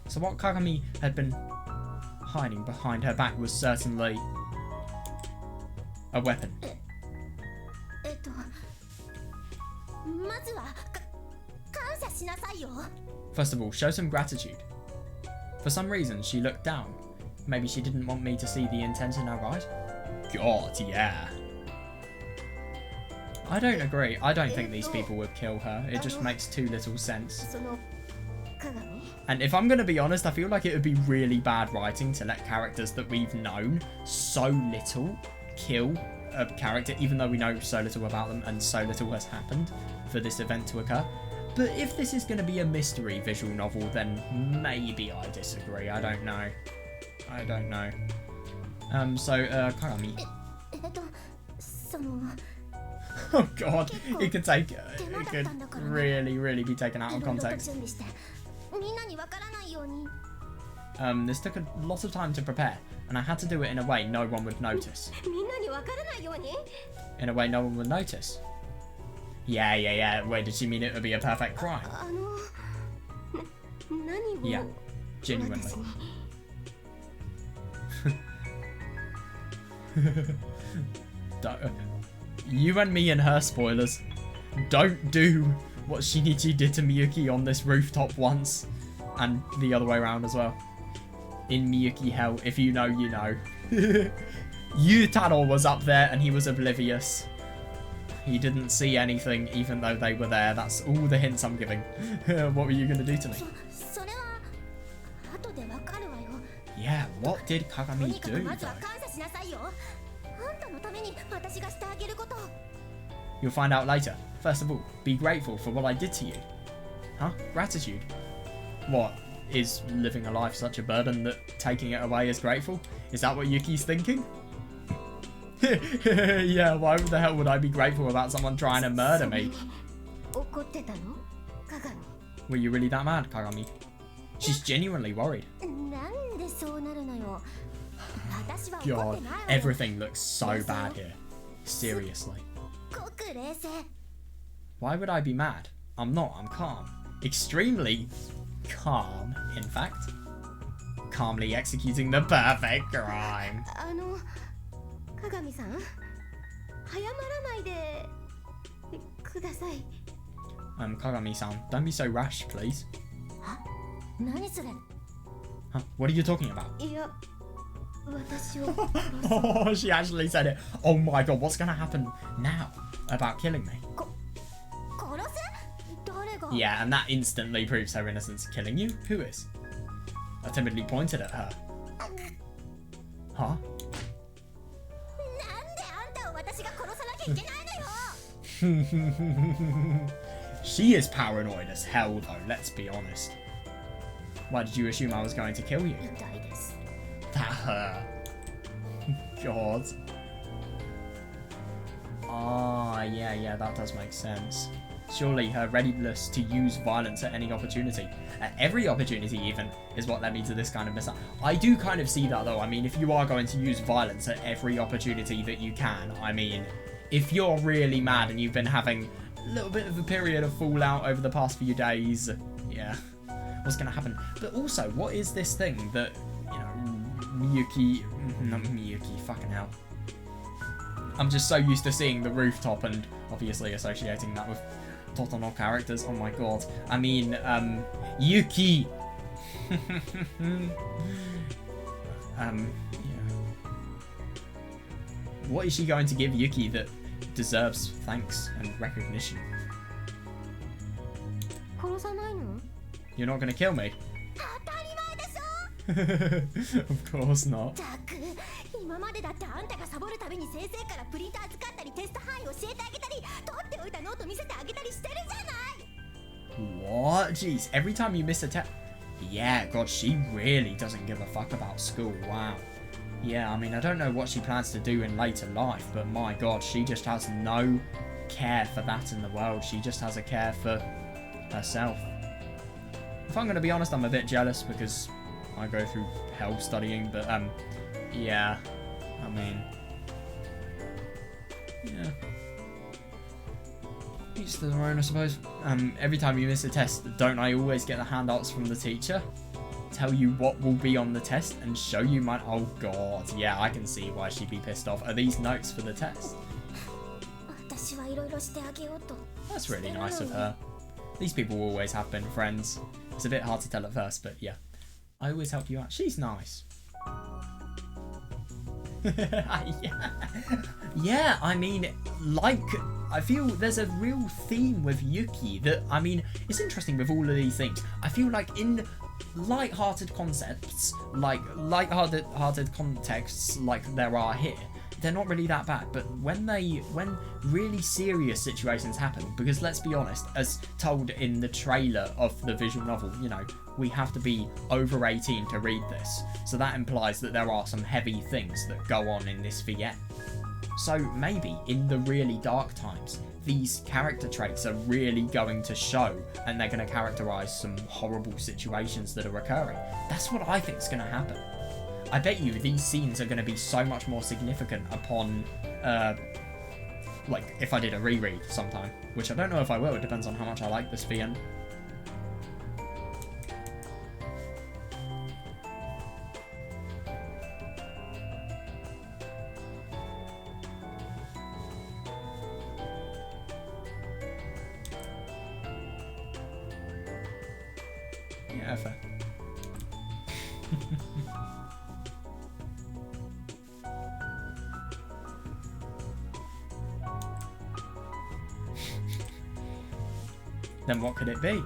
So what Kagami had been hiding behind her back was certainly a weapon. まずは感謝しなさいよ First of all, show some gratitude. For some reason, she looked down. Maybe she didn't want me to see the intent in her eyes? God, yeah. I don't agree. I don't think these people would kill her. It just makes too little sense. その鏡 And if I'm going to be honest, I feel like it would be really bad writing to let characters that we've known so little kill a character, even though we know so little about them and so little has happened for this event to occur. But if this is going to be a mystery visual novel, then maybe I disagree. I don't know. Kagami. その Oh god, it could really be taken out of いろいろと context. 準備してみんなにわからないように This took a lot of time to prepare, and I had to do it in a way no one would notice. みんなにわからないように In a way no one would notice. Yeah. Wait, did she mean it would be a perfect crime? 何を Yeah, genuinely. 私に You and me and her spoilers. Don't do what Shinichi did to Miyuki on this rooftop once. And the other way around as well. In Miyuki hell, if you know, you know. Yutaro was up there and he was oblivious. He didn't see anything even though they were there. That's all the hints I'm giving. What were you going to do to me? それは後でわかるわよ。 Yeah, what did と Kagami にかく do まずは though? 感謝しなさいよ。あんたのために私がしてあげること。 You'll find out later. First of all, be grateful for what I did to you. Huh? Gratitude? What? Is living a life such a burden that taking it away is grateful? Is that what Yuki's thinking? Yeah, why the hell would I be grateful about someone trying to murder me? 怒ってたの？鏡。 Were you really that mad, Kagami? She's genuinely worried. なんでそうなるのよ。私は怒 God, ってないわよ。 everything looks so bad here. Seriously. すっごく冷静。 Why would I be mad? I'm not, I'm calm. Extremely calm, in fact. Calmly executing the perfect crime. 鏡さん、早まらないでください。Kagami-san, don't be so rash, please. 何それ？ Huh? What are you talking about? いや、私を。Oh, she actually said it. Oh my god, what's gonna happen now about killing me? 殺す？誰が？ Yeah, and that instantly proves her innocence. Killing you? Who is? I timidly pointed at her. Huh? なんであんたを私が殺さなきゃいけないのよ。 She is paranoid as hell though, let's be honest. Why did you assume I was going to kill you? 痛いです。 That hurt. God. Ah, yeah, that does make sense. Surely her readiness to use violence at any opportunity, at every opportunity even, is what led me to this kind of mishap. I do kind of see that though. I mean, if you are going to use violence at every opportunity that you can, I mean, if you're really mad and you've been having a little bit of a period of fallout over the past few days, yeah, what's going to happen? But also, what is this thing that, you know, not Miyuki, fucking hell. I'm just so used to seeing the rooftop and obviously associating that with Totono characters. Oh my god. I mean, Yuki. Yeah. What is she going to give Yuki that deserves thanks and recognition? 殺さないの？ You're not going to kill me? 当たり前でしょ。 Of course not. ザク、今までだってあんたがサボるたびに先生からプリンター使ったりテスト範囲教えてあげたり取っておいたノート見せてあげたりしてるじゃない。 What? Jeez, every time you miss a test. Yeah, God, she really doesn't give a fuck about school. Wow. Yeah, I mean, I don't know what she plans to do in later life, but my God, she just has no care for that in the world. She just has a care for herself. If I'm going to be honest, I'm a bit jealous because I go through hell studying, but, yeah, I mean, yeah. Each to their own, I suppose. Every time you miss a test, don't I always get the handouts from the teacher? Tell you what will be on the test and show you my... Oh god, yeah, I can see why she'd be pissed off. Are these notes for the test? 私はいろいろしてあげようと。 That's really nice of her. These people always have been friends. It's a bit hard to tell at first, but yeah. I always help you out. She's nice. Yeah, I mean, like, I feel there's a real theme with Yuki that, I mean, it's interesting with all of these things. I feel like in light-hearted concepts, like light-hearted contexts like there are here, they're not really that bad. But when really serious situations happen, because let's be honest, as told in the trailer of the visual novel, you know, we have to be over 18 to read this. So that implies that there are some heavy things that go on in this VN. So maybe in the really dark times, these character traits are really going to show and they're going to characterize some horrible situations that are occurring. That's what I think is going to happen. I bet you these scenes are going to be so much more significant upon, like, if I did a reread sometime, which I don't know if I will. It depends on how much I like this VN. Yeah, fair. Then what could it be?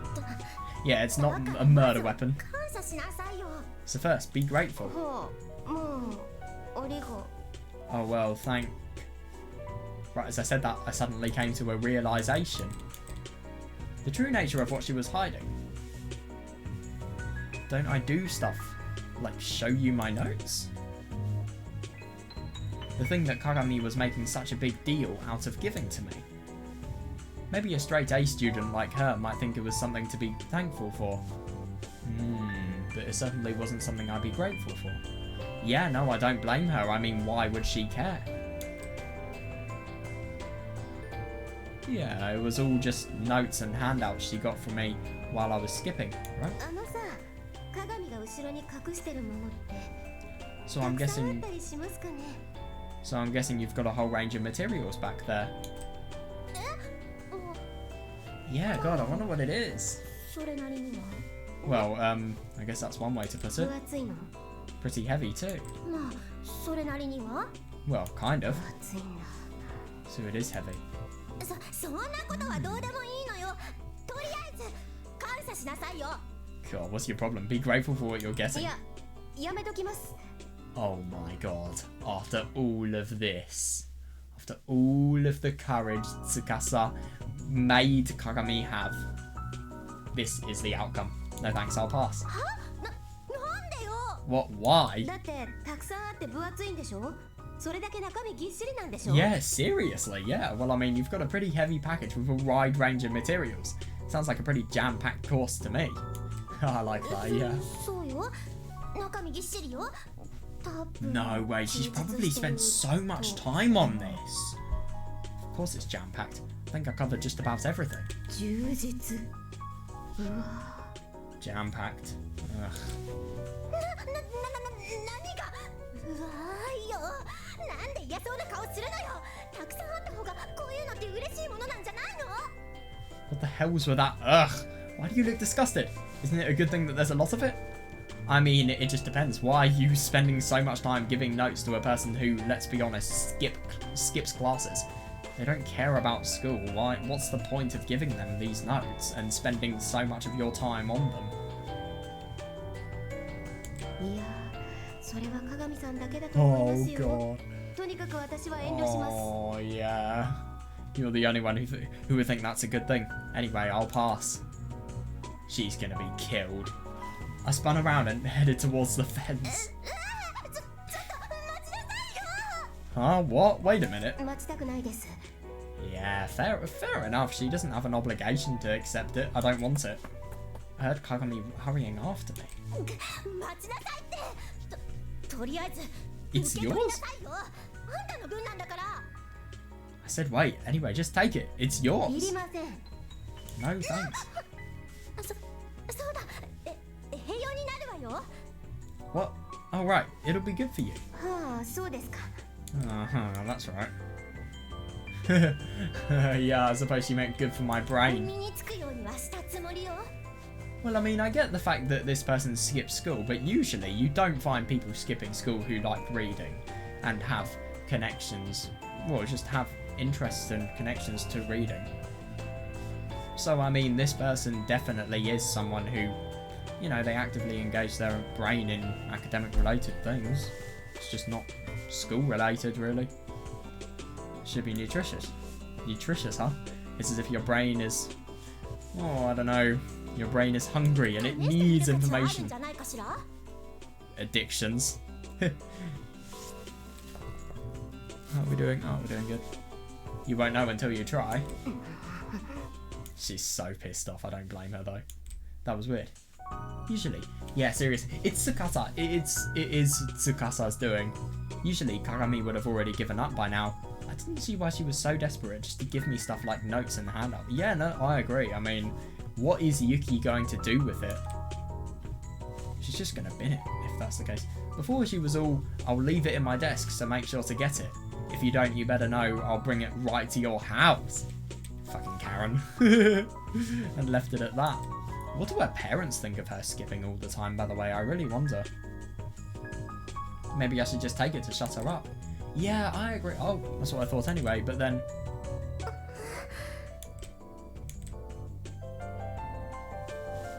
Yeah, it's not a murder weapon. 感謝しなさいよ。 So first, be grateful. もうありが。 Oh well, thank... Right, as I said that, I suddenly came to a realisation. The true nature of what she was hiding. Don't I do stuff like show you my notes? The thing that Kagami was making such a big deal out of giving to me. Maybe a straight A student like her might think it was something to be thankful for. But it certainly wasn't something I'd be grateful for. Yeah, no, I don't blame her. I mean, why would she care? Yeah, it was all just notes and handouts she got from me while I was skipping, right? あのさ、鏡が後ろに隠してるものって So た I'm くさんあっ guessing たりしますかね。 so I'm guessing you've got a whole range of materials back there. もう Yeah, God, I wonder what it is. それなりには Well, I guess that's one way to put it. 分厚いの。 Pretty heavy too. まあそれなりには Well, kind of. 分厚いんだ。 So it is heavy. そんなことはどうでもいいのよ。とりあえず感謝しなさいよ。 God, what's your problem? Be grateful for what you're い getting. や、やめときます。 Oh my God. After all of this, after all of the courage Tsukasa made Kagami have, this is the outcome. No thanks, I'll pass. は？なんでよ。 What? Why? だってたくさんあって分厚いんでしょ。それだけ中身ぎっしりなんでしょ。 Yeah, seriously, yeah. Well, I mean, you've got a pretty heavy package with a wide range of materials. Sounds like a pretty jam-packed course to me. I like that, yeah. そうよ。中身ぎっしりよ。多分 No way, she's probably spent so much time on this. Of course it's jam-packed. I think I covered just about everything. 充実。うわ。 Jam-packed. Ugh. 何が。うわーよ。なんで嫌そうな顔するのよ。たくさんあった方がこういうのって嬉しいものなんじゃないの？ What the hell's with that? Ugh. Why do you look disgusted? Isn't it a good thing that there's a lot of it? I mean, it just depends. Why are you spending so much time giving notes to a person who, let's be honest, skips classes? They don't care about school. Why? What's the point of giving them these notes and spending so much of your time on them? いや、それは鏡さんだけだと思いますよ。 God. とにかく私は遠慮します。 Oh, yeah. You're the only one who would think that's a good thing. Anyway, I'll pass. She's gonna be killed. I spun around and headed towards the fence. ちょっと待ちなさいよ。 Huh? What? Wait a minute. 待ちたくないです。 Yeah, fair enough. She doesn't have an obligation to accept it. I don't want it. I heard Kagami hurrying after me. 待ちなさいって。とりあえず It's 受け取りな yours? さいよ。あんたの分なんだから。 I said wait. Anyway, just take it. It's いり yours. ません。 No thanks. そうだ。併用になるわよ。 What? Oh, right. It'll be good for you. はあ、そうですか。 Uh-huh, that's right. Yeah, I suppose she meant good for my brain. 身につくようにはしたつもりよ。 Well, I mean, I get the fact that this person skips school, but usually you don't find people skipping school who like reading and have connections, well, just have interests and connections to reading. So, I mean, this person definitely is someone who, you know, they actively engage their brain in academic-related things. It's just not school-related, really. Should be nutritious. Nutritious, huh? It's as if your brain is, oh, I don't know, your brain is hungry and it needs information. じゃないかしら。 Addictions. How are we doing? Oh, we're doing good. You won't know until you try. She's so pissed off. I don't blame her though. That was weird. Usually, yeah, seriously, it's Tsukasa. It is Tsukasa's doing. Usually, Kagami would have already given up by now. I didn't see why she was so desperate just to give me stuff like notes and handout. Yeah, no, I agree. I mean, what is Yuki going to do with it? She's just gonna bin it, if that's the case. Before she was all, I'll leave it in my desk, so make sure to get it. If you don't, you better know I'll bring it right to your house. Fucking Karen. And left it at that. What do her parents think of her skipping all the time, by the way? I really wonder. Maybe I should just take it to shut her up. Yeah, I agree. Oh, that's what I thought anyway, but then...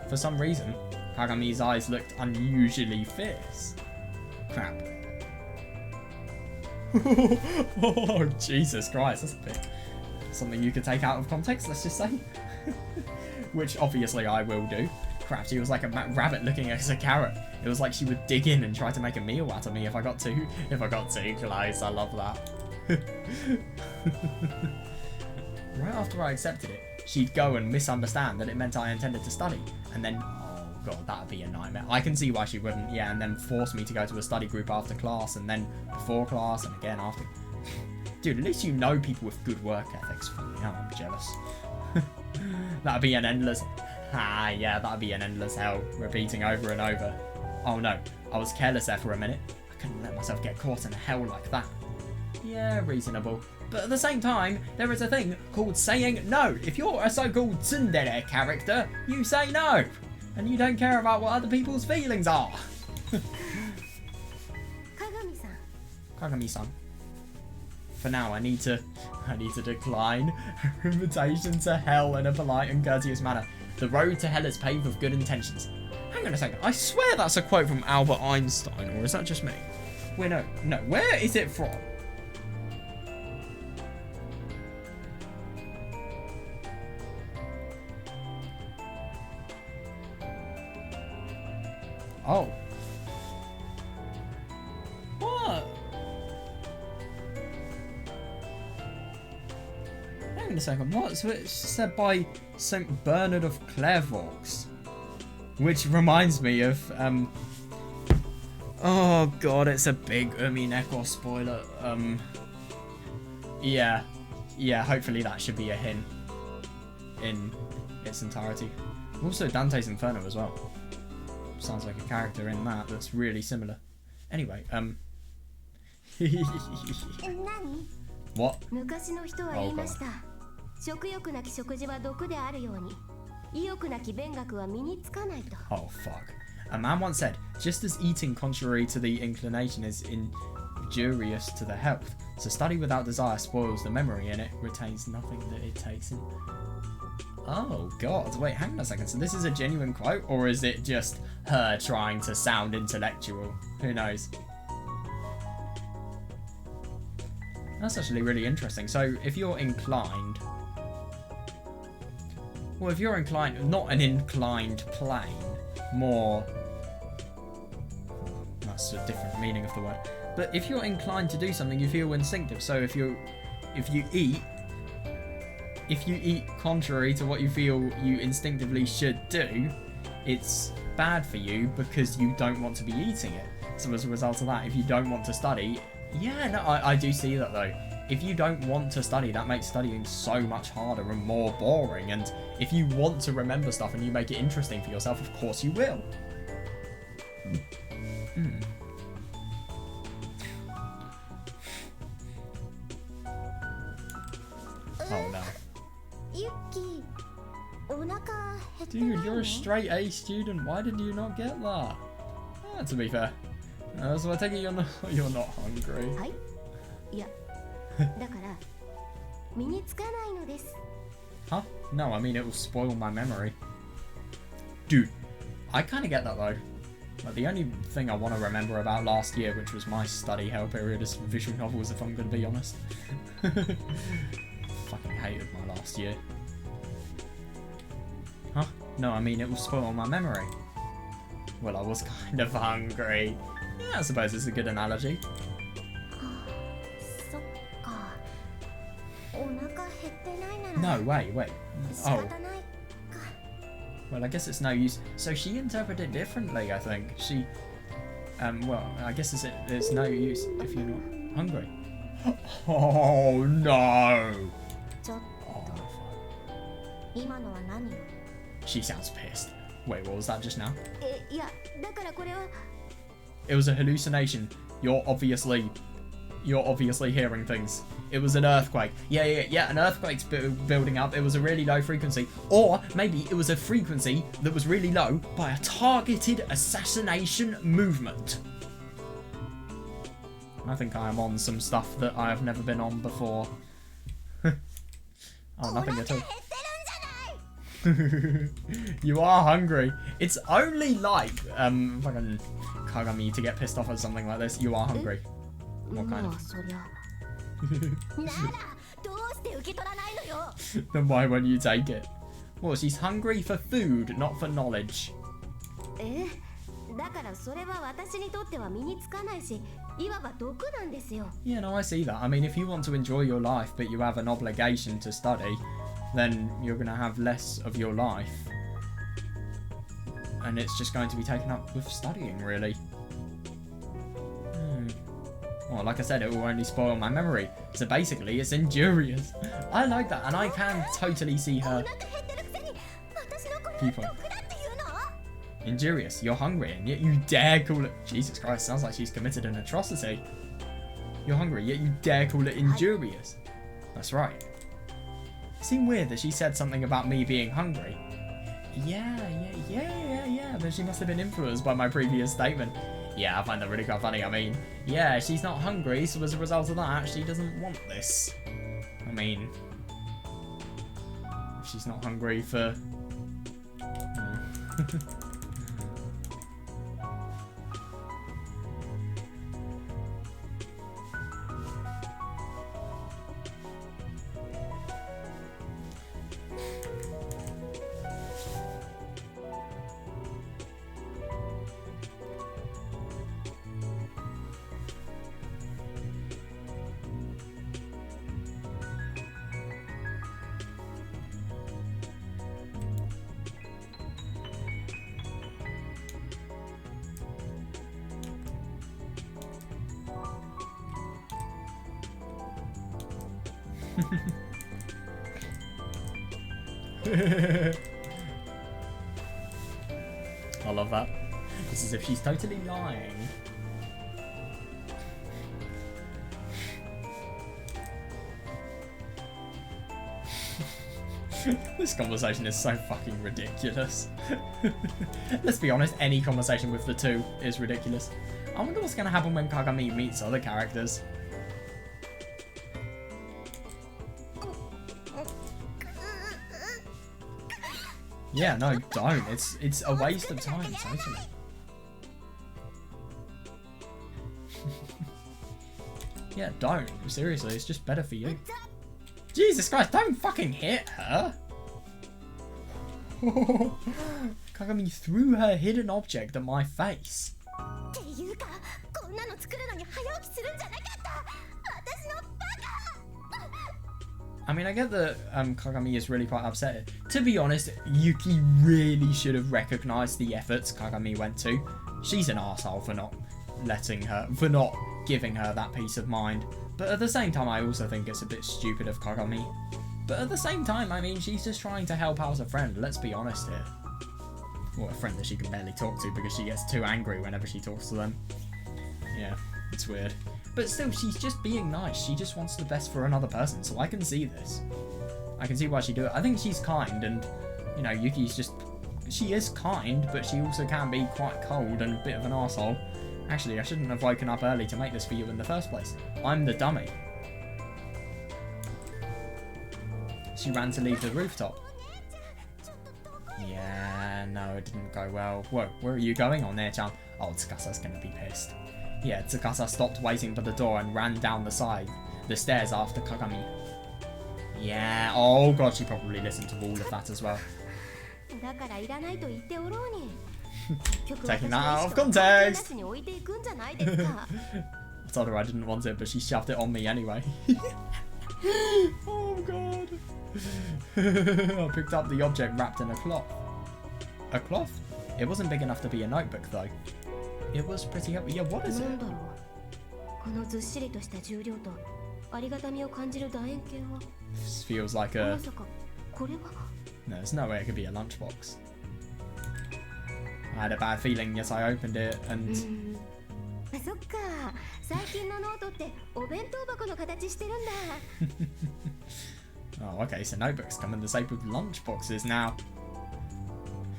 For some reason, Kagami's eyes looked unusually fierce. Crap. Oh, Jesus Christ, that's a bit... something you could take out of context, let's just say. Which, obviously, I will do. Crap, she was like a rabbit looking at a carrot. It was like she would dig in and try to make a meal out of me if I got too close. I love that. Right after I accepted it, she'd go and misunderstand that it meant I intended to study. And then, oh god, that'd be a nightmare. I can see why she wouldn't, yeah, and then force me to go to a study group after class, and then before class, and again after. Dude, at least you know people with good work ethics. Fucking hell, I'm jealous. That'd be an endless... Ah, yeah, that'd be an endless hell, repeating over and over. Oh no, I was careless there for a minute. I couldn't let myself get caught in a hell like that. Yeah, reasonable. But at the same time, there is a thing called saying no. If you're a so-called tsundere character, you say no. And you don't care about what other people's feelings are. Kagami-san. Kagami-san. For now, I need to decline her invitation to hell in a polite and courteous manner. The road to hell is paved with good intentions. Hang on a second. I swear that's a quote from Albert Einstein, or is that just me? Wait, no. Where is it from? Oh. What? Hang on a second. What? So it's said by St. Bernard of Clairvaux. Which reminds me of, oh god, it's a big Neko spoiler. Yeah, hopefully that should be a hint in its entirety. Also Dante's Inferno as well. Sounds like a character in that that's really similar. Anyway, What? 昔の人は言いました。食欲なき食事は毒であるように、意欲なき勉学は身につかないと。 Oh fuck. A man once said, just as eating contrary to the inclination is injurious to the health, so study without desire spoils the memory and it retains nothing that it takes in. Oh god, wait, hang on a second. So this is a genuine quote, or is it just her trying to sound intellectual? Who knows? That's actually really interesting. So if you're inclined... Well, if you're inclined... Not an inclined plane. More... That's a different meaning of the word. But if you're inclined to do something, you feel instinctive. So if you eat contrary to what you feel you instinctively should do, it's bad for you because you don't want to be eating it. So as a result of that, if you don't want to study... Yeah, no, I do see that though. If you don't want to study, that makes studying so much harder and more boring. And if you want to remember stuff and you make it interesting for yourself, of course you will. Oh no. Yuki, お腹減ってない Dude, の? you're a straight A student. Why did you not get that? To be fair. So I take it you're not hungry. はい。いや、だから身につかないのです。 Huh? No, I mean it will spoil my memory. Dude, I kind of get that though. Like, the only thing I want to remember about last year, which was my study hell period, is visual novels, if I'm going to be honest. Fucking hated my last year. Huh? No, I mean it will spoil my memory. Well, I was kind of hungry. Yeah, I suppose it's a good analogy. そっか。お腹減ってないなら No, wait. 仕 Oh, 方ないか。 well, I guess it's no use. So she interpreted it differently, I think. She, well, I guess it's no use if you're not hungry. Oh, no. ちょっ Oh, と今のは何よ。 she sounds pissed. Wait, what was that just now? いや、だからこれは It was a hallucination. You're obviously You're obviously hearing things. It was an earthquake. Yeah, an earthquake's building up. It was a really low frequency. Or maybe it was a frequency that was really low by a targeted assassination movement. I think I am on some stuff that I have never been on before. Oh, nothing at all. You are hungry. It's only like fucking Kagami to get pissed off at something like this. You are hungry. What kind of? Then why won't you take it? Well, she's hungry for food, not for knowledge. Yeah, no, I see that. I mean, if you want to enjoy your life, but you have an obligation to study, then you're going to have less of your life. And it's just going to be taken up with studying, really. Well, like I said, it will only spoil my memory. So basically, it's injurious. I like that, and I can totally see her. People. Injurious. You're hungry, and yet you dare call it... Jesus Christ, sounds like she's committed an atrocity. You're hungry, yet you dare call it injurious. That's right. It seemed weird that she said something about me being hungry. Yeah. But she must have been influenced by my previous statement. Yeah, I find that really quite funny. I mean, yeah, she's not hungry, so as a result of that, she doesn't want this. I mean, she's not hungry for... I love that. It's as if she's totally lying. This conversation is so fucking ridiculous. Let's be honest, any conversation with the two is ridiculous. I wonder what's going to happen when Kagami meets other characters. Yeah, no, don't. It's a waste of time, totally. Yeah, don't. Seriously, it's just better for you. Jesus Christ, don't fucking hit her! Kagami threw her hidden object at my face. I mean, I get that Kagami is really quite upset. To be honest, Yuki really should have recognised the efforts Kagami went to. She's an arsehole for not giving her that peace of mind. But at the same time, I also think it's a bit stupid of Kagami. But at the same time, I mean, she's just trying to help out a friend, let's be honest here. Or a friend that she can barely talk to because she gets too angry whenever she talks to them. Yeah, it's weird. But still, she's just being nice. She just wants the best for another person, so I can see this. I can see why she'd do it. I think she's kind, and, you know, Yuki's just... She is kind, but she also can be quite cold and a bit of an arsehole. Actually, I shouldn't have woken up early to make this for you in the first place. I'm the dummy. She ran to leave the rooftop. Yeah, no, it didn't go well. Whoa, where are you going on there, Chan? Oh, Tsukasa's gonna be pissed. Yeah, Tsukasa stopped waiting for the door and ran down the stairs after Kagami. Yeah, oh god, she probably listened to all of that as well. Taking that out of context! I told her I didn't want it, but she shoved it on me anyway. Oh god. I picked up the object wrapped in a cloth. A cloth? It wasn't big enough to be a notebook though. It was pretty heavy. Yeah, what is it? This feels like a... No, there's no way it could be a lunchbox. I had a bad feeling, yes, I opened it and... そっか、最近のノートってお弁当箱の形してるんだ。Oh, okay, so notebooks come in the shape of lunchboxes now.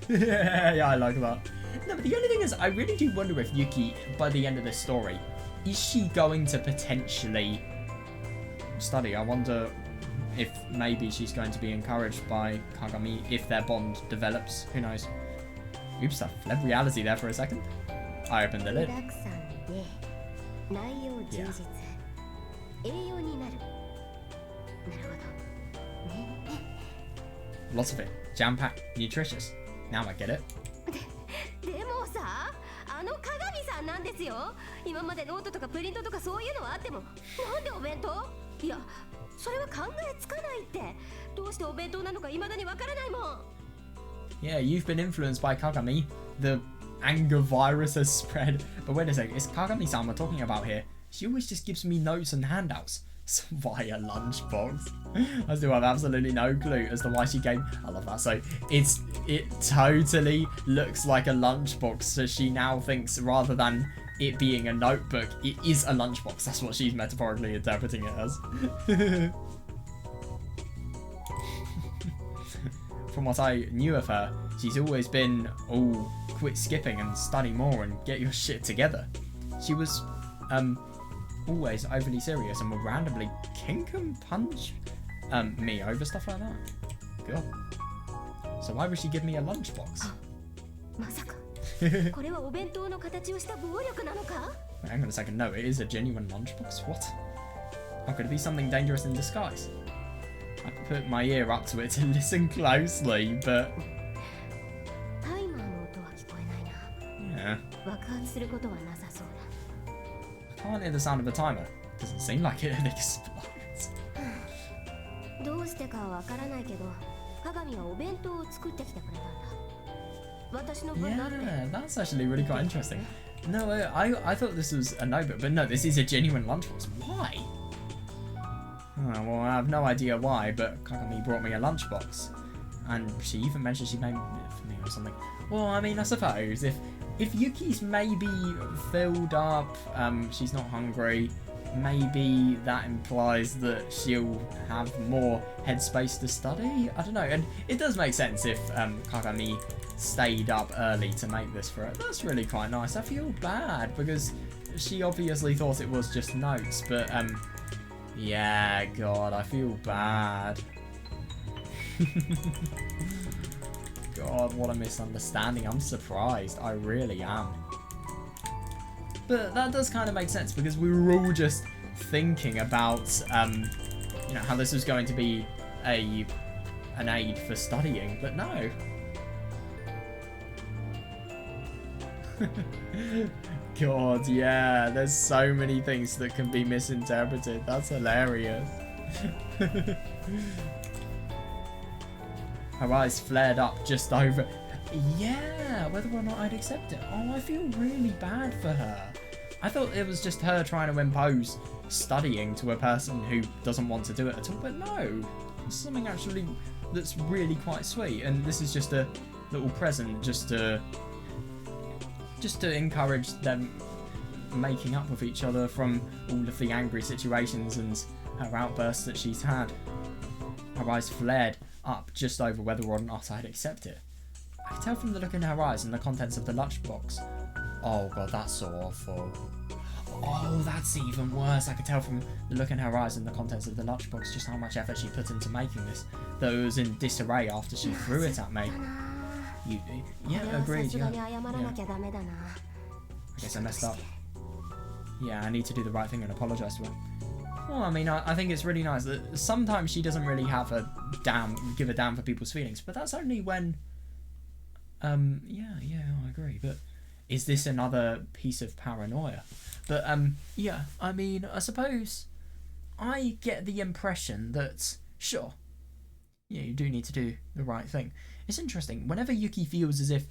Yeah, I like that. No, but the only thing is, I really do wonder if Yuki, by the end of this story, is she going to potentially study? I wonder if maybe she's going to be encouraged by Kagami if their bond develops. Who knows? Oops, I fled reality there for a second. I opened the lid. Yeah. Lots of it. Jam-packed, nutritious. Now I get it. でもさ、あの鏡さんなんですよ。今までノートとかプリントとかそういうのはあっても、なんでお弁当？いや、それは考えつかないって。どうしてお弁当なのか未だにわからないもん。Yeah, you've been influenced by Kagami. The anger virus has spread. But wait a sec, it's Kagami-san we're talking about here. She always just gives me notes and handouts. So why a lunchbox? I still have absolutely no clue as to why she gave. I love that. So it totally looks like a lunchbox. So she now thinks rather than it being a notebook, it is a lunchbox. That's what she's metaphorically interpreting it as. From what I knew of her, she's always been all quit skipping and study more and get your shit together. She was always overly serious and would randomly kink and punch me over stuff like that. God. So why would she give me a lunchbox? まさかこれはお弁当の形をした暴力なのか? Wait, hang on a second. No, it is a genuine lunchbox. What? How could it be something dangerous in disguise? I put my ear up to it to listen closely, but タイマーの音は聞こえないな。 yeah. 爆発することはなさそうだ。 I can't hear the sound of a timer. Doesn't seem like it explodes. どうしてかはわからないけど、鏡はお弁当を作ってきてくれたんだ。私の分だって。 Yeah, that's actually really quite interesting. No, I thought this was a notebook, but no, this is a genuine lunchbox. Why? Oh, well, I have no idea why, but Kagami brought me a lunchbox. And she even mentioned she made it for me or something. Well, I mean, I suppose if Yuki's maybe filled up, she's not hungry, maybe that implies that she'll have more headspace to study? I don't know. And it does make sense if Kagami stayed up early to make this for her. That's really quite nice. I feel bad because she obviously thought it was just notes, but yeah, God, I feel bad. God, what a misunderstanding. I'm surprised. I really am. But that does kind of make sense because we were all just thinking about, you know, how this was going to be an aid for studying, but no. God, yeah, there's so many things that can be misinterpreted. That's hilarious. Her eyes flared up just over. Yeah, whether or not I'd accept it. Oh, I feel really bad for her. I thought it was just her trying to impose studying to a person who doesn't want to do it at all, but no. It's something actually that's really quite sweet, and this is just a little present just to encourage them making up with each other from all of the angry situations and her outbursts that she's had. Her eyes flared up just over whether or not I'd accept it. I could tell from the look in her eyes and the contents of the lunchbox. Oh God, that's so awful. Oh, that's even worse. I could tell from the look in her eyes and the contents of the lunchbox just how much effort she put into making this, though it was in disarray after she threw it at me. Yeah, agreed, yeah. I guess I messed up. Yeah, I need to do the right thing and apologise to her. Well, I mean, I think it's really nice that sometimes she doesn't really give a damn for people's feelings, but that's only when, yeah, I agree, but is this another piece of paranoia? But, yeah, I mean, I suppose I get the impression that, sure, yeah, you do need to do the right thing. It's interesting, whenever Yuki feels as if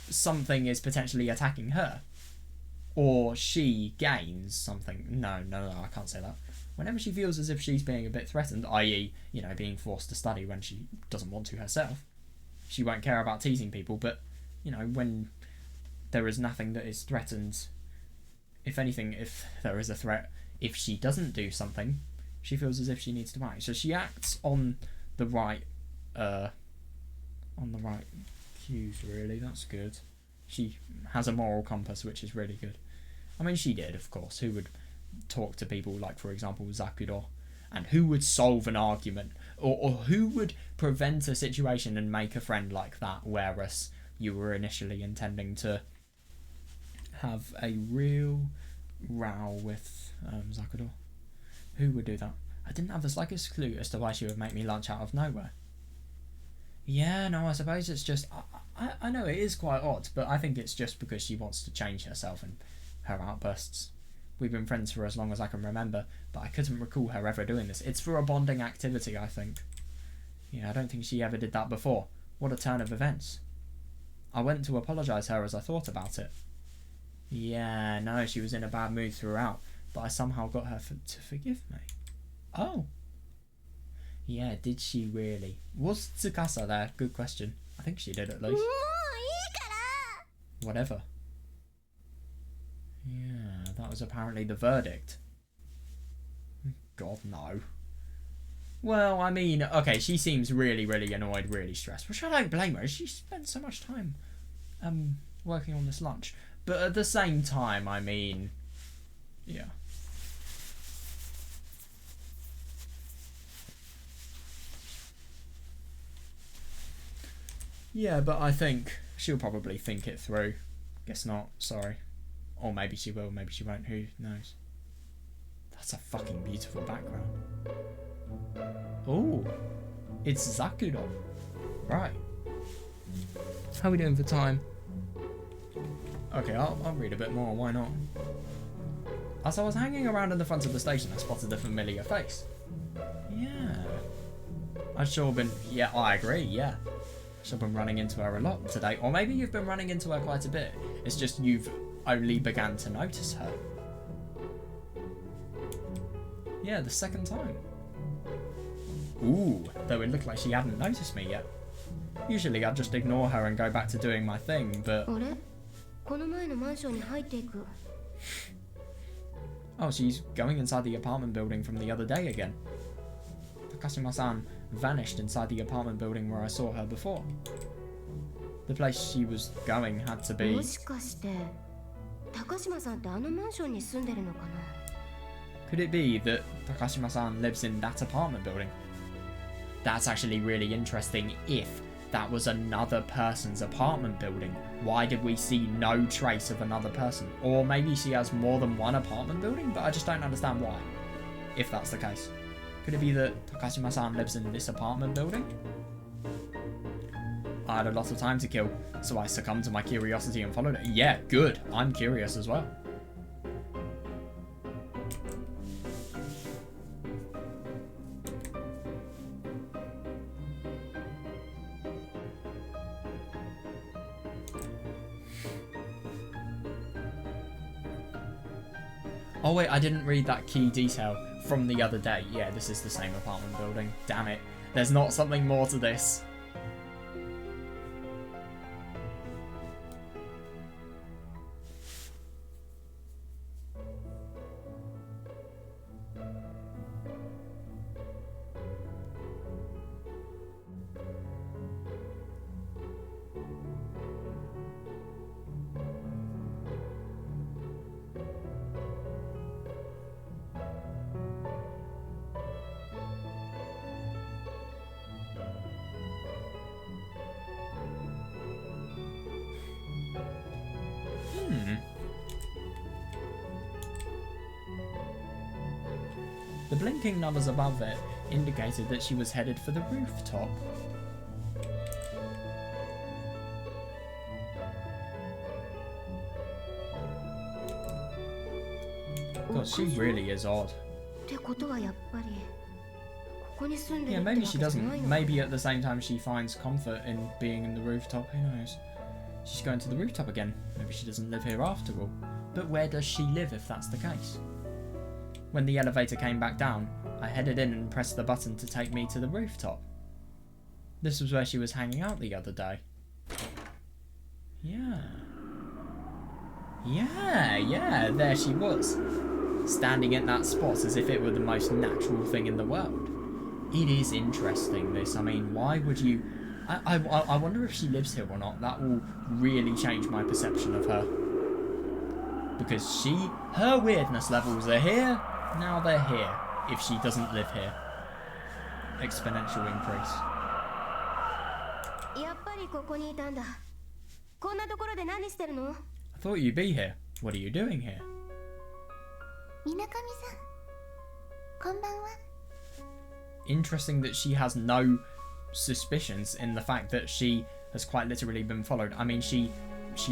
something is potentially attacking her, or she gains something, no, I can't say that. Whenever she feels as if she's being a bit threatened, i.e., you know, being forced to study when she doesn't want to herself, she won't care about teasing people, but, you know, when there is nothing that is threatened If anything, if there is a threat, if she doesn't do something, she feels as if she needs to act. So she acts on the right cues, really. That's good. She has a moral compass, which is really good. I mean, she did, of course. Who would talk to people like, for example, Zakuro? And who would solve an argument? Or who would prevent a situation and make a friend like that, whereas you were initially intending to have a real row with Zakuro? Who would do that? I didn't have the slightest clue as to why she would make me lunch out of nowhere. Yeah, no, I suppose it's just... I know it is quite odd, but I think it's just because she wants to change herself and her outbursts. We've been friends for as long as I can remember, but I couldn't recall her ever doing this. It's for a bonding activity, I think. Yeah, I don't think she ever did that before. What a turn of events. I went to apologise her as I thought about it. Yeah, no, she was in a bad mood throughout, but I somehow got her to forgive me. Oh. Yeah, did she really? Was Tsukasa there? Good question. I think she did, at least. Whatever. Yeah, that was apparently the verdict. God, no. Well, I mean, okay, she seems really, really annoyed, really stressed, which I don't blame her. She spent so much time working on this lunch. But at the same time, I mean, yeah. Yeah, but I think she'll probably think it through. Guess not, sorry. Or maybe she will, maybe she won't, who knows. That's a fucking beautiful background. Oh, it's Zakuro. Right. How are we doing for time? Okay, I'll read a bit more, why not? As I was hanging around in the front of the station, I spotted a familiar face. Yeah. I've sure been... Yeah, I agree, yeah. I've been running into her a lot today. Or maybe you've been running into her quite a bit. It's just you've only began to notice her. Yeah, the second time. Ooh, though it looked like she hadn't noticed me yet. Usually I'd just ignore her and go back to doing my thing, but... Oh, she's going inside the apartment building from the other day again. Takashima-san vanished inside the apartment building where I saw her before. The place she was going had to be... Could it be that Takashima-san lives in that apartment building? That's actually really interesting if that was another person's apartment building. Why did we see no trace of another person? Or maybe she has more than one apartment building, but I just don't understand why, if that's the case. Could it be that Takashima-san lives in this apartment building? I had a lot of time to kill, so I succumbed to my curiosity and followed it. Yeah, good. I'm curious as well. Oh wait, I didn't read that key detail from the other day. Yeah, this is the same apartment building. Damn it. There's not something more to this. The blinking numbers above it indicated that she was headed for the rooftop. God, she really is odd. Yeah, maybe she doesn't. Maybe at the same time she finds comfort in being in the rooftop, who knows. She's going to the rooftop again. Maybe she doesn't live here after all. But where does she live if that's the case? When the elevator came back down, I headed in and pressed the button to take me to the rooftop. This was where she was hanging out the other day. Yeah. Yeah, yeah, there she was. Standing at that spot as if it were the most natural thing in the world. It is interesting, this. I mean, why would you... I wonder if she lives here or not. That will really change my perception of her. Because her weirdness levels are here, now they're here. If she doesn't live here. Exponential increase. やっぱりここにいたんだ。こんなところで何してるの？ I thought you'd be here. What are you doing here? みなかみさん、こんばんは。 Interesting that she has no suspicions in the fact that she has quite literally been followed. I mean, she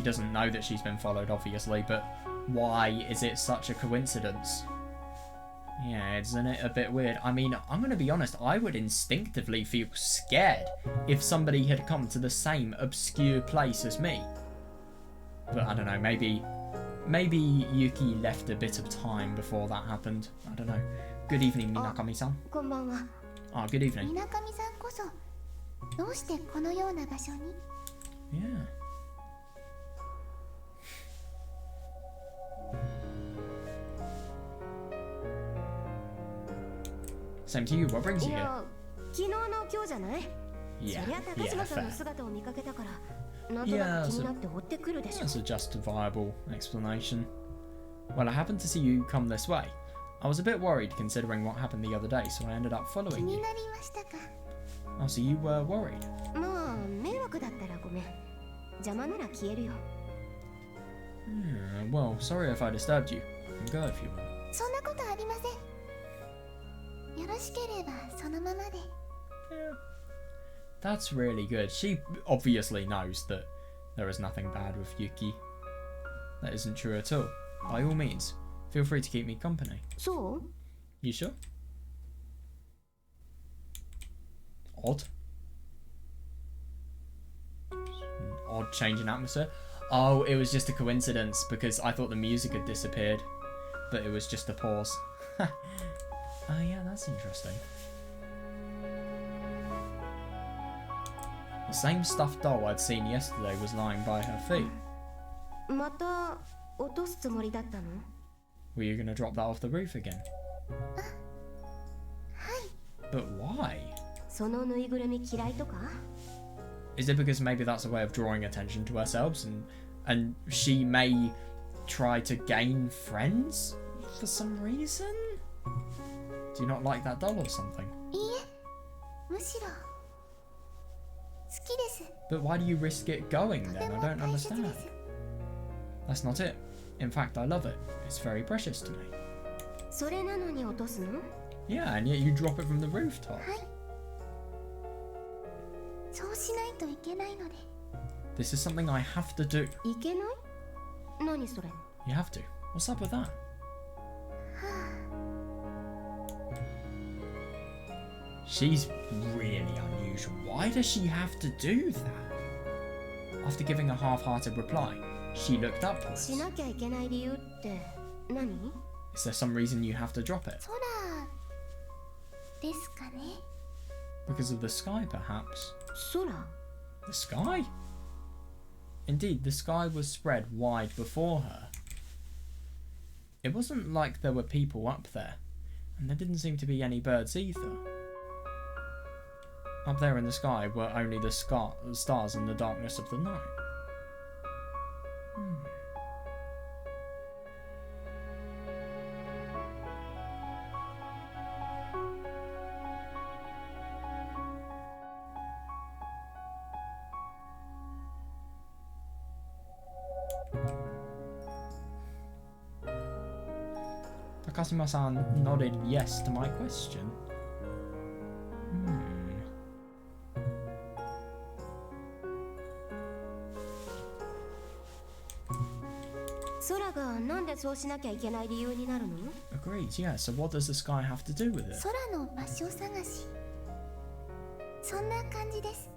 doesn't know that she's been followed, obviously, but why is it such a coincidence? Yeah, isn't it a bit weird? I mean, I'm going to be honest, I would instinctively feel scared if somebody had come to the same obscure place as me. But I don't know, maybe Yuki left a bit of time before that happened. I don't know. Good evening, Minakami-san. こんばんは。 Ah, good evening. みなかみさんこそ、どうしてこのような場所に？ Yeah. Same to you. What brings い you here? や、昨日の今日じゃない？ Yeah, そりゃ高 yeah, 島さんの fair. 姿を見かけたから、なんとなく気になって追ってくるでしょ。 That's a justifiable explanation. Well, I happened to see you come this way. I was a bit worried considering what happened the other day, so I ended up 気 following に you. なりましたか？ Oh, so you were worried? まあ、迷惑だったらごめん。邪魔なら消えるよ。 Yeah, well, sorry if I disturbed you. You can go if you want. そんなことありません。よろしければそのままで。 Yeah. That's really good. She obviously knows that there is nothing bad with Yuki. That isn't true at all. By all means, feel free to keep me company. そう？ You sure? Odd. Odd change in atmosphere. Oh, it was just a coincidence because I thought the music had disappeared. But it was just a pause. Oh yeah, that's interesting. The same stuffed doll I'd seen yesterday was lying by her feet. また落とすつもりだったの？ Were you going to drop that off the roof again? はい。 But why? そのぬいぐるみ嫌いとか？ Is it because maybe that's a way of drawing attention to ourselves and she may try to gain friends for some reason? Do you not like that doll or something? いいえ、むしろ好きです。 But why do you risk it going と then? て I も don't 大切 understand. です。 That's not it. In fact, I love it. It's very precious to me. それなのに落とすの？ Yeah, and yet you drop it from the rooftop. はい。そうしないといけないので。 This is something I have to do. いけない？何それ？ You have to. What's up with that? は She's really unusual. Why does she have to do that? After giving a half-hearted reply, she looked upwards. しなきゃいけない理由って何？ Is there some reason you have to drop it? あ、空ですかね。 Because of the sky, perhaps? 空？ The sky? Indeed, the sky was spread wide before her. It wasn't like there were people up there, and there didn't seem to be any birds either. Up there in the sky were only the stars in the darkness of the night. Takashima-san nodded yes to my question. 空がなんでそうしなきゃいけない理由になるの？ Agreed, yeah. So what does the sky have to do with it? 空の場所探し。そんな感じです。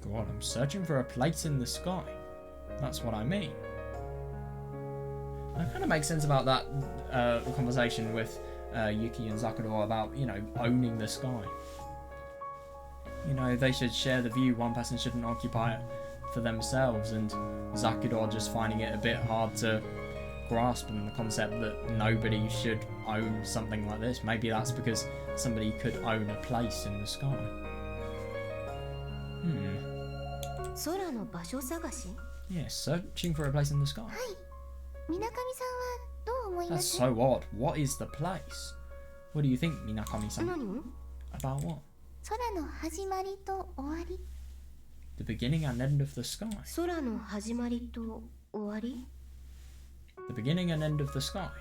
God, I'm searching for a place in the sky. That's what I mean. That kind of makes sense about that conversation with Yuki and Zakuro about, you know, owning the sky. You know, they should share the view. One person shouldn't occupy it for themselves, and Zakuro just finding it a bit hard to grasping the concept that nobody should own something like this. Maybe that's because somebody could own a place in the sky. 空の場所探し？ Yeah, searching for a place in the sky. 水上さんはどう思いま That's す？ so odd. What is the place? What do you think, Minakami-san? 何を？ About what? 空の始まりと終わり。 The beginning and end of the sky. 空の始まりと終わり？ The beginning and end of the sky. は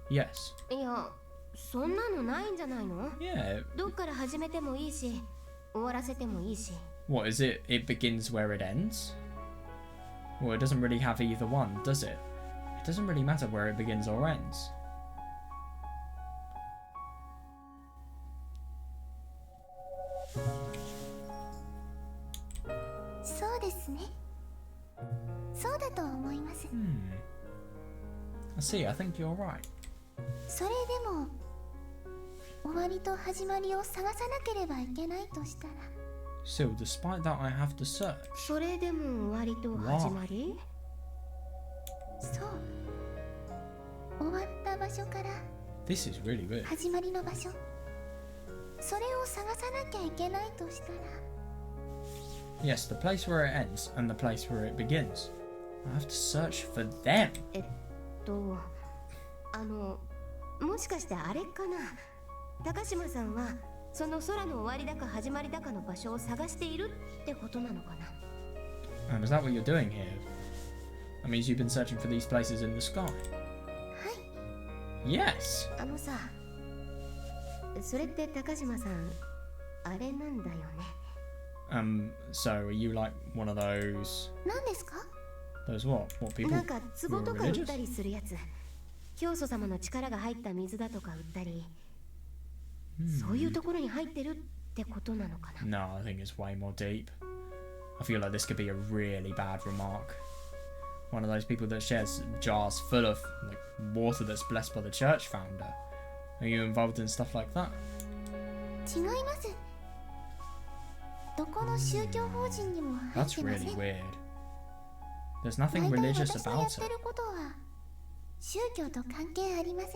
い。 Yes. いや、そんなのないんじゃないの？ Yeah. どっから始めてもいいし、終わらせてもいいし。 What is it? It begins where it ends? Well, it doesn't really have either one, does it? It doesn't really matter where it begins or ends. I see, I think you're right. それでも終わりと始まりを探さなければいけないとしたら Still, despite that, I have to search. それでも終わりと始まり？そう終わった場所から This is really weird. 始まりの場所それを探さなきゃいけないとしたら Yes, the place where it ends and the place where it begins. I have to search for them. もしかしてあれかな、高島さんはその空の終わりだか始まりだかの場所を探しているってことなのかな。 Is that what you're doing here? That means you've been searching for these places in the sky. はい Yes. さ、それって高島さんあれなんだよね。So are you like one of those? 何ですか？ Those what? What people? なんか壺とか売っ religious? たりするやつ。教祖様の力が入った水だとか売ったり、そういうところに入ってるってことなのかな。 No, I think it's way more deep. I feel like this could be a really bad remark. One of those people that shares jars full of like water that's blessed by the church founder. Are you involved in stuff like that? 違います。どこの宗教法人にも入っ That's てません。 really weird. There's nothing 大体 religious 私のや about って it. ることは宗教と関係ありません。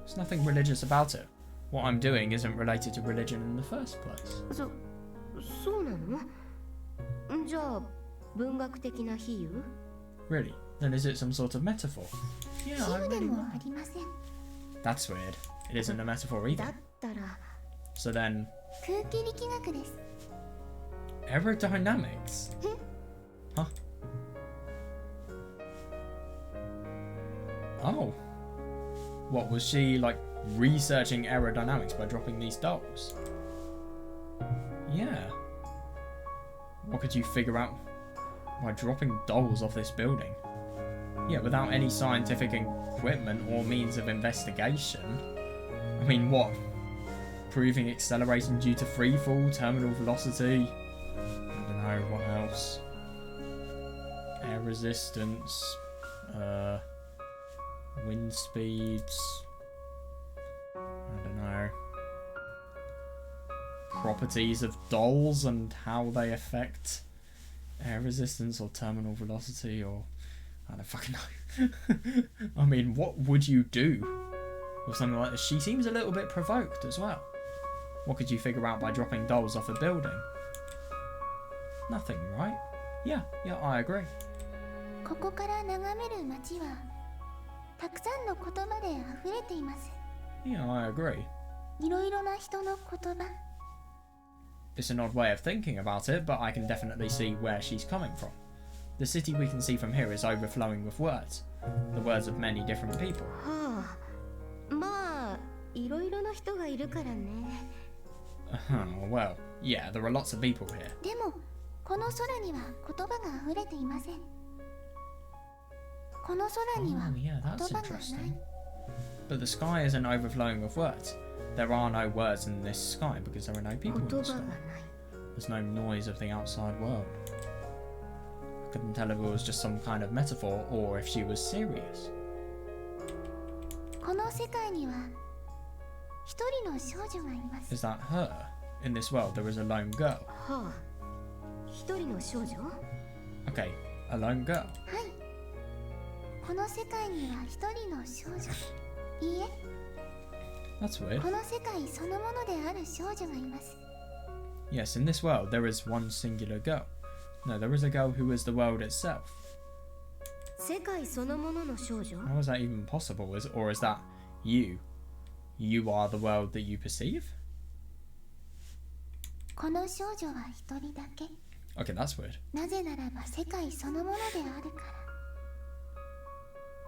There's nothing religious about it. What I'm doing isn't related to religion in the first place. そうなの？じゃあ文学的な比喩？ Really? Then is it some sort of metaphor? 比 Yeah, I 喩で really も will. ありません。 That's weird. It isn't a metaphor だ either. ったら So then, 空気力学です。 aerodynamics? Huh? Oh. What, was she, like, researching aerodynamics by dropping these dolls? Yeah. What could you figure out by dropping dolls off this building? Yeah, without any scientific equipment or means of investigation. I mean, what? Proving acceleration due to freefall, terminal velocity? I don't know, what else? Air resistance, wind speeds, I don't know. Properties of dolls and how they affect air resistance or terminal velocity, or I don't fucking know. I mean, what would you do with something like this? She seems a little bit provoked as well. What could you figure out by dropping dolls off a building? Nothing, right? Yeah, I agree. ここから眺める街はたくさんの言葉で溢れています。 Yeah, I agree. いろいろな人の言葉。 It's an odd way of thinking about it, but I can definitely see where she's coming from. The city we can see from here is overflowing with words. The words of many different people. はあ、まあいろいろな人がいるからね。Well, yeah, there are lots of people here. でもこの空には言葉が溢れていません。この空には Oh, yeah, 言 that's 葉がない。 interesting. But the sky isn't overflowing with words. There are no words in this sky because there are no people in 言 the 葉 sky. がない。 There's no noise of the outside world. I couldn't tell if it was just some kind of metaphor or if she was serious. この世界には一人の少女がいます。 Is that her? In this world, there is a lone girl. はあ、一人の少女？ Okay, a lone girl. はい。この世界には一人の少女、いいえ、 That's weird. この世界そのものである少女がいます。 Yes, in this world there is one singular girl. No, there is a girl who is the world itself. 世界そのものの少女？ How is that even possible? Or is that you? You are the world that you perceive? この少女は一人だけ。 Okay, that's weird. なぜならば世界そのものであるか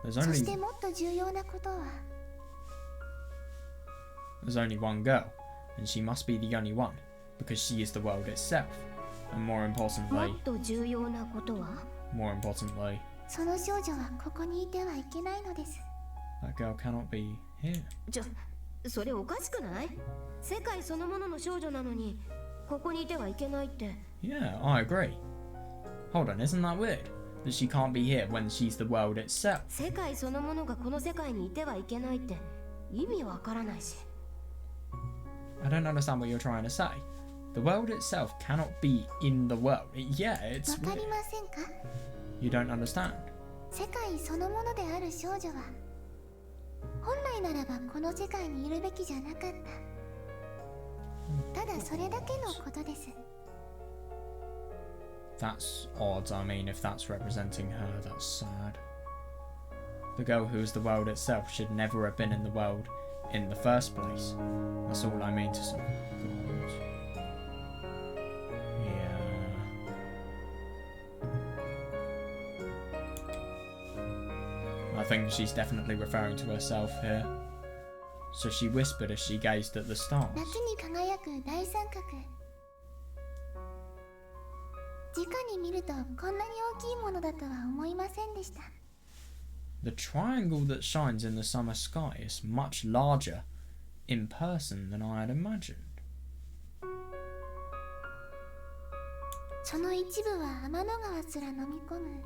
ら。 There's そして only もっと重要なことは、 there's only one girl, and she must be the only one, because she is the world itself. And more も importantly, っと重要なことは？ その少女はここにいてはいけないのです。 that girl cannot be here. それおかしくない？世界そのものの少女なのにここにいてはいけないって。 Yeah, I agree. Hold on, isn't that weird? That she can't be here when she's the world itself. 世界そのものがこの世界にいてはいけないって意味わからないし。 I don't understand what you're trying to say. The world itself cannot be in the world. Yeah, it's わか weird. りませんか？ You don't understand. 世界そのものである少女は、本来ならばこの世界にいるべきじゃなかった。ただそれだけのことです。 That's odd. I mean, if that's representing her, that's sad. The girl who is the world itself should never have been in the world in the first place. That's all I mean to say. God. Yeah. I think she's definitely referring to herself here. So she whispered as she gazed at the stars. 夏に輝く大三角。直に見るとこんなに大きいものだとは思いませんでした。 The triangle that shines in the summer sky is much larger in person than I had imagined. その一部は天の川すら飲み込む。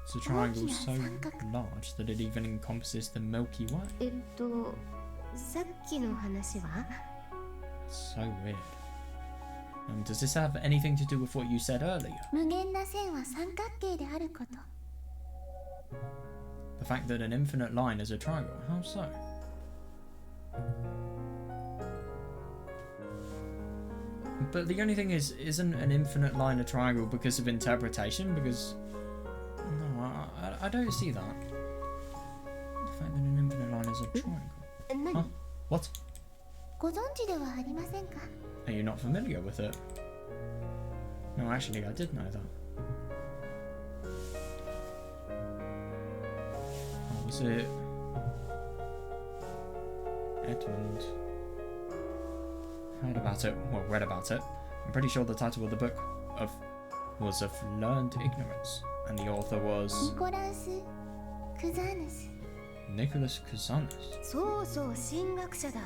It's a triangle so large that it even encompasses the Milky Way. さっきの話は？ It's so weird. Does this have anything to do with what you said earlier? 無限な線は三角形であること。 The fact that an infinite line is a triangle. How so? But the only thing is, isn't an infinite line a triangle because of interpretation? Because... No, I don't see that. The fact that an infinite line is a triangle. 何？ Huh? What? ご存知ではありませんか？ Are you not familiar with it? No, actually, I did know that. Oh, was it Edmund? Heard about it, well, read about it. I'm pretty sure the title of the book was of Learned Ignorance, and the author was ニコラス・クザヌス。 Nicholas Cusanus. そうそう、神学者だ。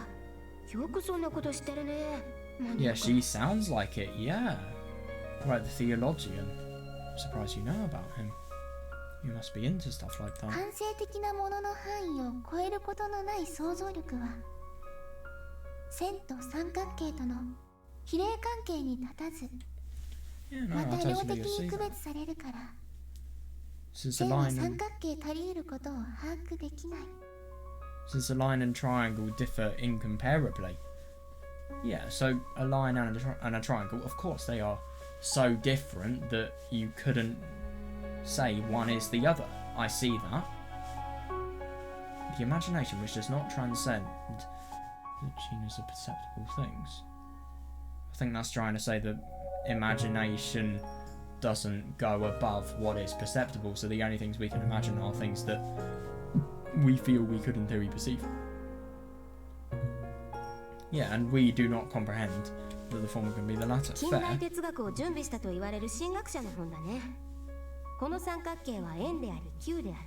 よくそんなこと知ってるね。 Yeah, she sounds like it, yeah. Right, the theologian. I'm surprised you know about him. You must be into stuff like that. 感性的なものの範囲を超えることのない想像力は、線と三角形との比例関係に立たず、 Yeah, no, ま I た量 totally 的 see に区 that. 別されるから、 Since a 線は line 三 and, 角形足り得ることを把握できない。 since a line and triangle differ incomparably. Yeah, so a line and a triangle, of course they are so different that you couldn't say one is the other. I see that. The imagination which does not transcend the genus of perceptible things. I think that's trying to say that imagination doesn't go above what is perceptible, so the only things we can imagine are things that we feel we could in theory perceive. Yeah, and we do not comprehend that the former can be the latter. 近 Fair. 代哲学を準備したと言われる神学者の本だね。この三角形は円であり球である。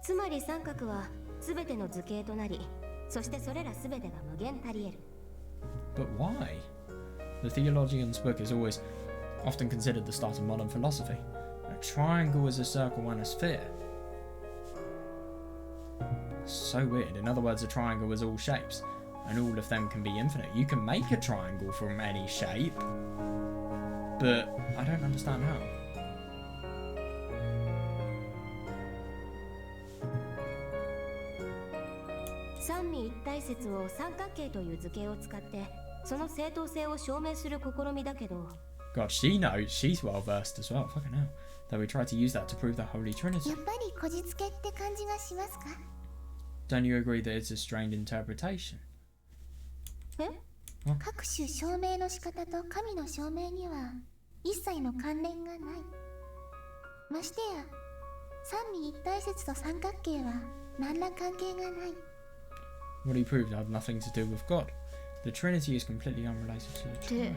つまり三角は全ての図形となり、そしてそれら全てが無限足り得る。 But why? The theologian's book is always often considered the start of modern philosophy. A triangle is a circle and a sphere. So weird. In other words, a triangle is all shapes, and all of them can be infinite. You can make a triangle from any shape, but I don't understand how. 三位一体説を三角形という図形を使ってその正当性を証明する試みだけど。 God, she knows. She's well versed as well. Fucking hell. Though we tried to use that to prove the Holy Trinity. やっぱりこじつけって感じがしますか？ Don't you agree that it's a strained interpretation? え？各種証明の仕方と神の証明には一切の関連がない。ましてや三位一体説と三角形は何ら関係がない。 What he proved had nothing to do with God. The Trinity is completely unrelated to the で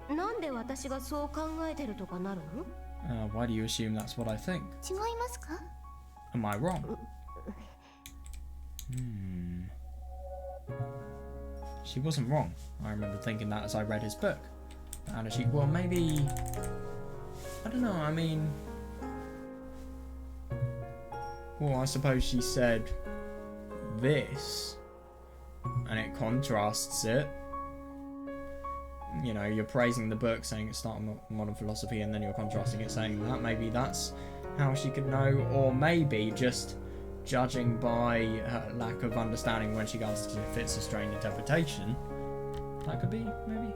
Trinity. なんで私がそう考えてるとかなるの？ Why do you assume that's what I think? 違いますか？ Am I wrong? She wasn't wrong. I remember thinking that as I read his book. And she, well, maybe... I don't know, I mean... Well, I suppose she said this, and it contrasts it. You know, you're praising the book, saying it's not modern philosophy, and then you're contrasting it, saying that. Maybe that's how she could know, or maybe just judging by her lack of understanding when she goes to if it's a strained interpretation. That could be, maybe.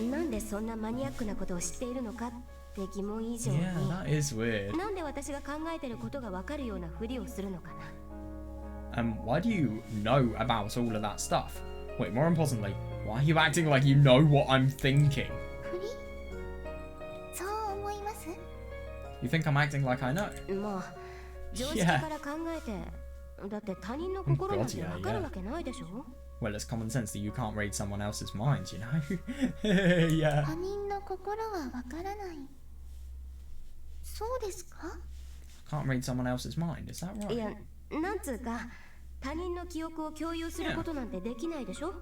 なんでそんなマニアックなことを知っているのかって疑問以上に、 Yeah, that is weird. なんで私が考えてることが分かるようなふりをするのかな。 Why do you know about all of that stuff? Wait, more importantly, why are you acting like you know what I'm thinking? ふり？そう思います？ You think I'm acting like I know? まあ常識から考えて、だって他人の心なんて分かるわけないでしょ。 Well, it's common sense that you can't read someone else's mind, you know? Yeah. 他人の心はわからない。そうですか？ Can't read someone else's mind, is that いや right? なんつうか他人の記憶を共有することなんてできないでしょ。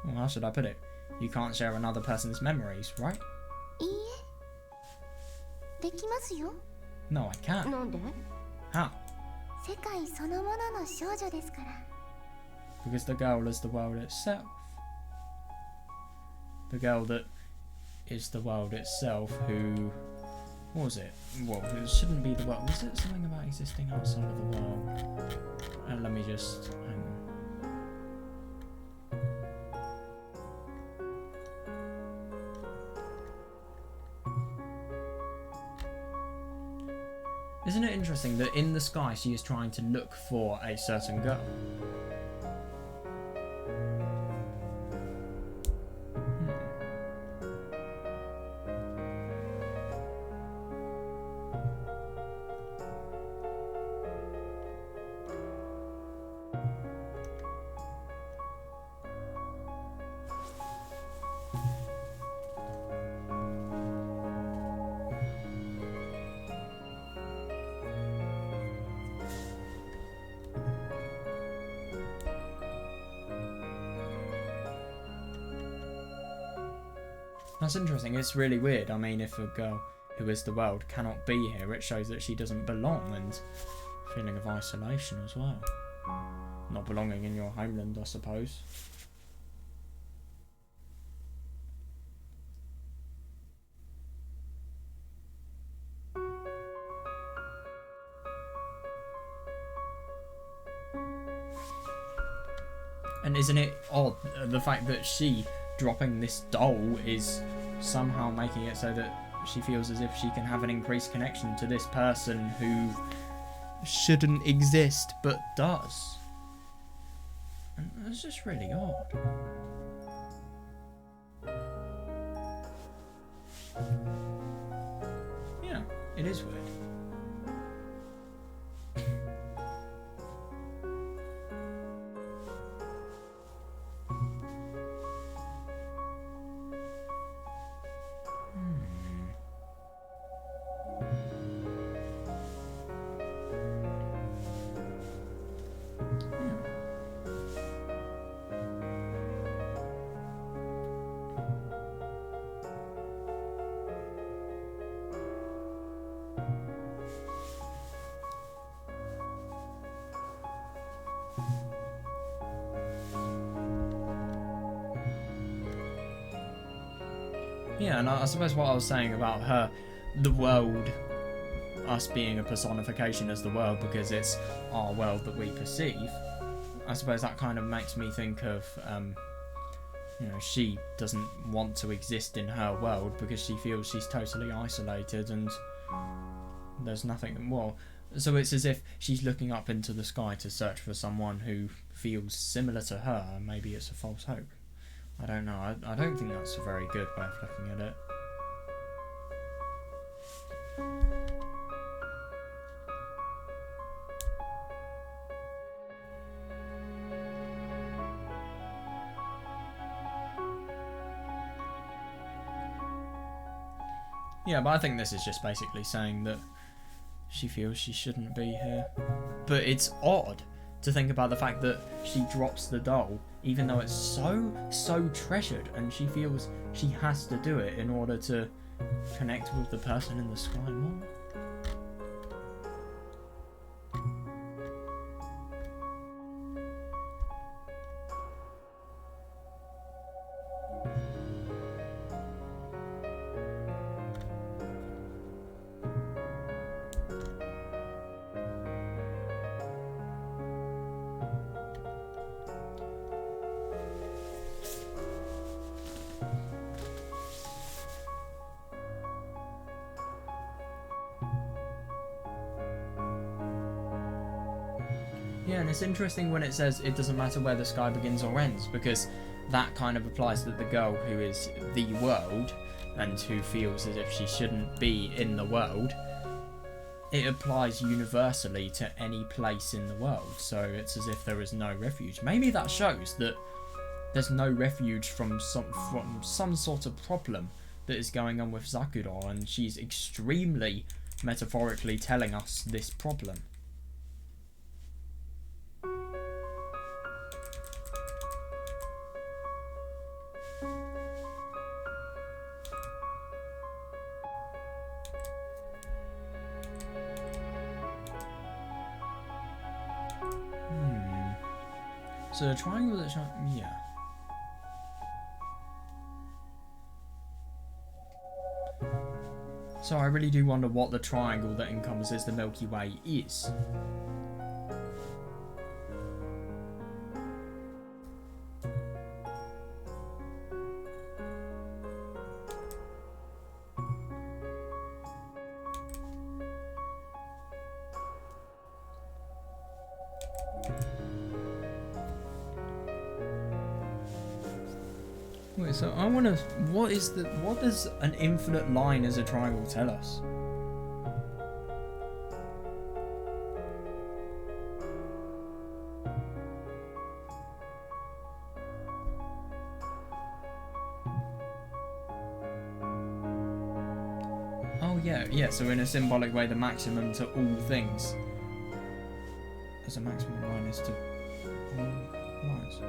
Well, how should I put it? You can't share another person's memories, right? いいえ。できますよ。 No, I can't. なんで？ How? 世界そのものの少女ですから。 Because the girl is the world itself. The girl that is the world itself who... What was it? Well, it shouldn't be the world. Was it something about existing outside of the world? Let me just... Hang on. Isn't it interesting that in the sky she is trying to look for a certain girl? That's interesting. It's really weird. I mean, if a girl who is the world cannot be here, it shows that she doesn't belong, and feeling of isolation as well. Not belonging in your homeland, I suppose. And isn't it odd, the fact that she dropping this doll is somehow making it so that she feels as if she can have an increased connection to this person who shouldn't exist but does. And that's just really odd. Yeah, it is weird. Yeah, and I suppose what I was saying about her, the world us being a personification as the world because it's our world that we perceive, I suppose that kind of makes me think of, you know, she doesn't want to exist in her world because she feels she's totally isolated and there's nothing, well, so it's as if she's looking up into the sky to search for someone who feels similar to her. Maybe it's a false hope. I don't know. I don't think that's a very good way of looking at it. Yeah, but I think this is just basically saying that she feels she shouldn't be here. But it's odd to think about the fact that she drops the doll, even though it's so treasured, and she feels she has to do it in order to connect with the person in the sky more. Yeah, and it's interesting when it says it doesn't matter where the sky begins or ends, because that kind of applies to the girl who is the world and who feels as if she shouldn't be in the world. It applies universally to any place in the world, so it's as if there is no refuge. Maybe that shows that there's no refuge from some sort of problem that is going on with Zakuro, and she's extremely metaphorically telling us this problem. So the triangle that yeah. So I really do wonder what the triangle that encompasses the Milky Way is. Wait, so I wonder what does an infinite line as a triangle tell us? Oh yeah, so in a symbolic way the maximum to all things. As a maximum line is to all lines.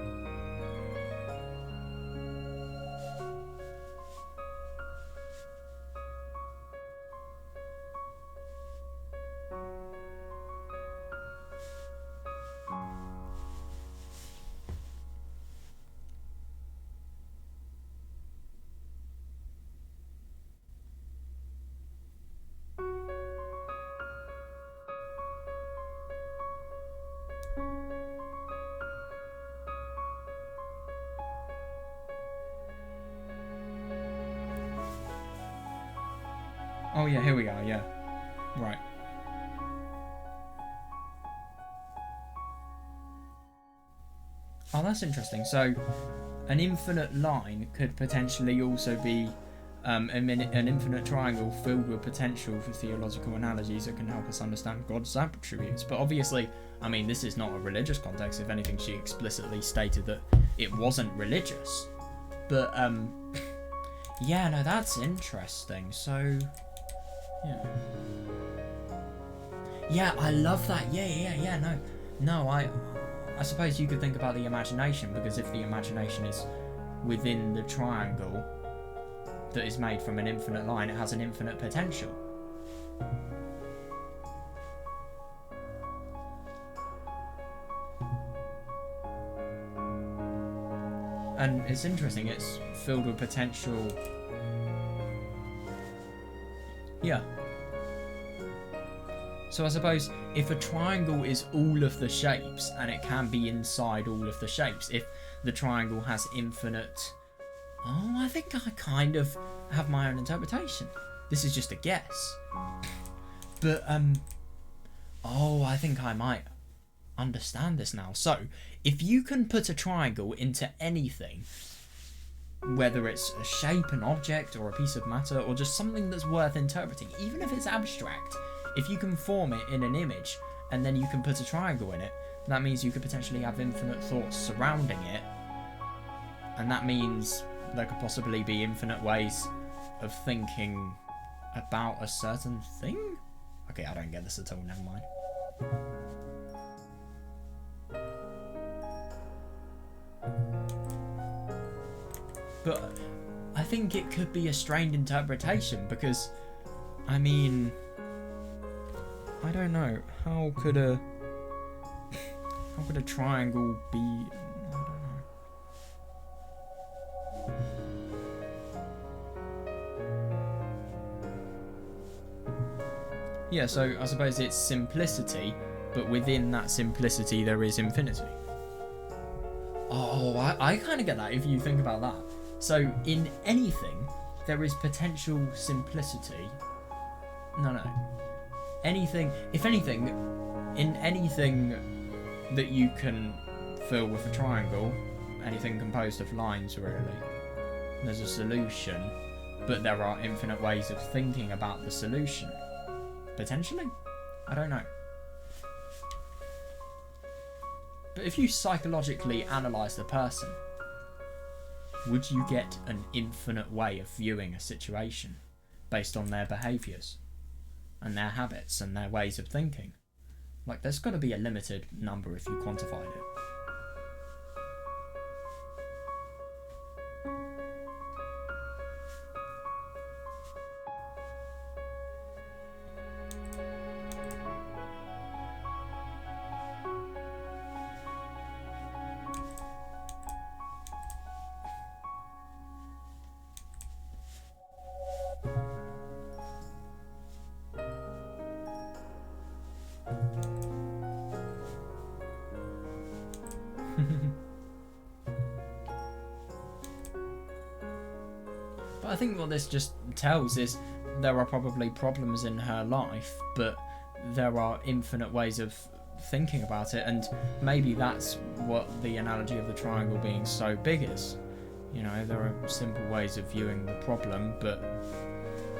Oh yeah, here we are, yeah. Right. Oh, that's interesting. So, an infinite line could potentially also be an infinite triangle filled with potential for theological analogies that can help us understand God's attributes. But obviously, I mean, this is not a religious context. If anything, she explicitly stated that it wasn't religious. But, yeah, no, that's interesting. So... Yeah, I love that. Yeah. No, I suppose you could think about the imagination, because if the imagination is within the triangle that is made from an infinite line, it has an infinite potential. And it's interesting, it's filled with potential. Yeah. So I suppose if a triangle is all of the shapes and it can be inside all of the shapes, if the triangle has infinite... Oh, I think I kind of have my own interpretation. This is just a guess. But, oh, I think I might understand this now. So, if you can put a triangle into anything, whether it's a shape, an object, or a piece of matter, or just something that's worth interpreting, even if it's abstract, if you can form it in an image, and then you can put a triangle in it, that means you could potentially have infinite thoughts surrounding it, and that means there could possibly be infinite ways of thinking about a certain thing? Okay, I don't get this at all, never mind. But I think it could be a strained interpretation because, I mean, I don't know, how could a triangle be, I don't know. Yeah, so I suppose it's simplicity, but within that simplicity there is infinity. Oh, I kind of get that if you think about that. So in anything, there is potential simplicity. No. Anything, if anything, in anything that you can fill with a triangle, anything composed of lines really, there's a solution, but there are infinite ways of thinking about the solution. Potentially? I don't know. But if you psychologically analyse the person, would you get an infinite way of viewing a situation based on their behaviours and their habits and their ways of thinking? Like, there's got to be a limited number if you quantified it. But I think what this just tells is there are probably problems in her life, but there are infinite ways of thinking about it, and maybe that's what the analogy of the triangle being so big is. You know, there are simple ways of viewing the problem, but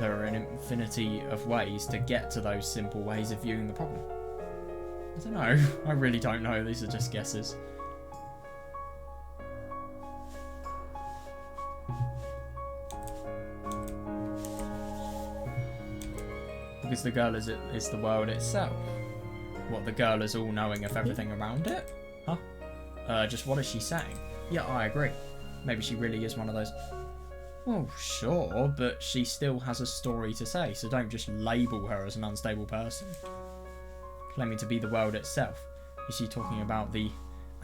there are an infinity of ways to get to those simple ways of viewing the problem. I don't know. I really don't know. These are just guesses. Because the girl is the world itself. What, the girl is all knowing of everything around it? Huh? Just what is she saying? Yeah, I agree. Maybe she really is one of those... Well, sure, but she still has a story to say, so don't just label her as an unstable person. Claiming to be the world itself. Is she talking about the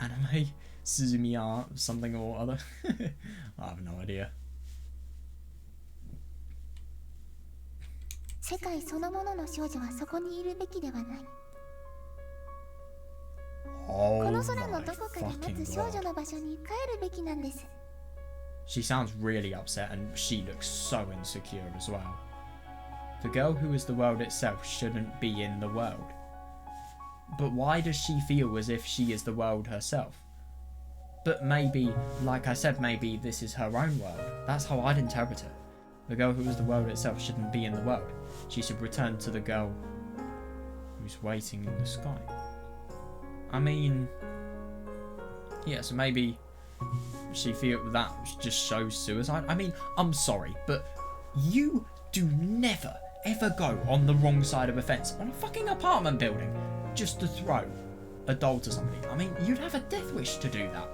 anime? Suzumiya something or other? I have no idea. 世界そのものの少女はそこにいるべきではない。この空のどこかで待つ少女の場所に帰るべきなんです。 She sounds really upset and she looks so insecure as well. The girl who is the world itself shouldn't be in the world. But why does she feel as if she is the world herself? But maybe, like I said, maybe this is her own world. That's how I'd interpret it. The girl who is the world itself shouldn't be in the world. She should return to the girl who's waiting in the sky. I mean, yeah, so maybe she feels that just shows suicide. I mean, I'm sorry, but you do never, ever go on the wrong side of a fence on a fucking apartment building just to throw a doll to somebody. I mean, you'd have a death wish to do that.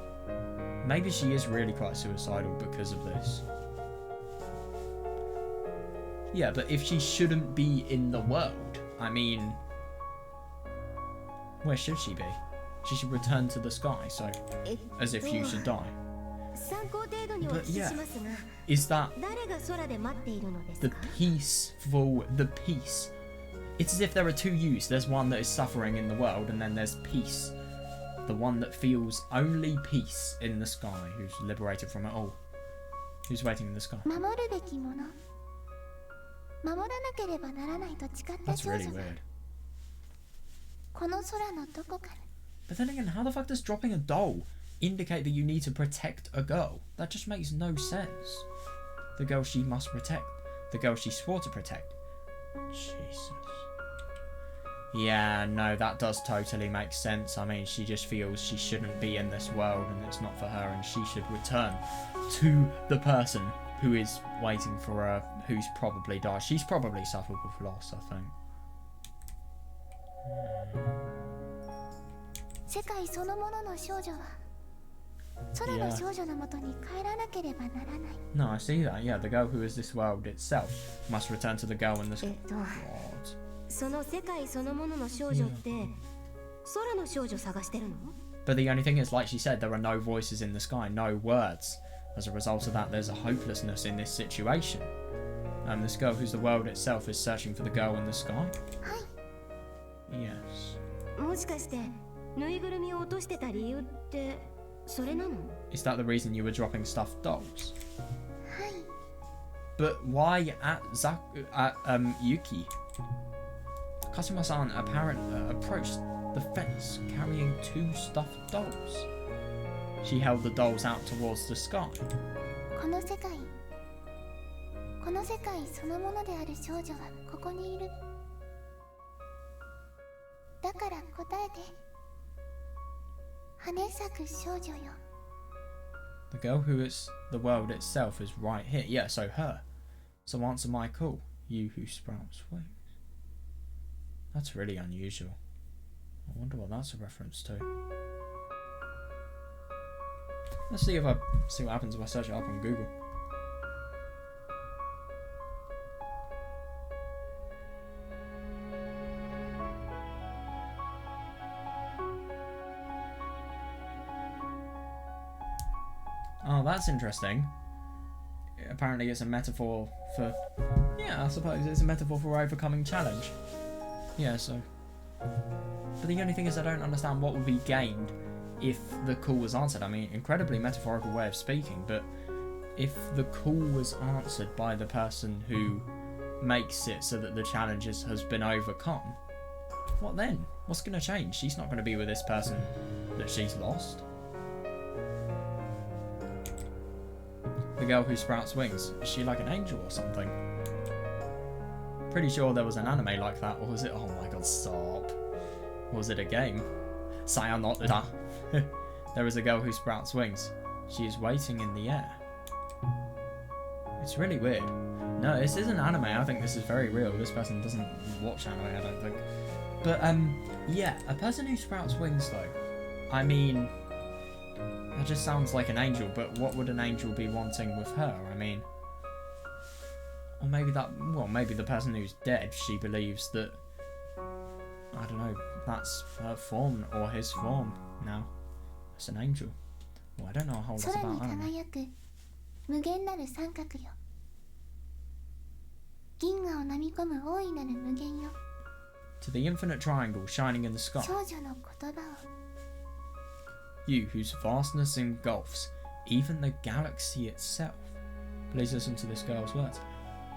Maybe she is really quite suicidal because of this. Yeah, but if she shouldn't be in the world, I mean, where should she be? She should return to the sky, so as if you should die. But yeah, is that the peace It's as if there are two yous. There's one that is suffering in the world, and then there's peace. The one that feels only peace in the sky, who's liberated from it all. Who's waiting in the sky? 守るべきもの守らなければならないと誓った That's 少 really 女が weird. この空のどこかに But then again, how the fuck does dropping a doll indicate that you need to protect a girl? That just makes no sense. The girl she must protect. The girl she swore to protect. Jesus. Yeah, no, that does totally make sense. I mean, she just feels she shouldn't be in this world and it's not for her, and she should return to the person who is waiting for her, who's probably died. She's probably suffered with loss, I think. 世界そのものの少女は空の少女のもとに帰らなければならない。 No, I see that. Yeah, the girl who is this world itself must return to the girl in the sky. What? その世界そのものの少女って空の少女探してるの？ But the only thing is, like she said, there are no voices in the sky, no words. As a result of that, there's a hopelessness in this situation. This girl who's the world itself is searching for the girl in the sky? はい。 Yes. もしかしてぬいぐるみを落としてた理由ってそれなの？ Is that the reason you were dropping stuffed dolls? はい。 But why at Yuki? Kazuma-san apparently approached the fence carrying 2 stuffed dolls. She held the dolls out towards the sky. この世界そのものである少女はここにいる。だから答えて。羽咲く少女よ。 The girl who is the world itself is right here. Yeah, so her. So answer my call, you who sprouts wings. That's really unusual. I wonder what that's a reference to. Let's see what happens if I search it up on Google. Oh, that's interesting. Apparently it's a metaphor for... Yeah, I suppose it's a metaphor for overcoming challenge. Yeah, so... But the only thing is I don't understand what would be gained if the call was answered. I mean, incredibly metaphorical way of speaking, but if the call was answered by the person who makes it so that the challenge has been overcome, what then? What's going to change? She's not going to be with this person that she's lost. The girl who sprouts wings, is she like an angel or something? Pretty sure there was an anime like that, or was it? Oh my god, stop. Or was it a game? Sayonara. There is a girl who sprouts wings. She is waiting in the air. It's really weird. No, this isn't anime. I think this is very real. This person doesn't watch anime, I don't think. But, yeah, a person who sprouts wings, though. I mean, that just sounds like an angel, but what would an angel be wanting with her? I mean, or maybe maybe the person who's dead, she believes that, I don't know, that's her form or his form now. It's an angel. Well, I don't know a whole lot 空に about anime. 輝く無限なる三角よ。銀河を飲み込む大いなる無限よ。 To the infinite triangle shining in the sky. 少女の言葉を You whose vastness engulfs even the galaxy itself. Please listen to this girl's words.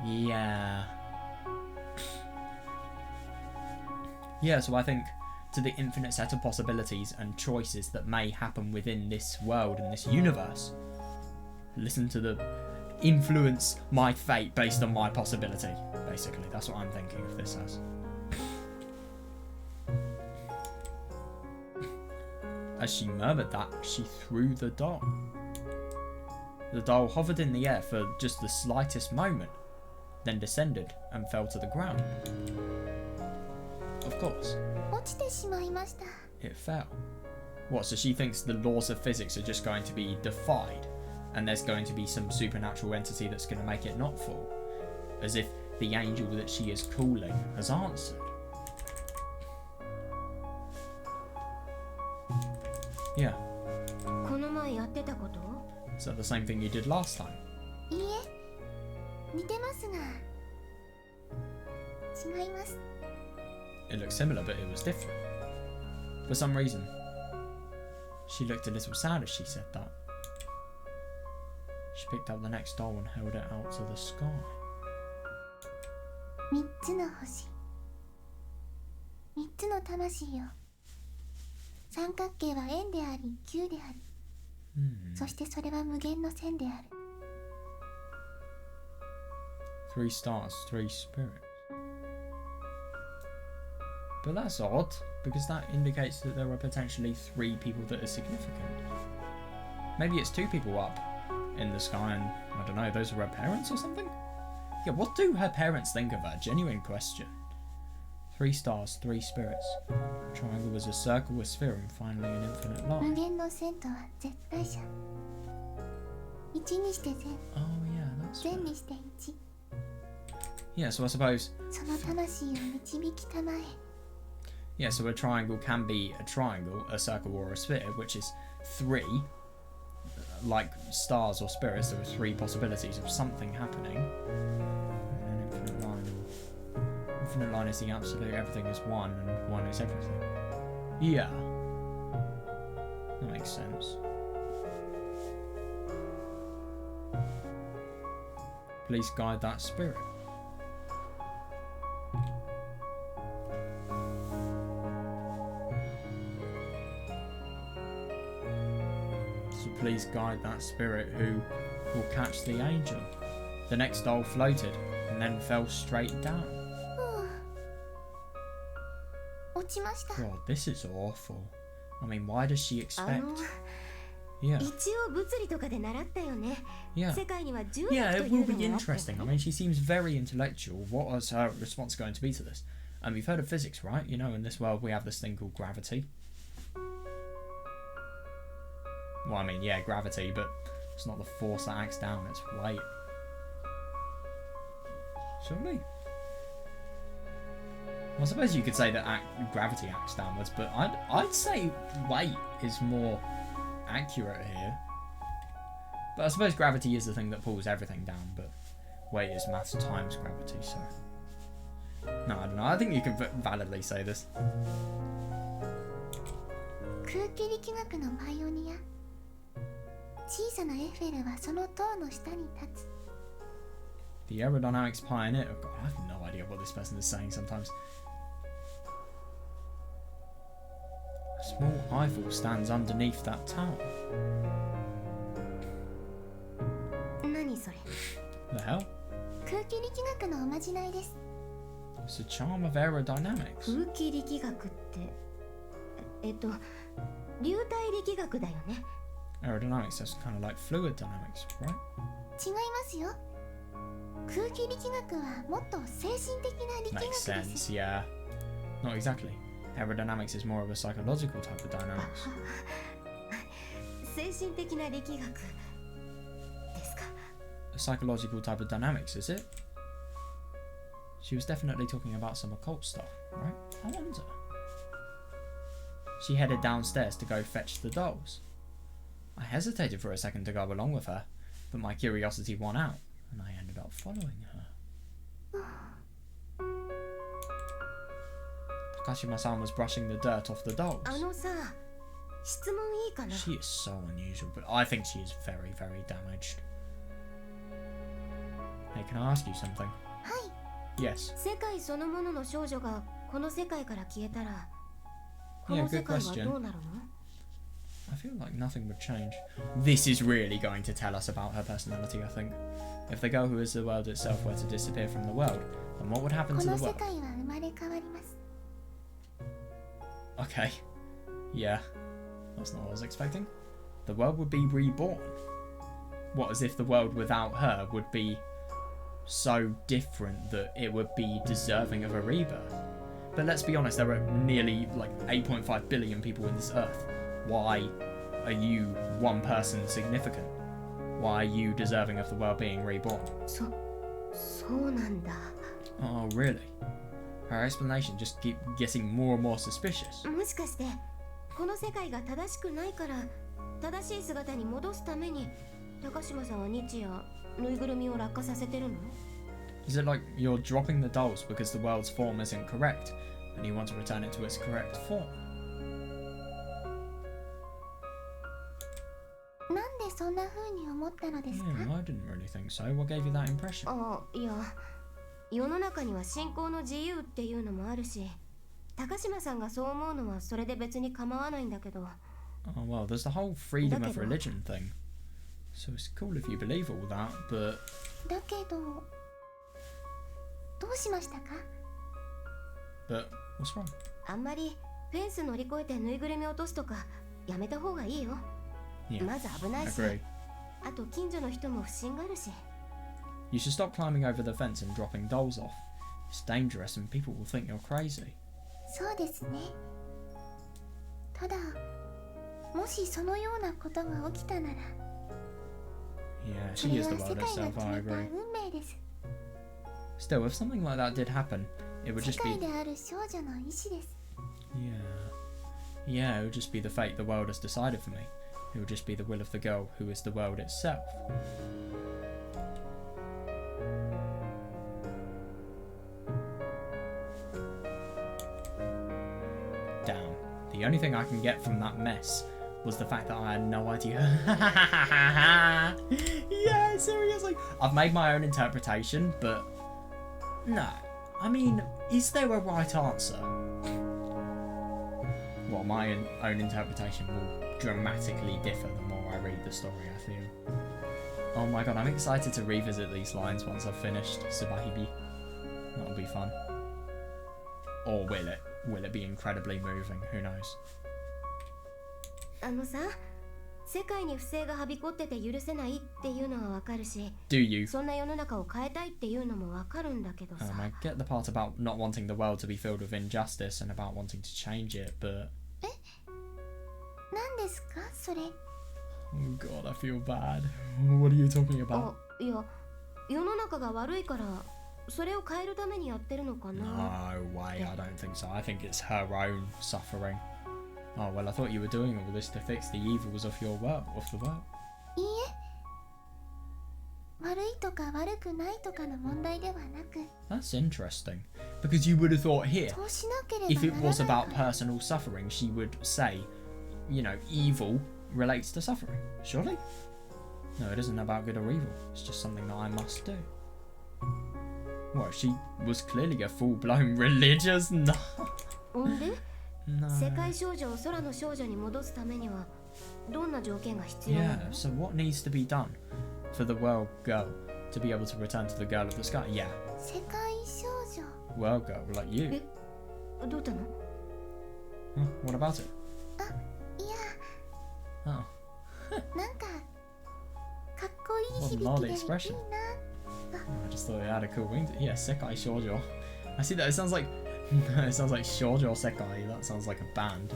Yeah. Yeah, so I think to the infinite set of possibilities and choices that may happen within this world and this universe. Listen to the influence my fate based on my possibility. Basically, that's what I'm thinking of this as. As she murmured that, she threw the doll. The doll hovered in the air for just the slightest moment, then descended and fell to the ground. Of course, 落ちてしまいました。 it fell. What, so she thinks the laws of physics are just going to be defied, and there's going to be some supernatural entity that's going to make it not fall? As if the angel that she is calling has answered. Yeah. この前やってたこと？ Is that the same thing you did last time? いいえ、似てますが違います。it looked similar, but it was different. For some reason, she looked a little sad as she said that. She picked up the next doll and held it out to the sky. 3つの星、3つの魂よ。三角形は円であり球である。そしてそれは無限の線である。3 stars, 3 spirits. But that's odd, because that indicates that there are potentially 3 people that are significant. Maybe it's 2 people up in the sky and, I don't know, those are her parents or something? Yeah, what do her parents think of her? Genuine question. 3 stars, 3 spirits. Triangle was a circle, a sphere, and finally an infinite 無 line. 限の線とは絶対者。1にして善、 Oh yeah, that's 善 right. にして1。 Yeah, so I suppose... その魂を導きたまえ。 Yeah, so a triangle can be a triangle, a circle, or a sphere, which is 3. Like stars or spirits, there are 3 possibilities of something happening. And an infinite line. Infinite line is the absolute, everything is 1, and 1 is everything. Yeah. That makes sense. Please guide that spirit. So please guide that spirit who will catch the angel. The next doll floated and then fell straight down. 落ちました。 God, this is awful. I mean, why does she あ expect? の Yeah, 一応物理とかで習ったよね。 yeah. 世界には重 Yeah, 力 it とい will うの be もあったよ interesting. I ね。 mean, she seems very intellectual. What is her response going to be to this? And we've heard of physics, right? You know, in this world we have this thing called gravity. Well, I mean, yeah, gravity, but it's not the force that acts down, it's weight. Surely? Well, I suppose you could say that gravity acts downwards, but I'd say weight is more accurate here. But I suppose gravity is the thing that pulls everything down, but weight is mass times gravity, so... No, I don't know. I think you can validly say this. 空気力学のパイオニア。小さなエッフェルはその塔の下に立つ。 The aerodynamics pioneer. Oh God, I have no idea what this person is saying sometimes. A small Eiffel stands underneath that tower. 何それ。 The hell? 空気力学のおまじないです。 It's a charm of aerodynamics. 空気力学って流体力学だよね。 Aerodynamics, that's kind of like fluid dynamics, right? 違いますよ。空気力学はもっと精神的な力学 Makes です sense, yeah. Not exactly. Aerodynamics is more of a psychological type of dynamics. 精神的な力学ですか。 A psychological type of dynamics, is it? She was definitely talking about some occult stuff, right? I wonder. She headed downstairs to go fetch the dolls. I hesitated for a second to go along with her, but my curiosity won out, and I ended up following her. Takashima-san was brushing the dirt off the dolls. あのさ、質問いいかな。 She is so unusual, but I think she is very, very damaged. Hey, can I ask you something? はい。 Yes. 世界そのものの少女がこの世界から消えたら、こ Yeah, の世 good 界は question. どうなるの？ I feel like nothing would change. This is really going to tell us about her personality, I think. If the girl who is the world itself were to disappear from the world, then what would happen こ to の the 世 world? 界は生まれ変わります。 Okay. Yeah. That's not what I was expecting. The world would be reborn. What, as if the world without her would be so different that it would be deserving of a rebirth? But let's be honest, there are nearly like 8.5 billion people in this earth. Why are you one person significant? Why are you deserving of the world being reborn? そうなんだ。 Oh, really? Her explanation just keep getting more and more suspicious. もしかしてこの世界が正しくないから正しい姿に戻すために高島さんは日夜ぬいぐるみを落下させてるの？ Is it like you're dropping the dolls because the world's form isn't correct, and you want to return it to its correct form. なんでそんな風に思ったのですか？ Yeah, I didn't really think so. What gave you that impression? あ、いや、世の中には信仰の自由っていうのもあるし、高島さんがそう思うのはそれで別に構わないんだけど。Oh, well, there's the whole freedom of religion thing. So it's cool if you believe all that, but... だけど、どうしましたか？ But, what's wrong? あんまりフェンス乗り越えてぬいぐるみ落とすとかやめた方がいいよ。Yeah, まず危ないし、 agree. あと近所の人も不審があるし。You should stop climbing over the fence and dropping dolls off. It's dangerous and people will think you're crazy. そうですね。ただ、もしそのようなことが起きたなら、 Yeah, そ she れ is は the 世 world 界が itself, 決 I めた agree. 運命です。 Still, if something like that did happen, it would 世 just 界 be... である少女の意志です。 Yeah, it would just be the fate the world has decided for me. It would just be the will of the girl who is the world itself. Damn. The only thing I can get from that mess was the fact that I had no idea. Yeah, seriously. I've made my own interpretation, but no. I mean, is there a right answer? Well, my own interpretation will dramatically differ the more I read the story, I feel. Oh my god, I'm excited to revisit these lines once I've finished Subarashiki. That'll be fun. Or will it? Will it be incredibly moving? Who knows? あのさ、世界に不正がはびこってて許せないっていうのはわかるし、 Do you? そんな世の中を変えたいっていうのもわかるんだけどさ。I get the part about not wanting the world to be filled with injustice and about wanting to change it, but... 何ですかそれ？ Oh god, I feel bad. What are you talking あ、 about? いや、世の中が悪いからそれを変えるためにやってるのかな。 No way, I don't think so. I think it's her own suffering. Oh, well, I thought you were doing all this to fix the evils of your world, of the world. いいえ。悪いとか悪くないとかの問題ではなく、 That's interesting. Because you would have thought here, そうしなければ if it なら was ない about から。 personal suffering, she would say, you know, evil relates to suffering. Surely? No, it isn't about good or evil. It's just something that I must do. Well, she was clearly a full-blown religious nut. ほんで、 No. 世界少女を空の少女に戻すためにはどんな条件が必要な Yeah, の？ so what needs to be done for the world girl to be able to return to the girl of the sky? Yeah, 世界少女。 world girl like you. どうしたの？ Huh? What about it? いや、 Oh, なんかかっこいい What 響 an odd きでいい expression. な。 I just thought it had a cool ring. Yeah, Sekai Shoujo. I see that. It sounds like it sounds like Shoujo Sekai. That sounds like a band.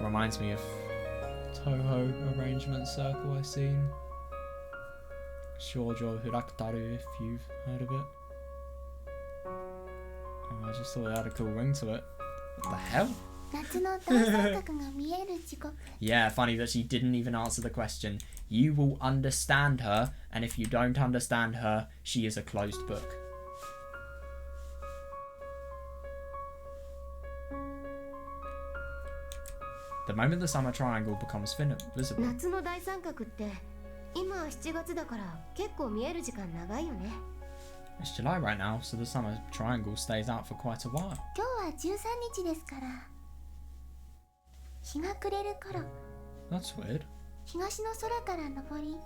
Reminds me of Toho arrangement circle I've seen. Shoujo Hirakutaru, if you've heard of it. Oh, I just thought it had a cool ring to it. What the hell? 夏の大三角が見える時刻。 Yeah, funny that she didn't even answer the question. You will understand her, and if you don't understand her, she is a closed book. The moment the summer triangle becomes visible. 夏の大三角って今は7月だから結構見える時間長いよね。 It's July right now, so the summer triangle stays out for quite a while. 今日は13日ですから。日が暮れる頃、 That's weird. 東の空から昇り、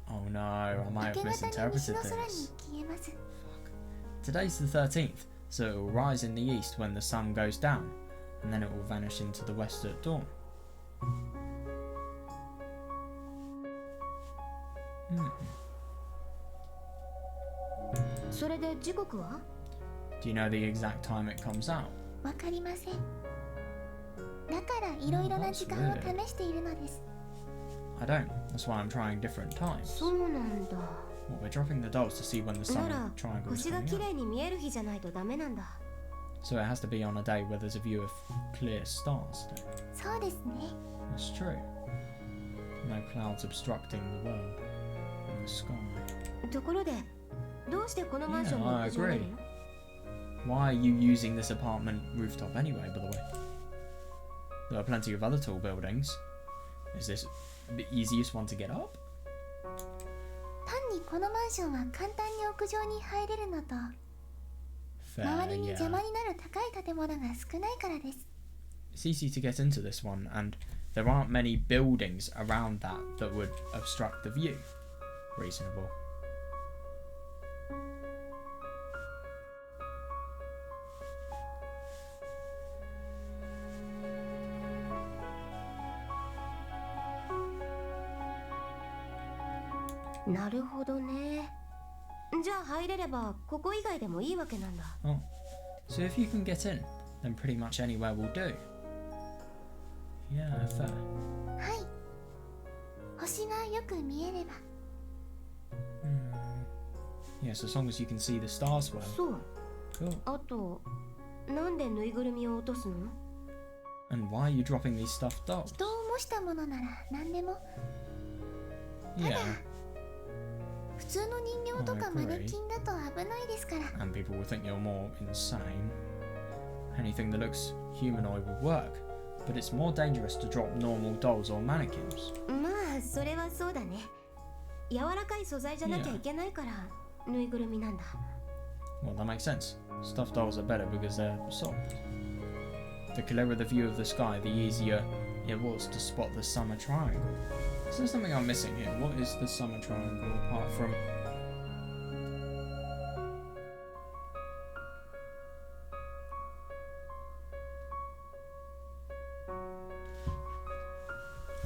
Oh no, I might 明 have け方に misinterpreted 西の空に this. 消えます。 Today's the 13th, so it will rise in the east when the sun goes down, and then it will vanish into the west at dawn. Hmm. それで時刻は？ Do you know the exact time it comes out? わかりません。だからいろいろな時間を試しているのです。 I don't. That's why I'm trying different times. そうなんだ。 Well, we're dropping the dolls to see when the な sun ら triangle is 星が coming 綺 out. 麗に見える日じゃないとダメなんだ。 So it has to be on a day where there's a view of clear stars. そうですね。 That's true. No clouds obstructing the world and the sky. ところで、どうしてこのマンションに Yeah, I 屋上なの？ agree. Why are you using this apartment rooftop anyway, by the way? There are plenty of other tall buildings. Is this the easiest one to get up? 単にこのマンションは簡単に屋上に入れるのと Fair, 周りに yeah. 邪魔になる高い建物が少ないからです It's easy to get into this one, and there aren't many buildings around that would obstruct the view. Reasonable. なるほどね。じゃあ入れればここ以外でもいいわけなんだ。Oh, so if you can get in, then pretty much anywhere will do. Yeah, fair. はい星がよく見えれば Yes, as long as you can see the stars well. そう。 Cool. あと、なんでぬいぐるみを落とすの？ And why are you dropping these stuffed dolls? 人を模したものなら何でも Yeah, 普通の人形とか I agree. マネキンだと危ないですから and people will think you're more insane. Anything that looks humanoid would work, but it's more dangerous to drop normal dolls or mannequins. まあ、それはそうだね。柔らかい素材じゃなきゃいけないから、ぬいぐるみなんだ。Well, that makes sense. Stuffed dolls are better because they're soft. The clearer the view of the sky, the easier it was to spot the summer triangle. Is there something I'm missing here? What is the summer triangle apart from...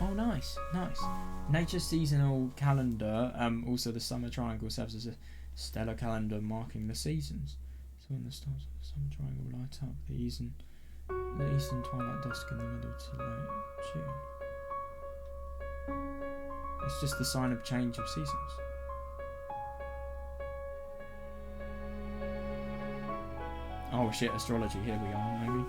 Oh, nice, nice. Nature's seasonal calendar, also the summer triangle serves as a stellar calendar marking the seasons. So when the stars of the summer triangle light up, the eastern twilight dusk in the middle to late June. It's just the sign of change of seasons. Oh shit, astrology, here we are, maybe.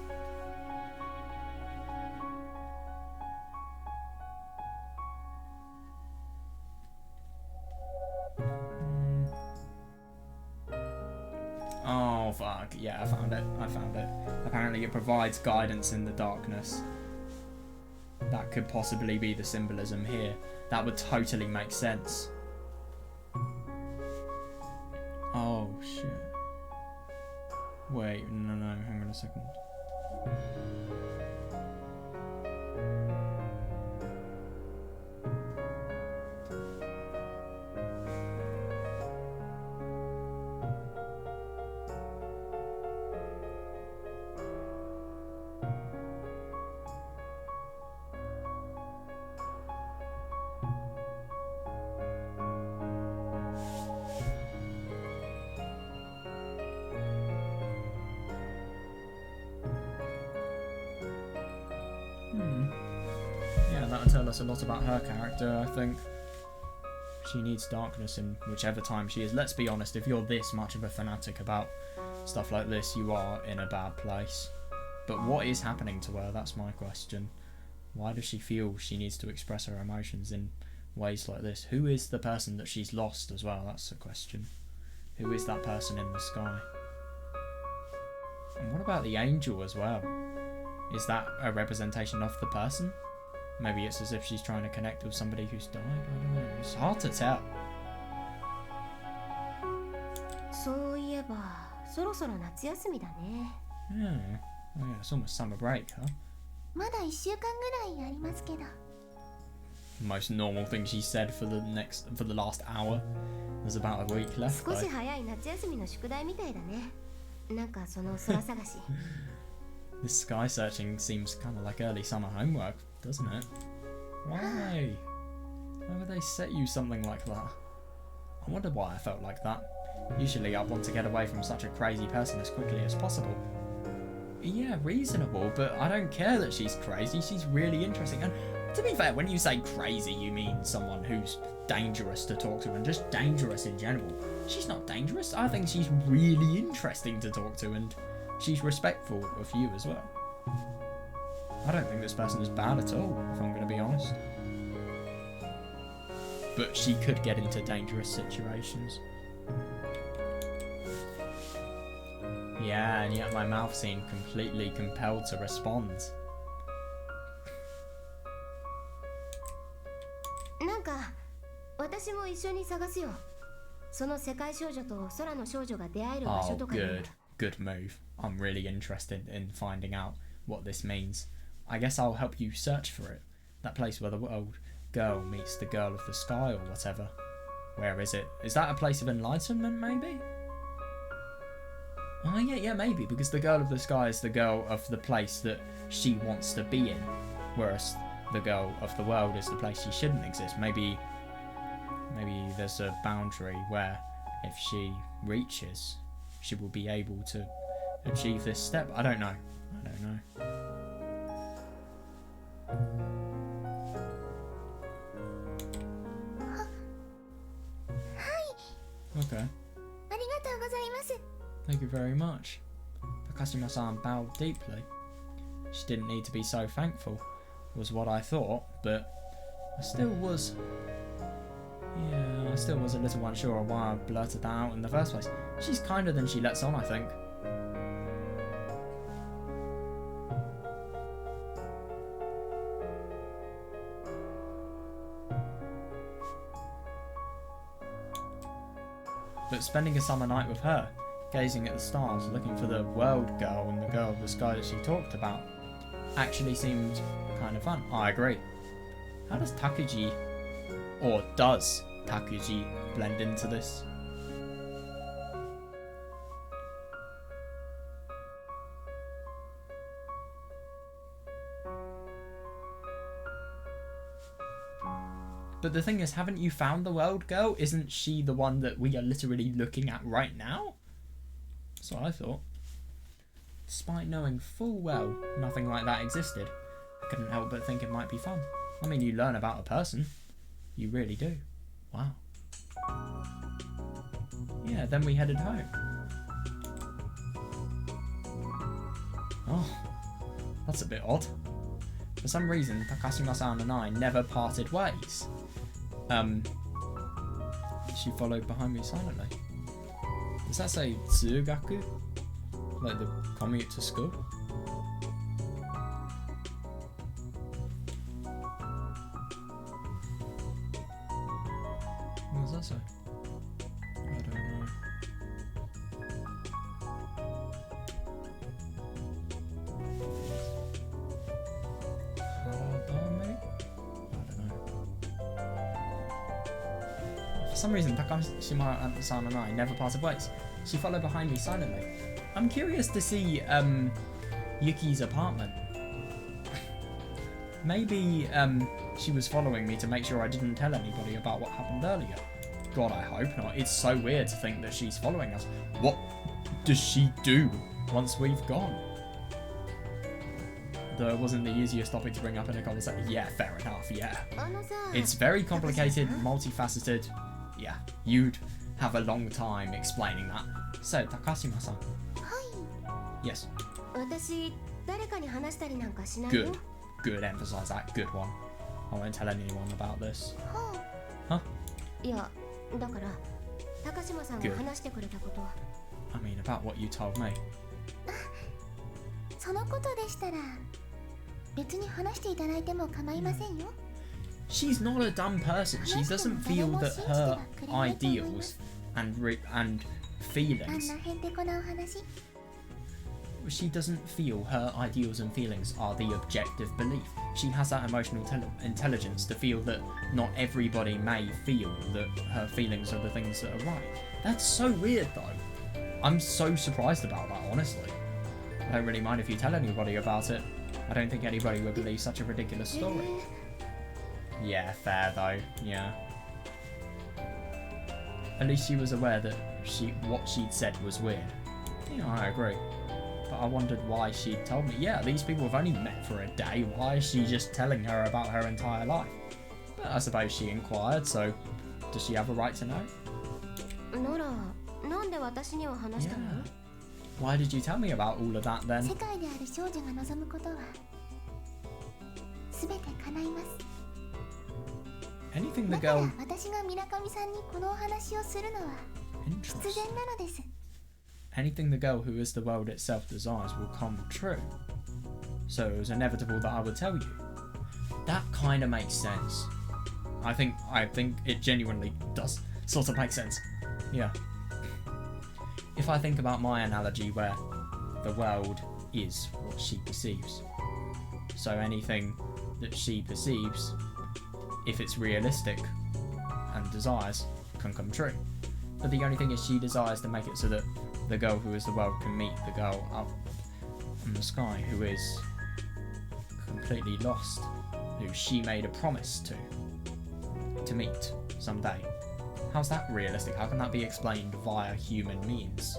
Oh fuck, yeah, I found it. Apparently it provides guidance in the darkness. That could possibly be the symbolism here. That would totally make sense. Oh shit. Wait, no, hang on a second. Yeah, that'll tell us a lot about her character, I think. She needs darkness in whichever time she is. Let's be honest, if you're this much of a fanatic about stuff like this, you are in a bad place. But what is happening to her? That's my question. Why does she feel she needs to express her emotions in ways like this? Who is the person that she's lost as well? That's the question. Who is that person in the sky? And what about the angel as well? Is that a representation of the person? Maybe it's as if she's trying to connect with somebody who's died? I don't know. It's hard to tell. そういえば、そろそろ夏休みだね。Yeah. Oh yeah, it's almost summer break, huh? まだ1週間ぐらいありますけど Most normal thing she said for the last hour. There's about a week left. 少し早い夏休みの宿題みたいだね。なんかその空探し。This sky searching seems kind of like early summer homework, doesn't it? Why? Why would they set you something like that? I wonder why I felt like that. Usually I'd want to get away from such a crazy person as quickly as possible. Yeah, reasonable, but I don't care that she's crazy. She's really interesting. And to be fair, when you say crazy, you mean someone who's dangerous to talk to and just dangerous in general. She's not dangerous. I think she's really interesting to talk to and she's respectful of you as well. I don't think this person is bad at all, if I'm going to be honest. But she could get into dangerous situations. Yeah, and yet my mouth seemed completely compelled to respond. なんか私も一緒に探すよ。その世界少女と空の少女が出会える場所 Oh, とかいうの。 good move. I'm really interested in finding out what this means. I guess I'll help you search for it. That place where the world girl meets the girl of the sky or whatever. Where is it? Is that a place of enlightenment, maybe? Oh, yeah, maybe, because the girl of the sky is the girl of the place that she wants to be in, whereas the girl of the world is the place she shouldn't exist. Maybe there's a boundary where if she reaches, she will be able to achieve this step. I don't know. Okay. ありがとうございます。 Thank you very much. Takashima-san bowed deeply. She didn't need to be so thankful, was what I thought, but I still was a little unsure of why I blurted that out in the first place. She's kinder than she lets on, I think. But spending a summer night with her, gazing at the stars, looking for the world girl and the girl of the sky that she talked about, actually seemed kind of fun. I agree. How does Takuji, or does Takuji, blend into this? But the thing is, haven't you found the world girl? Isn't she the one that we are literally looking at right now? That's what I thought. Despite knowing full well nothing like that existed, I couldn't help but think it might be fun. I mean, you learn about a person. You really do. Wow. Yeah, then we headed home. Oh, that's a bit odd. For some reason, Takashima-san and I never parted ways. She followed behind me silently. Does that say Tsugaku? Like the commute to school? What does that say? I don't know. For some reason, Takashima-san and I never parted ways. She followed behind me silently. I'm curious to see Yuki's apartment. Maybe she was following me to make sure I didn't tell anybody about what happened earlier. God, I hope not. It's so weird to think that she's following us. What does she do once we've gone? Though it wasn't the easiest topic to bring up in a conversation. Yeah, fair enough, yeah. It's very complicated, multifaceted. Yeah, you'd have a long time explaining that. So, Takashima-san. Yes. 私誰かに話したりなんかしないよ。 Good, emphasize that. Good one. I won't tell anyone about this. Huh? いや、だから高島さんが話してくれたことは。I mean, about what you told me. そのことでしたら別に話していただいても構いませんよ。 She's not a dumb person. She doesn't feel that her ideals and feelings. あんなへんてこなお話。 She doesn't feel her ideals and feelings are the objective belief. She has that emotional intelligence to feel that not everybody may feel that her feelings are the things that are right. That's so weird though. I'm so surprised about that, honestly. I don't really mind if you tell anybody about it. I don't think anybody would believe such a ridiculous story. Yeah, fair though, yeah. At least she was aware that what she'd said was weird. Yeah, I agree. But I wondered why she'd told me. Yeah, these people have only met for a day. Why is she just telling her about her entire life? But I suppose she inquired, so does she have a right to know? なら、なんで私には話したの? Yeah. Why did you tell me about all of that then? 世界である少女が望むことはすべて叶います。 Anything the だから girl... 私が村上さんにこのお話をするのは必然なのです。anything the girl who is the world itself desires will come true. So it was inevitable that I would tell you. That kind of makes sense. I think it genuinely does sort of make sense. Yeah. If I think about my analogy where the world is what she perceives. So anything that she perceives, if it's realistic and desires, can come true. But the only thing is she desires to make it so that the girl who is the world can meet the girl up in the sky who is completely lost, who she made a promise to meet someday. How's that realistic? How can that be explained via human means?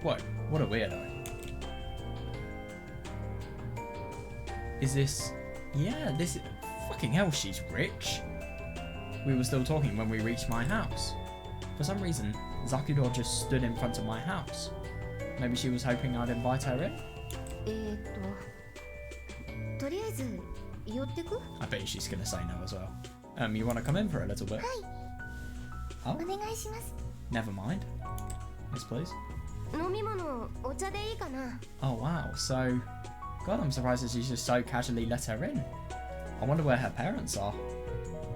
Whoa, what a weirdo. Is this... Yeah, this is... Fucking hell, she's rich. We were still talking when we reached my house. For some reason, Zakuro just stood in front of my house. Maybe she was hoping I'd invite her in? I bet she's gonna say no as well. You wanna come in for a little bit? Oh? Never mind. Yes, please. Oh wow, so... God, I'm surprised that she's just so casually let her in. I wonder where her parents are.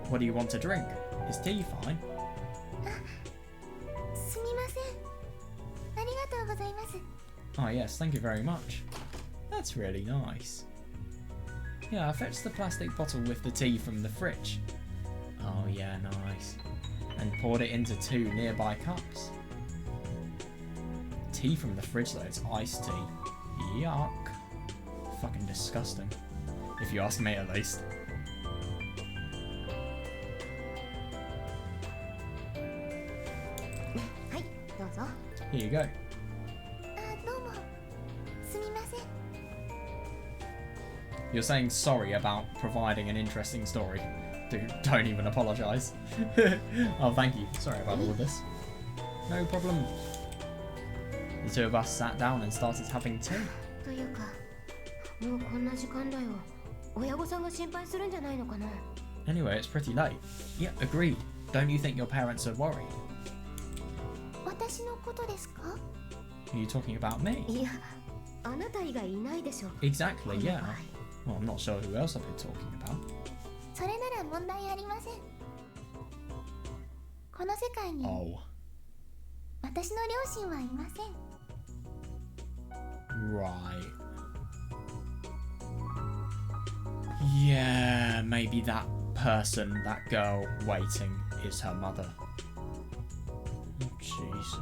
What do you want to drink? Is tea fine? Oh yes, thank you very much. That's really nice. Yeah, I fetched the plastic bottle with the tea from the fridge. Oh yeah, nice. And poured it into 2 nearby cups. Tea from the fridge though, it's iced tea. Yuck. Fucking disgusting. If you ask me at least. Here you go. You're saying sorry about providing an interesting story. Dude, don't even apologise. Oh, thank you. Sorry about all of this. No problem. The two of us sat down and started having tea. Anyway, it's pretty late. Yeah, agreed. Don't you think your parents are worried? Are you talking about me? Exactly, yeah. Well, I'm not sure who else I've been talking about. Oh. Right. Yeah, maybe that person, that girl waiting, is her mother. Oh, Jesus.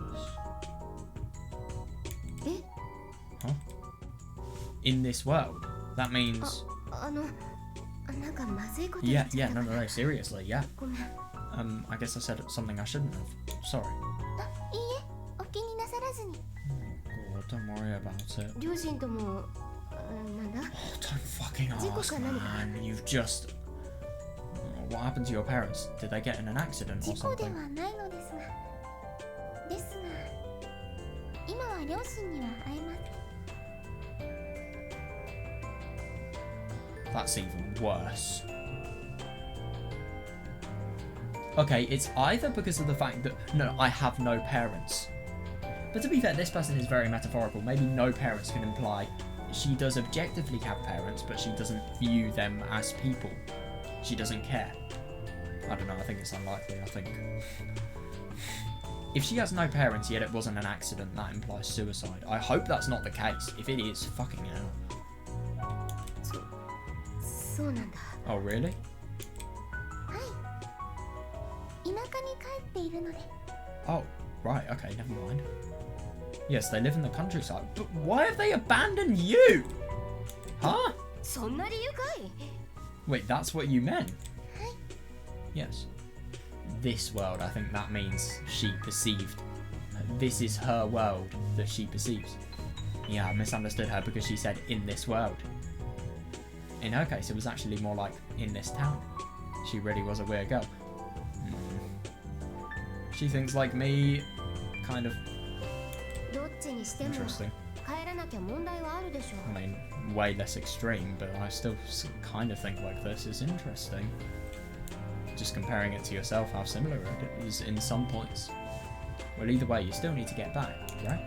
Huh? In this world? That means... Yeah, no, seriously, yeah. I guess I said something I shouldn't have. Sorry. Oh, God, don't worry about it. Oh, don't fucking ask, man. You've just... What happened to your parents? Did they get in an accident or something? That's even worse. Okay, it's either because of the fact that... No, I have no parents. But to be fair, this person is very metaphorical. Maybe no parents can imply she does objectively have parents, but she doesn't view them as people. She doesn't care. I don't know, I think it's unlikely, I think. If she has no parents, yet it wasn't an accident, that implies suicide. I hope that's not the case. If it is, fucking hell. Oh, really? Oh, right, okay, never mind. Yes, they live in the countryside, but why have they abandoned you? Huh? Wait, that's what you meant? Yes. This world, I think that means she perceived. This is her world that she perceives. Yeah, I misunderstood her because she said in this world. In her case, it was actually more like in this town. She really was a weird girl. She thinks like me, kind of interesting. きゃ問題はあるでしょ I mean, way less extreme, but I still kind of think like this is interesting. Just comparing it to yourself, how similar it is in some points. Well, either way, you still need to get back, right?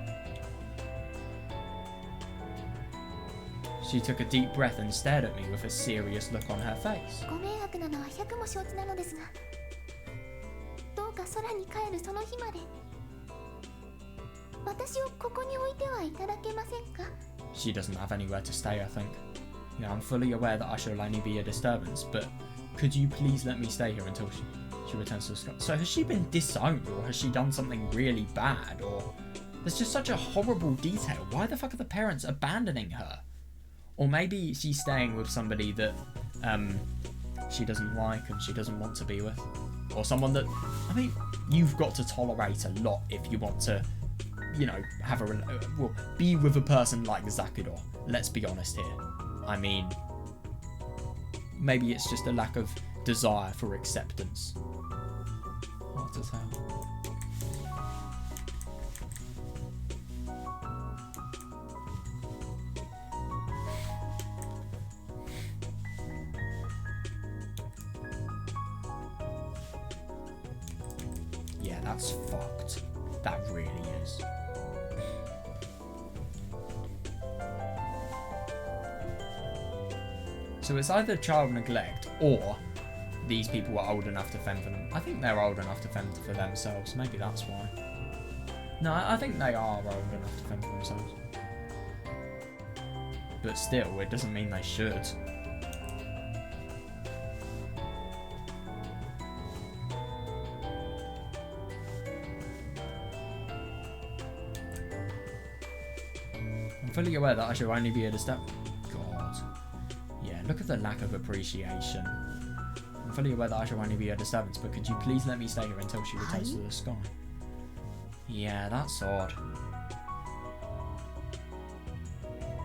She took a deep breath and stared at me with a serious look on her face. ご迷惑なのは100も承知なのですが、どうか空に帰るその日まで私をここに置いてはいただけませんか? She doesn't have anywhere to stay, I think. Yeah, I'm fully aware that I shall only be a disturbance, but could you please let me stay here until she returns to the sky? So has she been disowned, or has she done something really bad, or... There's just such a horrible detail. Why the fuck are the parents abandoning her? Or maybe she's staying with somebody that she doesn't like and she doesn't want to be with. Or someone that... I mean, you've got to tolerate a lot if you want to, you know, have a... well, be with a person like Zakuro. Let's be honest here. I mean... maybe it's just a lack of desire for acceptance. What does that? Yeah, that's fucked. That really is. So it's either child neglect or these people are old enough to fend for them. I think they're old enough to fend for themselves. Maybe that's why. No, I think they are old enough to fend for themselves. But still, it doesn't mean they should. I'm fully aware that I shall only be a step. God. Yeah, look at the lack of appreciation. I'm fully aware that I shall only be a disturbance, but could you please let me stay here until she returns to the sky? Yeah, that's odd.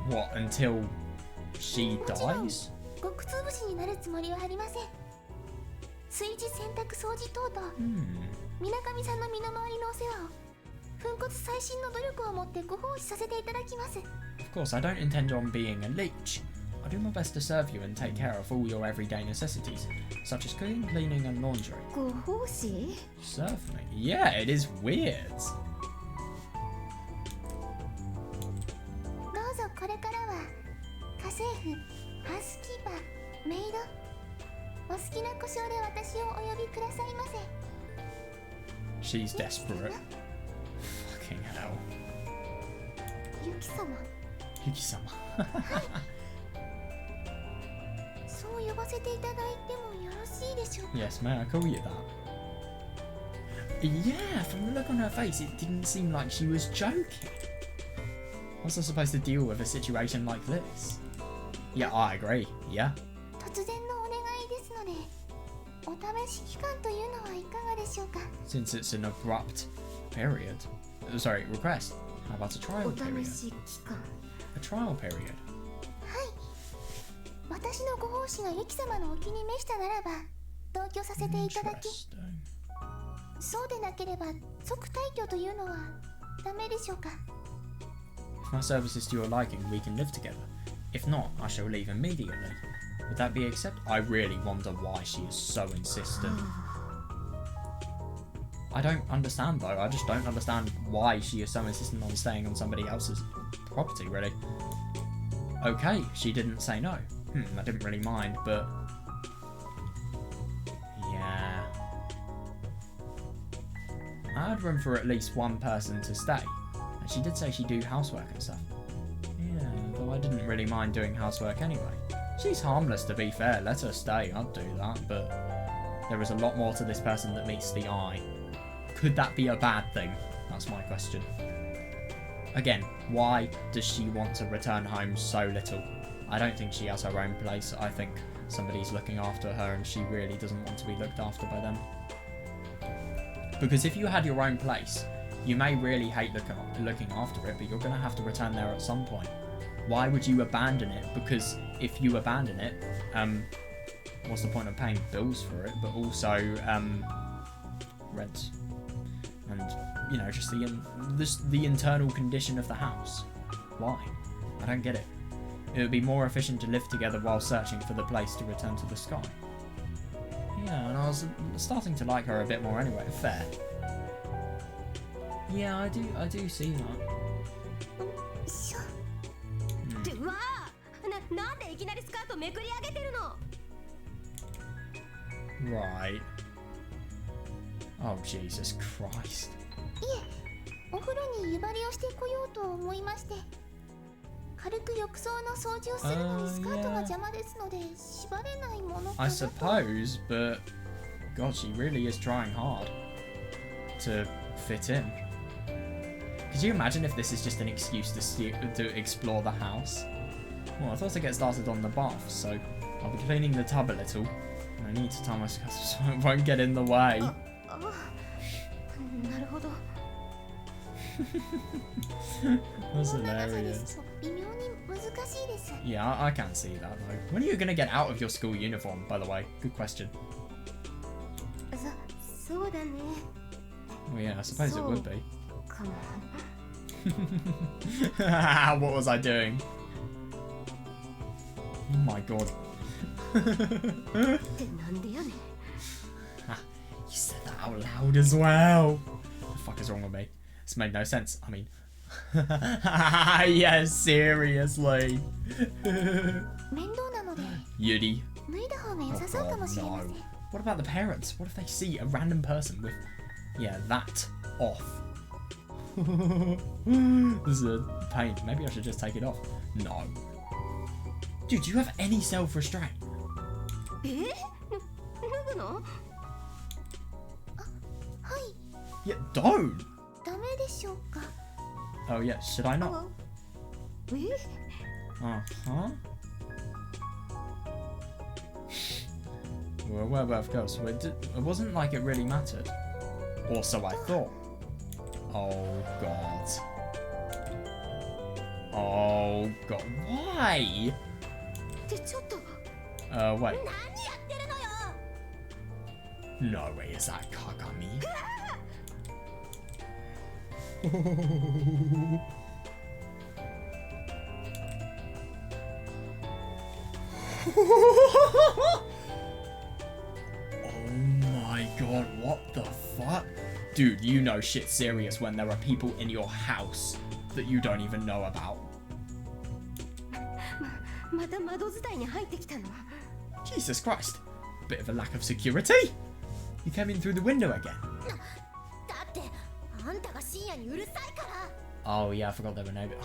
What, until she dies? ごくつぶしになるつもりはありません。炊事洗濯掃除等々、水上さんの身の回りのお世話を粉骨細心の努力をもってご奉仕させていただきます。 Of course, I don't intend on being a leech. I do my best to serve you and take care of all your everyday necessities, such as cooking, cleaning, and laundry. ご奉仕 Serve me? Yeah, it is weird. どうぞこれからは家政婦、ハウスキーパー、メイド、お好きな呼称で私をお呼びくださいませ。 She's desperate. Fucking hell. ユキ様、 Yuki-sama. そう呼ばせていただいてもよろしいでしょうか? Yes, may I call you that? Yeah, from the look on her face, it didn't seem like she was joking. How's I supposed to deal with a situation like this? Yeah, I agree. Yeah. 突然のお願いですので、お試し期間というのはいかがでしょうか? Since it's an abrupt period. Sorry, request. How about a trial お period? 試し期間 A trial period. はい。私のご奉仕がユキ様のお気に召したならば、同居させていただき、 Interesting. そうでなければ即退去というのはダメでしょうか? If my service is to your liking, we can live together. If not, I shall leave immediately. Would that be accepted? I really wonder why she is so insistent. I don't understand though. I just don't understand why she is so insistent on staying on somebody else's property, really. Okay, she didn't say no. I didn't really mind, but... yeah. I had room for at least one person to stay. And she did say she'd do housework and stuff. Yeah, though I didn't really mind doing housework anyway. She's harmless, to be fair. Let her stay, I'd do that, but... there is a lot more to this person that meets the eye. Could that be a bad thing? That's my question. Again, why does she want to return home so little? I don't think she has her own place. I think somebody's looking after her and she really doesn't want to be looked after by them. Because if you had your own place, you may really hate looking after it, but you're going to have to return there at some point. Why would you abandon it? Because if you abandon it, what's the point of paying bills for it, but also rent? And, you know, just the internal condition of the house. Why? I don't get it. It would be more efficient to live together while searching for the place to return to the sky. Yeah, and I was starting to like her a bit more anyway. Fair. Yeah, I do see that. しょ。ってうわーなんでいきなりスカートめくり上げてるの Right. Oh, Jesus Christ. いえ、お風呂に湯張りをしてこようと思いまして。軽く浴槽の掃除をするのにスカートが邪魔ですので縛れないものかな I suppose, but God, she really is trying hard to fit in. Could you imagine if this is just an excuse to explore the house? Well, I thought to get started on the bath, so I'll be cleaning the tub a little. And I need to tie my scarf so it won't get in the way. なるほど That's この長さで hilarious. すと微妙に難しいです。 Yeah, I can see that though. When are you gonna get out of your school uniform, by the way? Good question. そうだね Well, yeah, I suppose it would be. かも What was I doing? Oh my god. ってなんでやねん You said that out loud as well. What the fuck is wrong with me? This made no sense. I mean, yeah, seriously. 面倒なので Yuri. 脱いだ方が良 Oh さそうかも god, しれま no. せん。 What about the parents? What if they see a random person with, yeah, that off? This is a pain. Maybe I should just take it off. No. Dude, do you have any self-restraint? 脱ぐのはい、 Yeah, don't. ダメでしょうか。 Oh yeah, should I not? え Uh-huh. Well, of course. It wasn't like it really mattered. Or so I thought. Oh, God. Oh, God. Why? ってちょっと Wait. 何やってるのよ No way is that Kagami. Oh my god, what the fuck? Dude, you know shit's serious when there are people in your house that you don't even know about. また窓伝いに入ってきたの Jesus Christ. Bit of a lack of security. You came in through the window again. だってあんたが深夜にうるさいから Oh yeah, I forgot they were neighbors.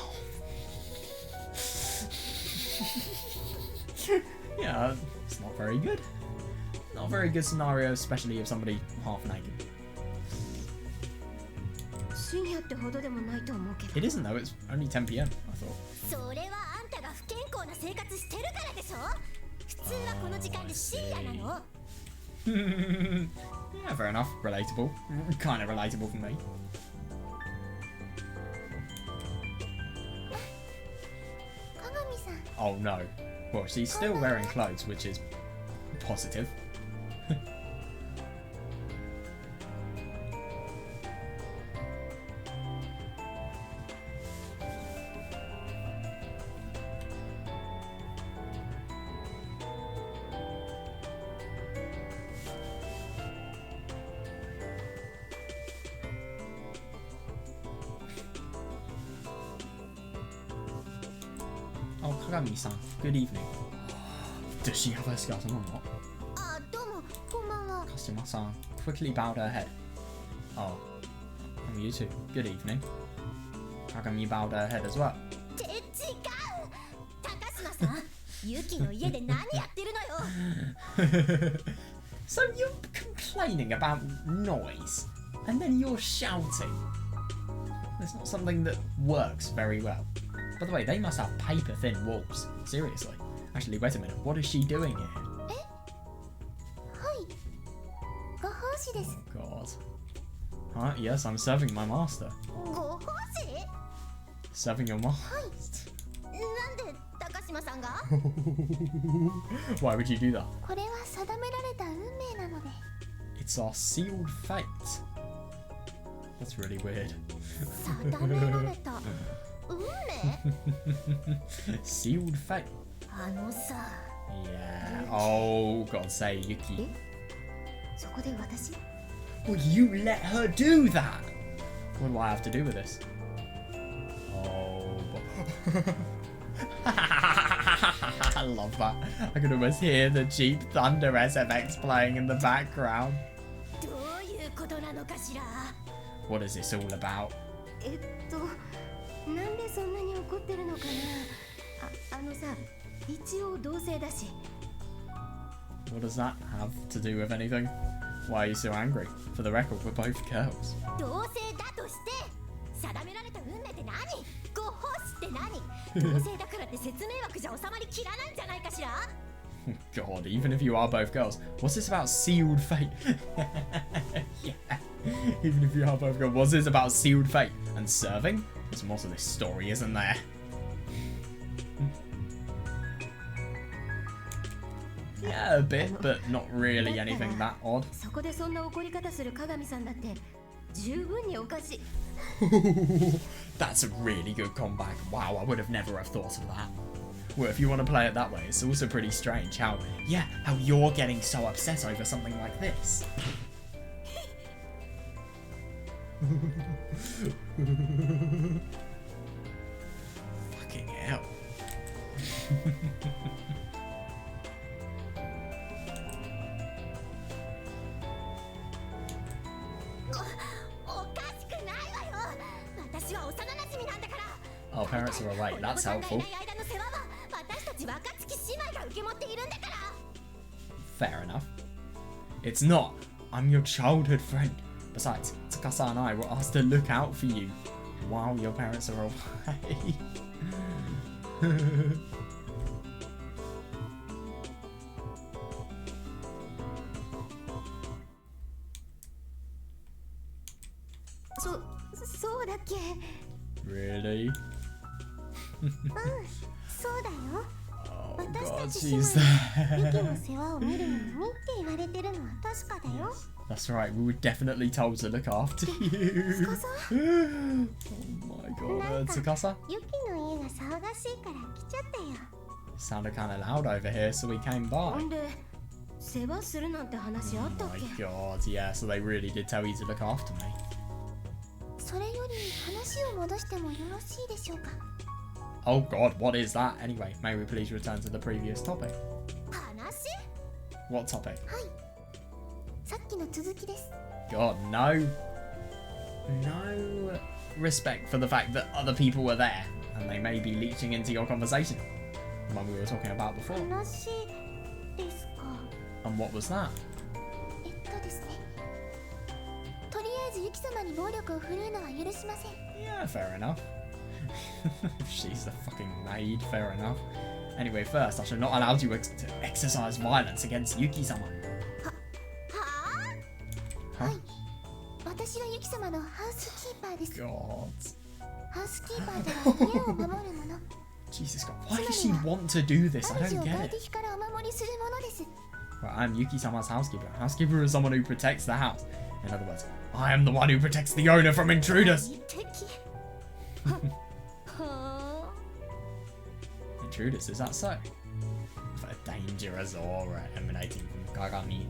Yeah, it's not very good. Not a very good scenario, especially if somebody half naked. 深夜ってほどでもないと思うけど It isn't though, it's only 10 p.m. I thought. それはあんたが不健康な生活してるからでしょ普通はこの時間で深夜なの Yeah, fair enough. Relatable. Kind of relatable for me. 鏡さん、 Oh no. Well, she's still wearing clothes, which is positive. Oh, Kagami-san, good evening. Does she have her skirt on or not? あ、どうも、こんばんは。 Kazuma-san quickly bowed her head. Oh, you too. Good evening. Kagami bowed her head as well. って違う高島さんユキの家で何やってるのよ So you're complaining about noise, and then you're shouting. That's not something that works very well. By the way, they must have paper-thin walls. Seriously. Actually, wait a minute. What is she doing here? はい。ご奉仕です。 God. Huh? Yes, I'm serving my master. ご奉仕 Serving your master. なんで高島さんが Why would you do that? これは定められた運命なので。 It's our sealed fate. That's really weird. 定められた運命 Sealed fate. あのさ Yeah. Oh, God, say Yuki. そこで私 Well, you let her do that. What do I have to do with this? Oh. I love that. I can almost hear the Jeep Thunder SFX playing in the background. どういうことなのかしら What is this all about? なんでそんなに怒ってるのかなあのさ一応同性だし What does that have to do with anything? Why are you so angry? For the record, we're both girls. 同性だとして定められた運命って何ゴッホスって何同性だからって説明枠じゃ収まりきらないんじゃないかしら God, even if you are both girls, what's this about sealed fate? Yeah, even if you are both girls, what's this about sealed fate and serving? There's more to this story, isn't there? Yeah, a bit, but not really anything that odd. そこでそんな怒り方する鏡さんだって十分におかしい That's a really good comeback. Wow, I would have never have thought of that. Well, if you want to play it that way, it's also pretty strange how you're getting so upset over something like this. Fucking hell. おかしくないわよ私は幼馴染なんだから Our parents are awake. That's helpful. 間の世話は私たち若月姉妹が受け持っているんだから Fair enough. It's not. I'm your childhood friend. Besides, Tsukasa and I were asked to look out for you while your parents are away.そうだっけ Really? そうだよ Oh 私 God, たち she's 姉妹 there. ユキの世話を見るのにって言われてるのは確かだよ That's right, we were definitely told to look after you. 司 Oh my God, Tsukasa? ユキの家が騒がしいから来ちゃったよ It sounded kind of loud over here, so we came ほ by. んで世話するなんて話あ Oh ったっ my け God, yeah, so they really did tell you to look after me. それより話を戻してもよろしいでしょうか Oh God, what is that? Anyway, may we please return to the previous topic? 話 What topic? さっきの続きです God, no respect for the fact that other people were there and they may be leeching into your conversation. The one we were talking about before. 話ですか And what was that? ですねとりあえずユキ様に暴力を振るうのは許しません Yeah, fair enough. She's the fucking maid, fair enough. Anyway, first, I shall not allow you to exercise violence against Yuki-sama. は Huh? 私はユキ様のハウスキーパーです God. ハウスキーパーとは家を守るもの Jesus God. Why does she want to do this? I 主 don't を get 外 it. 敵からお守りするものです Well, I'm Yuki-sama's housekeeper. Housekeeper is someone who protects the house. In other words, I am the one who protects the owner from intruders. 敵はは Intruders, is that so? A dangerous aura emanating from Kagami.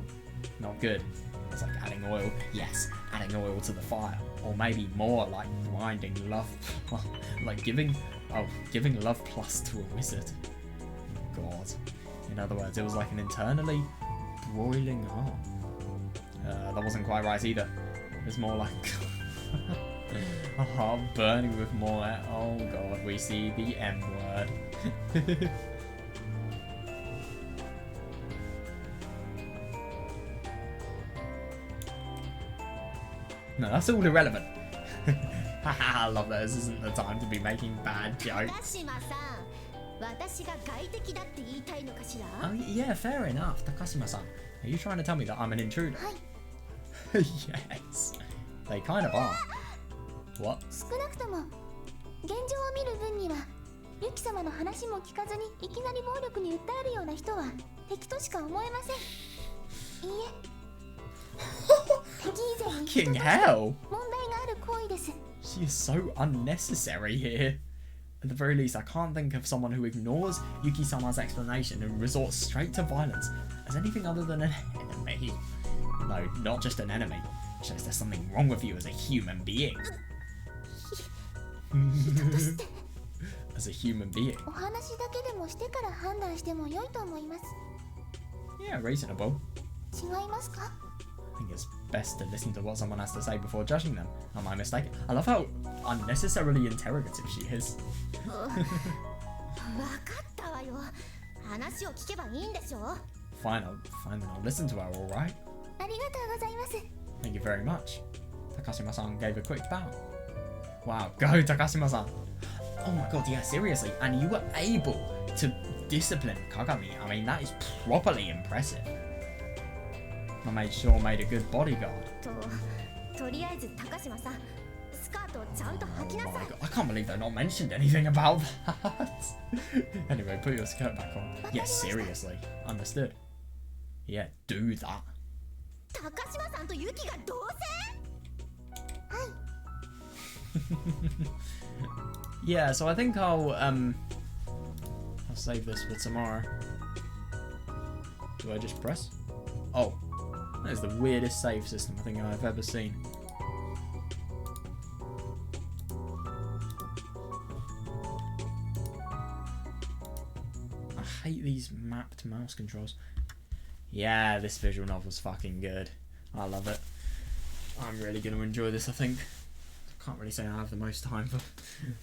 Not good. It's like adding oil. Yes, adding oil to the fire. Or maybe more like blinding love. Like giving love plus to a wizard. God. In other words, it was like an internally broiling heart. That wasn't quite right either. It was more like a heart burning with more. Oh God, we see the M word. No, that's all irrelevant. I love that. This isn't the time to be making bad 高 jokes. 島さん私が外敵だって言いたいのかしら Oh, yeah, fair enough. Takashima-san, are you trying to tell me that I'm an intruder? はい Yes. They kind of are. What? 少なくとも現状を見る分にはユキ様の話も聞かずにいきなり暴力に訴えるような人は敵としか思えませんいいえ敵以前に人 King として hell! 問題がある行為です She is so unnecessary here. At the very least, I can't think of someone who ignores Yuki-sama's explanation and resorts straight to violence as anything other than an enemy. No, not just an enemy. It shows there's something wrong with you as a human being. As a human being. お話だけでもしてから判断しても良いと思います。 Yeah, reasonable. 違いますか？ I think it's best to listen to what someone has to say before judging them. Am I mistaken? I love how unnecessarily interrogative she is. わかったわよ。話を聞けばいいんでしょ。 Fine, then I'll listen to her, alright? ありがとうございます。 Thank you very much. Takashima-san gave a quick bow. Wow, go Takashima-san. Oh my god, yeah, seriously. And you were able to discipline Kagami. I mean, that is properly impressive. My mate sure made a good bodyguard. とりあえず高島さん、スカートをちゃんと履きな Oh さ my い。 god, I can't believe they've not mentioned anything about that. Anyway, put your skirt back on. Yes, seriously. Understood. Yeah, do that. 高島さんとユキが同棲？ Yeah, so I think I'll save this for tomorrow. Do I just press? Oh, that is the weirdest save system I think I've ever seen. I hate these mapped mouse controls. Yeah, this visual novel's fucking good. I love it. I'm really going to enjoy this, I think. Can't really say I have the most time for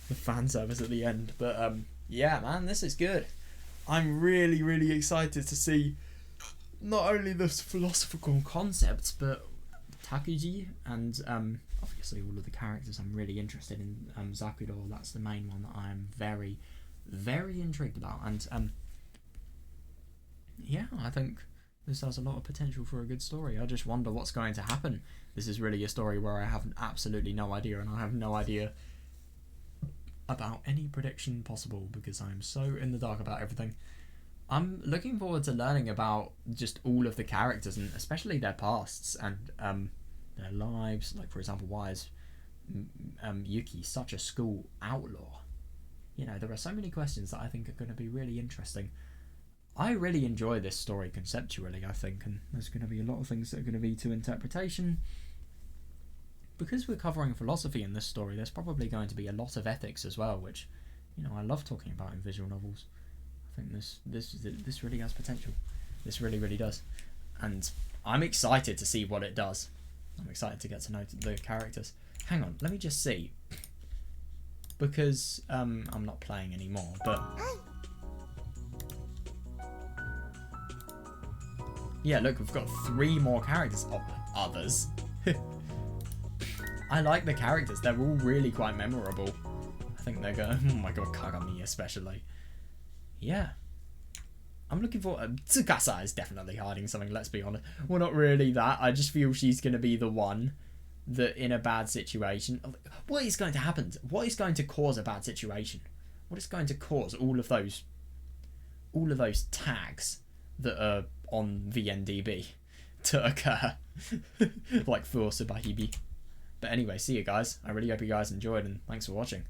the fan service at the end, but yeah, man, this is good. I'm really excited to see not only the philosophical concepts, but Takuji and obviously all of the characters. I'm really interested in Zakuro. That's the main one that I'm very intrigued about, and yeah, I think this has a lot of potential for a good story. I just wonder what's going to happen. This is really a story where I have absolutely no idea, and I have no idea about any prediction possible because I'm so in the dark about everything. I'm looking forward to learning about just all of the characters, and especially their pasts and their lives. Like, for example, why is Yuki such a school outlaw? You know, there are so many questions that I think are going to be really interesting. I really enjoy this story conceptually, I think, and there's going to be a lot of things that are going to be to interpretation. Because we're covering philosophy in this story, there's probably going to be a lot of ethics as well, which, you know, I love talking about in visual novels. I think this really has potential. This really does. And I'm excited to see what it does. I'm excited to get to know the characters. Hang on, let me just see. Because I'm not playing anymore, but... Yeah, look, we've got 3 more characters. Oh, others. I like the characters. They're all really quite memorable. I think they're going... Oh my god, Kagami especially. Yeah. I'm looking for... Tsukasa is definitely hiding something, let's be honest. Well, not really that. I just feel she's going to be the one that in a bad situation... What is going to happen? What is going to cause a bad situation? What is going to cause all of those tags that are on VNDB to occur? Like for Subarashiki Hibi. But anyway, see you guys. I really hope you guys enjoyed, and thanks for watching.